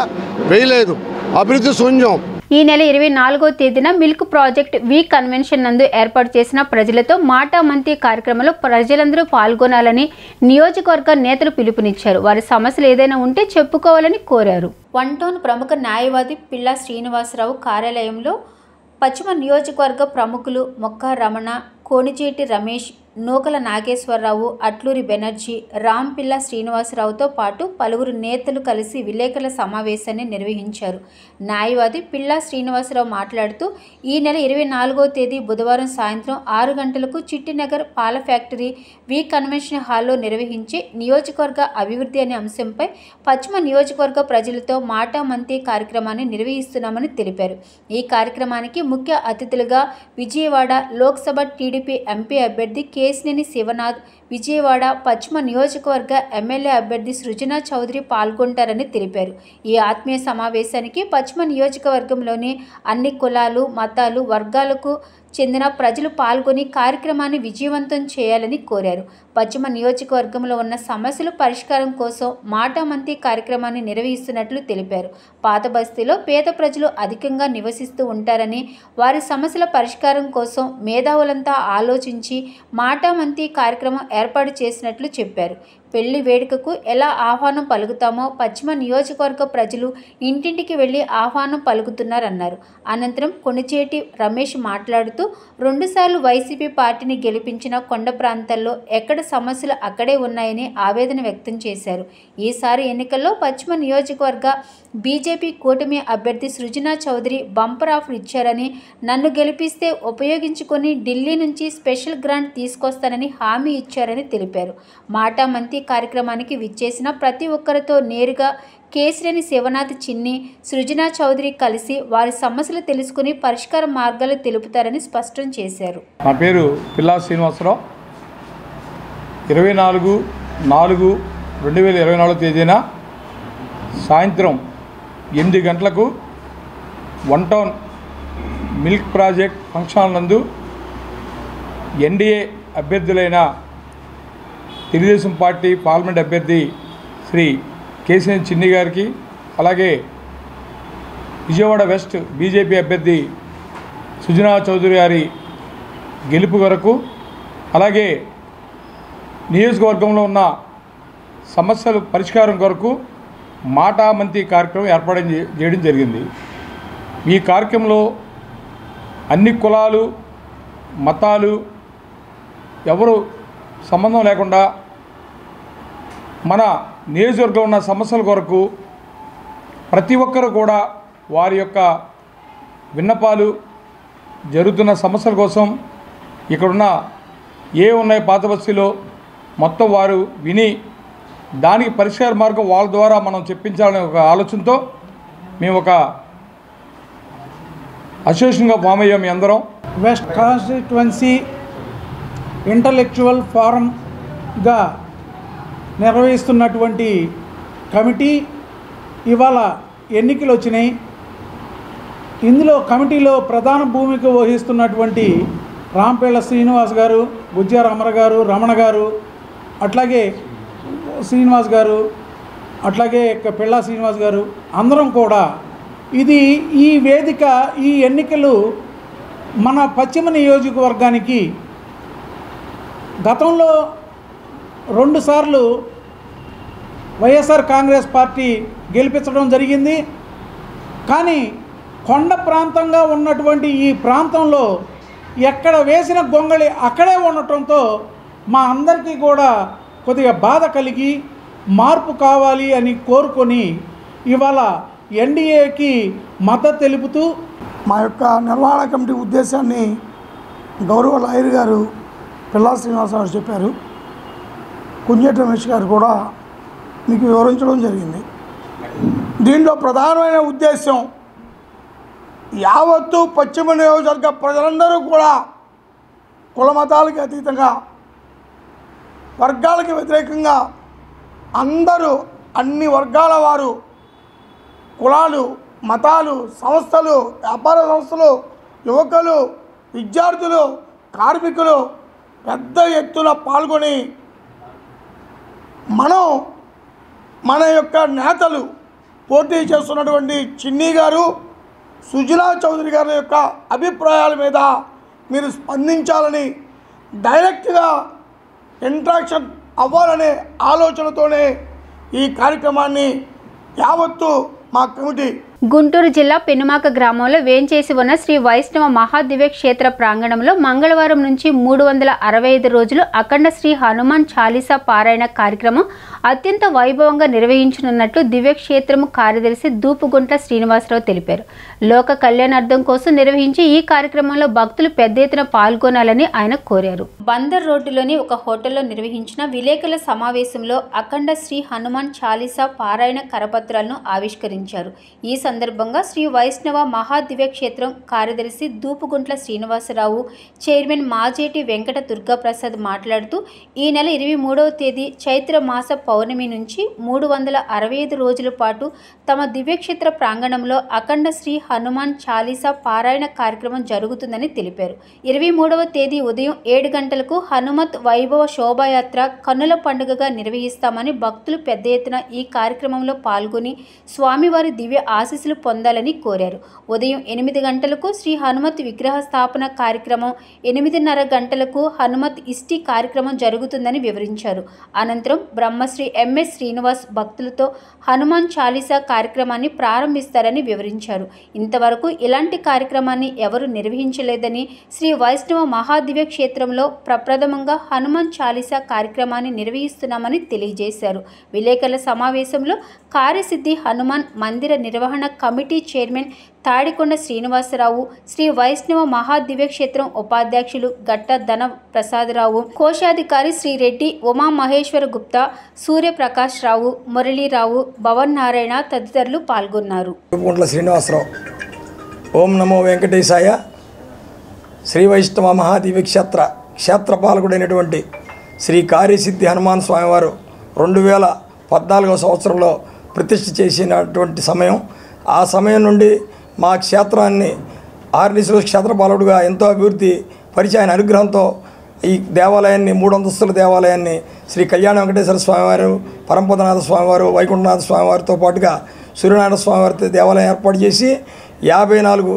వేయలేదు. అభివృద్ధి శూన్యం. ఈ నెల 24వ తేదీన మిల్క్ ప్రాజెక్ట్ వీక్ కన్వెన్షన్ నందు ఏర్పాటు చేసిన ప్రజలతో మాటా మంతి కార్యక్రమంలో ప్రజలందరూ పాల్గొనాలని నియోజకవర్గ నేతలు పిలుపునిచ్చారు. వారి సమస్యలు ఏదైనా ఉంటే చెప్పుకోవాలని కోరారు. 1 టౌన్ ప్రముఖ న్యాయవాది పిల్లా శ్రీనివాసరావు కార్యాలయంలో పశ్చిమ నియోజకవర్గ ప్రముఖులు మొక్క రమణ, కోణిజేటి రమేష్, నూకల నాగేశ్వరరావు, అట్లూరి బెనర్జీ, రాంపిల్ల శ్రీనివాసరావుతో పాటు పలువురు నేతలు కలిసి విలేకరుల సమావేశాన్ని నిర్వహించారు. న్యాయవాది పిల్లా శ్రీనివాసరావు మాట్లాడుతూ ఈ నెల 24వ తేదీ బుధవారం సాయంత్రం 6 గంటలకు చిట్టినగర్ పాల ఫ్యాక్టరీ వీక్ కన్వెన్షన్ హాల్లో నిర్వహించే నియోజకవర్గ అభివృద్ధి అనే అంశంపై పశ్చిమ నియోజకవర్గ ప్రజలతో మాటా మంతి కార్యక్రమాన్ని నిర్వహిస్తున్నామని తెలిపారు. ఈ కార్యక్రమానికి ముఖ్య అతిథులుగా విజయవాడ లోక్సభ టీడీపీ ఎంపీ అభ్యర్థి కేసినేని శివనాథ్, విజయవాడ పశ్చిమ నియోజకవర్గ ఎమ్మెల్యే అభ్యర్థి సృజనా చౌదరి పాల్గొంటారని తెలిపారు. ఈ ఆత్మీయ సమావేశానికి పశ్చిమ నియోజకవర్గంలోని అన్ని కులాలు, మతాలు, వర్గాలకు చెందిన ప్రజలు పాల్గొని కార్యక్రమాన్ని విజయవంతం చేయాలని కోరారు. పశ్చిమ నియోజకవర్గంలో ఉన్న సమస్యల పరిష్కారం కోసం మాటా మంతి కార్యక్రమాన్ని నిర్వహిస్తున్నట్లు తెలిపారు. పాత బస్తీలో పేద ప్రజలు అధికంగా నివసిస్తూ ఉంటారని, వారి సమస్యల పరిష్కారం కోసం మేధావులంతా ఆలోచించి మాటా మంతి కార్యక్రమం ఏర్పాటు చేసినట్లు చెప్పారు. పెళ్లి వేడుకకు ఎలా ఆహ్వానం పలుకుతామో పశ్చిమ నియోజకవర్గ ప్రజలు ఇంటింటికి వెళ్లి ఆహ్వానం పలుకుతున్నారన్నారు. అనంతరం కొణిచేటి రమేష్ మాట్లాడుతూ 2 సార్లు వైసీపీ పార్టీని గెలిపించిన కొండ ప్రాంతాల్లో ఎక్కడ సమస్యలు అక్కడే ఉన్నాయని ఆవేదన వ్యక్తం చేశారు. ఈసారి ఎన్నికల్లో పశ్చిమ నియోజకవర్గ బీజేపీ కూటమి అభ్యర్థి సృజనా చౌదరి బంపర్ ఆఫర్ ఇచ్చారని, నన్ను గెలిపిస్తే ఉపయోగించుకొని ఢిల్లీ నుంచి స్పెషల్ గ్రాంట్ తీసుకొస్తానని హామీ ఇచ్చారని తెలిపారు. మాటా మంతి కార్యక్రమానికి విచ్చేసిన ప్రతి ఒక్కరితో నేరుగా కేసినేని శివనాథ్, చిన్ని, సృజనా చౌదరి కలిసి వారి సమస్యలు తెలుసుకుని పరిష్కార మార్గాలు తెలుపుతారని స్పష్టం చేశారు. నా పేరు పిల్లా శ్రీనివాసరావు. 24/4/2024 తేదీన సాయంత్రం 8 గంటలకు 1 టౌన్ మిల్క్ ప్రాజెక్ట్ ఫంక్షన్ నందు ఎన్డీఏ అభ్యర్థులైన తెలుగుదేశం పార్టీ పార్లమెంట్ అభ్యర్థి శ్రీ కేసినేని చిన్ని గారికి, అలాగే విజయవాడ వెస్ట్ బీజేపీ అభ్యర్థి సుజనా చౌదరి గారి గెలుపు కొరకు, అలాగే నియోజకవర్గంలో ఉన్న సమస్యల పరిష్కారం కొరకు మాటా మంతి కార్యక్రమం ఏర్పాటు చేయడం జరిగింది. ఈ కార్యక్రమంలో అన్ని కులాలు, మతాలు ఎవరు సంబంధం లేకుండా మన నియోజకవర్గంలో ఉన్న సమస్యల కొరకు ప్రతి ఒక్కరూ కూడా వారి యొక్క విన్నపాలు, జరుగుతున్న సమస్యల కోసం ఇక్కడున్న ఉన్నాయి పాత బస్తీలో మొత్తం వారు విని దానికి పరిష్కార మార్గం వాళ్ళ ద్వారా మనం చెప్పించాలనే ఒక ఆలోచనతో మేము ఒక అసోసియేషన్గా ఫామ్ అయ్యాం. మీ అందరం వెస్ట్ కాన్స్టిట్యువెన్సీ ఇంటలెక్చువల్ ఫోరంగా నిర్వహిస్తున్నటువంటి కమిటీ ఇవాళ ఎన్నికలు వచ్చినాయి. ఇందులో కమిటీలో ప్రధాన భూమిక వహిస్తున్నటువంటి రాంపేళ్ల శ్రీనివాస్ గారు, గుజ్జార అమర గారు, రమణ గారు, అట్లాగే శ్రీనివాస్ గారు, అట్లాగే పిళ్ళా శ్రీనివాస్ గారు, అందరం కూడా ఈ వేదిక ఈ ఎన్నికలు మన పశ్చిమ నియోజకవర్గానికి గతంలో 2 సార్లు వైఎస్ఆర్ కాంగ్రెస్ పార్టీ గెలిపించడం జరిగింది. కానీ కొండ ప్రాంతంగా ఉన్నటువంటి ఈ ప్రాంతంలో ఎక్కడ వేసిన గొంగళి అక్కడే ఉండటంతో మా అందరికీ కూడా కొద్దిగా బాధ కలిగి మార్పు కావాలి అని కోరుకొని ఇవాళ ఎన్డీఏకి మద్దతు తెలుపుతూ మా యొక్క నిర్వహణ కమిటీ ఉద్దేశాన్ని గౌరవ లాయర్ గారు పిల్లా శ్రీనివాసరావు చెప్పారు. కుంజేటి రమేష్ గారు కూడా మీకు వివరించడం జరిగింది. దీంట్లో ప్రధానమైన ఉద్దేశం యావత్తు పశ్చిమ నియోజకవర్గ ప్రజలందరూ కూడా కుల మతాలకి అతీతంగా, వర్గాలకి వ్యతిరేకంగా అందరూ అన్ని వర్గాల వారు, కులాలు, మతాలు, సంస్థలు, వ్యాపార సంస్థలు, యువకులు, విద్యార్థులు, కార్మికులు పెద్ద ఎత్తున పాల్గొని మన యొక్క నేతలు పోటీ చేస్తున్నటువంటి చిన్ని గారు, సుజనా చౌదరి గారి యొక్క అభిప్రాయాల మీద మీరు స్పందించాలని, డైరెక్ట్గా ఇంట్రాక్షన్ అవ్వాలనే ఆలోచనతోనే ఈ కార్యక్రమాన్ని యావత్తు మా కమిటీ గుంటూరు జిల్లా పెనుమాక గ్రామంలో వేంచేసి ఉన్న శ్రీ వైష్ణవ మహాదివ్య క్షేత్ర ప్రాంగణంలో మంగళవారం నుంచి 365 రోజులు అఖండ శ్రీ హనుమాన్ చాలీసా పారాయణ కార్యక్రమం అత్యంత వైభవంగా నిర్వహించనున్నట్లు దివ్యక్షేత్రము కార్యదర్శి దూపుగుంట్ల శ్రీనివాసరావు తెలిపారు. లోక కళ్యాణార్థం కోసం నిర్వహించి ఈ కార్యక్రమంలో భక్తులు పెద్ద ఎత్తున పాల్గొనాలని ఆయన కోరారు. బందర్ రోడ్డులోని ఒక హోటల్లో నిర్వహించిన విలేకరుల సమావేశంలో అఖండ శ్రీ హనుమాన్ చాలీసా పారాయణ కరపత్రాలను ఆవిష్కరించారు. ఈ సందర్భంగా శ్రీ వైష్ణవ మహాదివ్య క్షేత్రం కార్యదర్శి దూపుగుంట్ల శ్రీనివాసరావు, చైర్మన్ మాజేటి వెంకట దుర్గాప్రసాద్ మాట్లాడుతూ ఈ నెల 23వ తేదీ చైత్ర మాస పౌర్ణమి నుంచి 365 రోజుల పాటు తమ దివ్యక్షేత్ర ప్రాంగణంలో అఖండ శ్రీ హనుమాన్ చాలీసా పారాయణ కార్యక్రమం జరుగుతుందని తెలిపారు. 23వ తేదీ ఉదయం 7 గంటలకు హనుమత్ వైభవ శోభాయాత్ర కన్నుల పండుగగా నిర్వహిస్తామని భక్తులు పెద్ద ఎత్తున ఈ కార్యక్రమంలో పాల్గొని స్వామివారి దివ్య ఆశీస్సులు పొందాలని కోరారు. ఉదయం 8 గంటలకు శ్రీ హనుమత్ విగ్రహ స్థాపన కార్యక్రమం, 8:30 గంటలకు హనుమత్ ఇష్టి కార్యక్రమం జరుగుతుందని వివరించారు. అనంతరం బ్రహ్మశ్రీ ఎంఎస్ శ్రీనివాస్ భక్తులతో హనుమాన్ చాలీసా కార్యక్రమాన్ని ప్రారంభిస్తారని వివరించారు. ఇంతవరకు ఇలాంటి కార్యక్రమాన్ని ఎవరు నిర్వహించలేదని, శ్రీ వైష్ణవ మహాదివ్య క్షేత్రంలో ప్రప్రథమంగా హనుమాన్ చాలీసా కార్యక్రమాన్ని నిర్వహిస్తున్నామని తెలియజేశారు. విలేకరుల సమావేశంలో కార్యసిద్ధి హనుమాన్ మందిర నిర్వహణ కమిటీ చైర్మన్ తాడికొండ శ్రీనివాసరావు, శ్రీ వైష్ణవ మహాదివ్య క్షేత్రం ఉపాధ్యక్షులు గట్ట ధన ప్రసాదరావు, కోశాధికారి శ్రీ రెడ్డి ఉమా మహేశ్వర గుప్తా, సూర్యప్రకాష్ రావు, మురళీరావు, భవన్ నారాయణ తదితరులు పాల్గొన్నారు. శ్రీనివాసరావు. ఓం నమో వెంకటేశాయ. శ్రీ వైష్ణవ మహాదివ్య క్షేత్రపాలకుడైనటువంటి శ్రీ కార్యసిద్ధి హనుమాన్ స్వామివారు 2014వ సంవత్సరంలో ప్రతిష్ఠ చేసినటువంటి సమయం. ఆ సమయం నుండి మా క్షేత్రాన్ని ఆర్నిసులు క్షేత్రపాలకుడుగా ఎంతో అభివృద్ధి పరిచి ఆయన అనుగ్రహంతో ఈ దేవాలయాన్ని 3 అంతస్తుల దేవాలయాన్ని శ్రీ కళ్యాణ వెంకటేశ్వర స్వామివారు, పరంపదనాథ స్వామివారు, వైకుంఠనాథ స్వామివారితో పాటుగా సూర్యనారాయణ స్వామివారి దేవాలయం ఏర్పాటు చేసి 54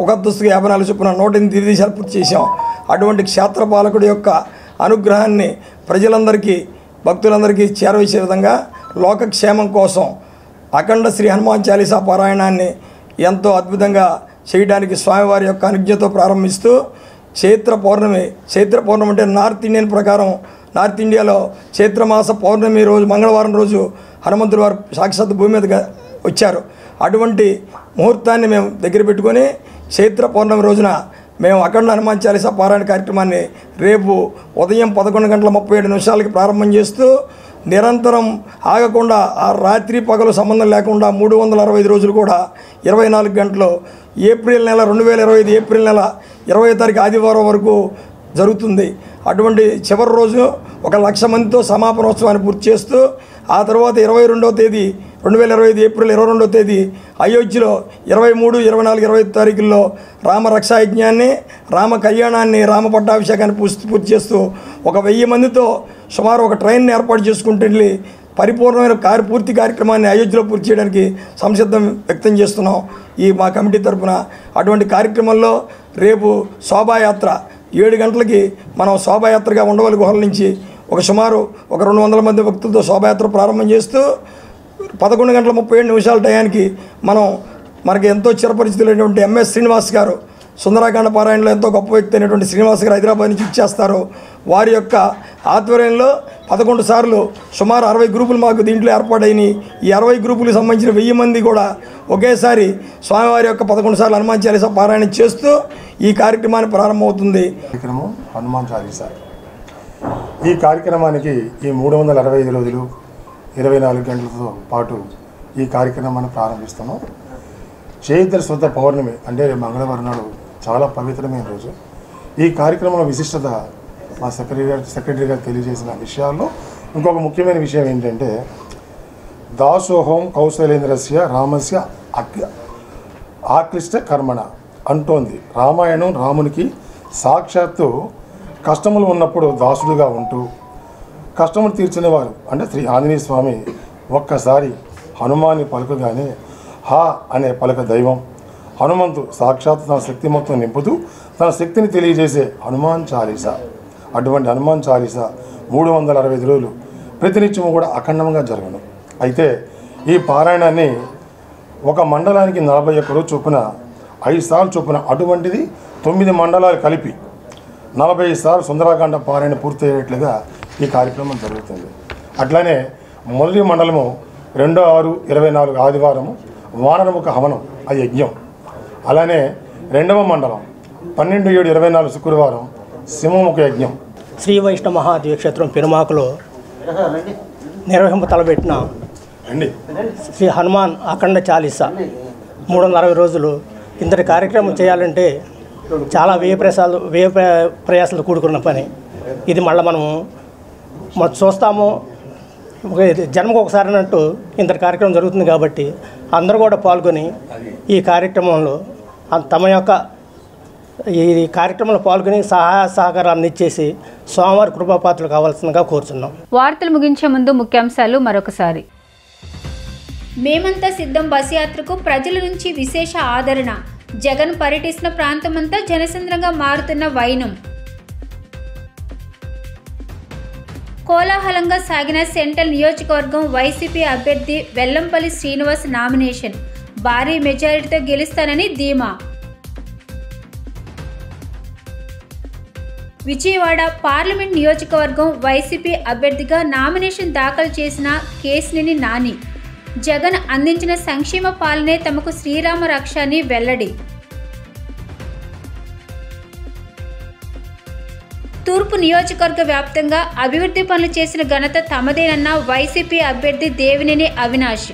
ఒక అంతస్తుకు 54 చొప్పున 108 దివ్యదేశాలు పూర్తి చేశాం. అటువంటి క్షేత్రపాలకుడి యొక్క అనుగ్రహాన్ని ప్రజలందరికీ, భక్తులందరికీ చేరవేసే విధంగా లోకక్షేమం కోసం అఖండ శ్రీ హనుమాన్ చాలీసా పారాయణాన్ని ఎంతో అద్భుతంగా చేయడానికి స్వామివారి యొక్క అనుజ్ఞతో ప్రారంభిస్తూ చైత్ర పౌర్ణమి అంటే నార్త్ ఇండియన్ ప్రకారం నార్త్ ఇండియాలో చైత్రమాస పౌర్ణమి రోజు మంగళవారం రోజు హనుమంతుల వారు సాక్షాత్ భూమి మీదగా వచ్చారు. అటువంటి ముహూర్తాన్ని మేము దగ్గర పెట్టుకొని చైత్ర పౌర్ణమి రోజున మేము అఖండ హనుమాన్ చాలీసా పారాయణ కార్యక్రమాన్ని రేపు ఉదయం 11:37 ప్రారంభం చేస్తూ నిరంతరం ఆగకుండా ఆ రాత్రి పగలు సంబంధం లేకుండా 365 రోజులు కూడా 24 గంటలు ఏప్రిల్ నెల 2025 ఏప్రిల్ నెల 20వ తారీఖు ఆదివారం వరకు జరుగుతుంది. అటువంటి చివరి రోజు 1,00,000 మందితో సమాపనోత్సవాన్ని పూర్తి చేస్తూ ఆ తర్వాత 22వ తేదీ 2025 ఏప్రిల్ 22వ తేదీ అయోధ్యలో 23, 24, 25 తారీఖుల్లో రామ రక్షాయజ్ఞాన్ని, రామ కళ్యాణాన్ని, రామ పట్టాభిషేకాన్ని పూర్తి చేస్తూ 1,000 మందితో సుమారు ఒక ట్రైన్ ఏర్పాటు చేసుకుంటూ వెళ్ళి పరిపూర్ణమైన పూర్తి కార్యక్రమాన్ని అయోధ్యలో పూర్తి చేయడానికి సంసిద్ధం వ్యక్తం చేస్తున్నాం ఈ మా కమిటీ తరఫున. అటువంటి కార్యక్రమంలో రేపు శోభాయాత్ర 7 గంటలకి మనం శోభాయాత్రగా ఉండవల్లి గుహల నుంచి సుమారు 200 మంది భక్తులతో శోభాయాత్ర ప్రారంభం చేస్తూ 11:37 టయానికి మనకి ఎంతో చిరపరిచితులైనటువంటి ఎంఎస్ శ్రీనివాస్ గారు, సుందరాకాండ పారాయణలో ఎంతో గొప్ప వ్యక్తి అయినటువంటి శ్రీనివాస్ గారు హైదరాబాద్ నుంచి ఇచ్చేస్తారు. వారి యొక్క ఆధ్వర్యంలో 11 సార్లు సుమారు 60 గ్రూపులు మాకు దీంట్లో ఏర్పాటైనవి. ఈ 60 గ్రూపులకు సంబంధించిన 1000 మంది కూడా ఒకేసారి స్వామివారి యొక్క 11 సార్లు హనుమాన్ చాలీసా పారాయణ చేస్తూ ఈ కార్యక్రమాన్ని ప్రారంభమవుతుంది. హనుమాన్ చాలీసా ఈ కార్యక్రమానికి ఈ 365 రోజులు 24 గంటలతో పాటు ఈ కార్యక్రమాన్ని ప్రారంభిస్తున్నాం. చైత్ర శుద్ధ పౌర్ణమి అంటే మంగళవారం నాడు చాలా పవిత్రమైన రోజు. ఈ కార్యక్రమంలో విశిష్టత మా సెక్రటరీ గారు తెలియజేసిన విషయాల్లో ఇంకొక ముఖ్యమైన విషయం ఏంటంటే దాసోహం కౌశలేంద్రస్య రామస్య ఆక్లిష్ట కర్మణ అంటోంది. రామాయణం రామునికి సాక్షాత్తు కష్టములు ఉన్నప్పుడు దాసుడుగా ఉంటూ కష్టములు తీర్చిన వారు అంటే శ్రీ ఆంజనేయ స్వామి ఒక్కసారి హనుమాన్ని పలుకగానే హా అనే పలక దైవం హనుమంతు సాక్షాత్తు తన శక్తి మొత్తం నింపుతూ తన శక్తిని తెలియజేసే హనుమాన్ చాలీసా. అటువంటి హనుమాన్ చాలీసా 365 రోజులు ప్రతినిత్యము కూడా అఖండంగా జరగను. అయితే ఈ పారాయణాన్ని ఒక మండలానికి 41 రోజు చొప్పున 5 సార్లు చొప్పున అటువంటిది 9 మండలాలు కలిపి 40 సార్లు సుందరాకాండ పారాయణ పూర్తయ్యేట్లుగా ఈ కార్యక్రమం జరుగుతుంది. అట్లానే మొదటి మండలము 2/6/24 ఆదివారము వానరముఖ హవనం ఆ యజ్ఞం. అలానే రెండవ మండలం 12/7/24 శుక్రవారం సింహముఖ యజ్ఞం. శ్రీ వైష్ణవ మహాదివ్యక్షేత్రం పెనుమాకులో నిర్వహింప తలబెట్టిన శ్రీ హనుమాన్ అఖండ చాలీసా 360 రోజులు ఇంతటి కార్యక్రమం చేయాలంటే చాలా వ్యయ ప్రయాసాలు కూడుకున్న పని. ఇది మళ్ళీ మనము చూస్తాము జన్మకు ఒకసారి అన్నట్టు ఇంతటి కార్యక్రమం జరుగుతుంది కాబట్టి అందరూ కూడా పాల్గొని ఈ కార్యక్రమంలో తమ యొక్క ఈ కార్యక్రమంలో పాల్గొని సహాయ సహకారాన్ని ఇచ్చేసి స్వామివారి కృపాపాత్రలు కావాల్సిందిగా కోరుతున్నాం. వార్తలు ముగించే ముందు ముఖ్యాంశాలు మరొకసారి. మేమంతా సిద్ధం బస్ యాత్రకు ప్రజల నుంచి విశేష ఆదరణ. జగన్ పర్యటిస్తున్న ప్రాంతమంతా జనసంద్రంగా మారుతున్న వైనం. కోలాహలంగా సాగిన సెంట్రల్ నియోజకవర్గం వైసీపీ అభ్యర్థి వెల్లంపల్లి శ్రీనివాస్ నామినేషన్. భారీ మెజారిటీతో గెలుస్తానని ధీమా. విజయవాడ పార్లమెంట్ నియోజకవర్గం వైసీపీ అభ్యర్థిగా నామినేషన్ దాఖలు చేసిన కేశినేని నాని. జగన్ అందించిన సంక్షేమ పాలనే తమకు శ్రీరామ రక్ష అని వెల్లడి. తూర్పు నియోజకవర్గ వ్యాప్తంగా అభివృద్ధి పనులు చేసిన ఘనత తమదేనన్న వైసీపీ అభ్యర్థి దేవినేని అవినాష్.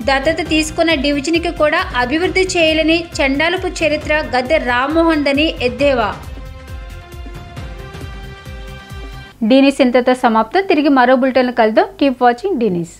దత్తత తీసుకున్న డివిజన్కి కూడా అభివృద్ధి చేయాలని చండాలపు చరిత్ర గద్దె రామ్మోహన్ దని ఎద్దేవా. డీనిస్ ఇంతతో సమాప్తం. తిరిగి మరో బులెటిన్లు కలుద్దాం. Keep watching డీనిస్.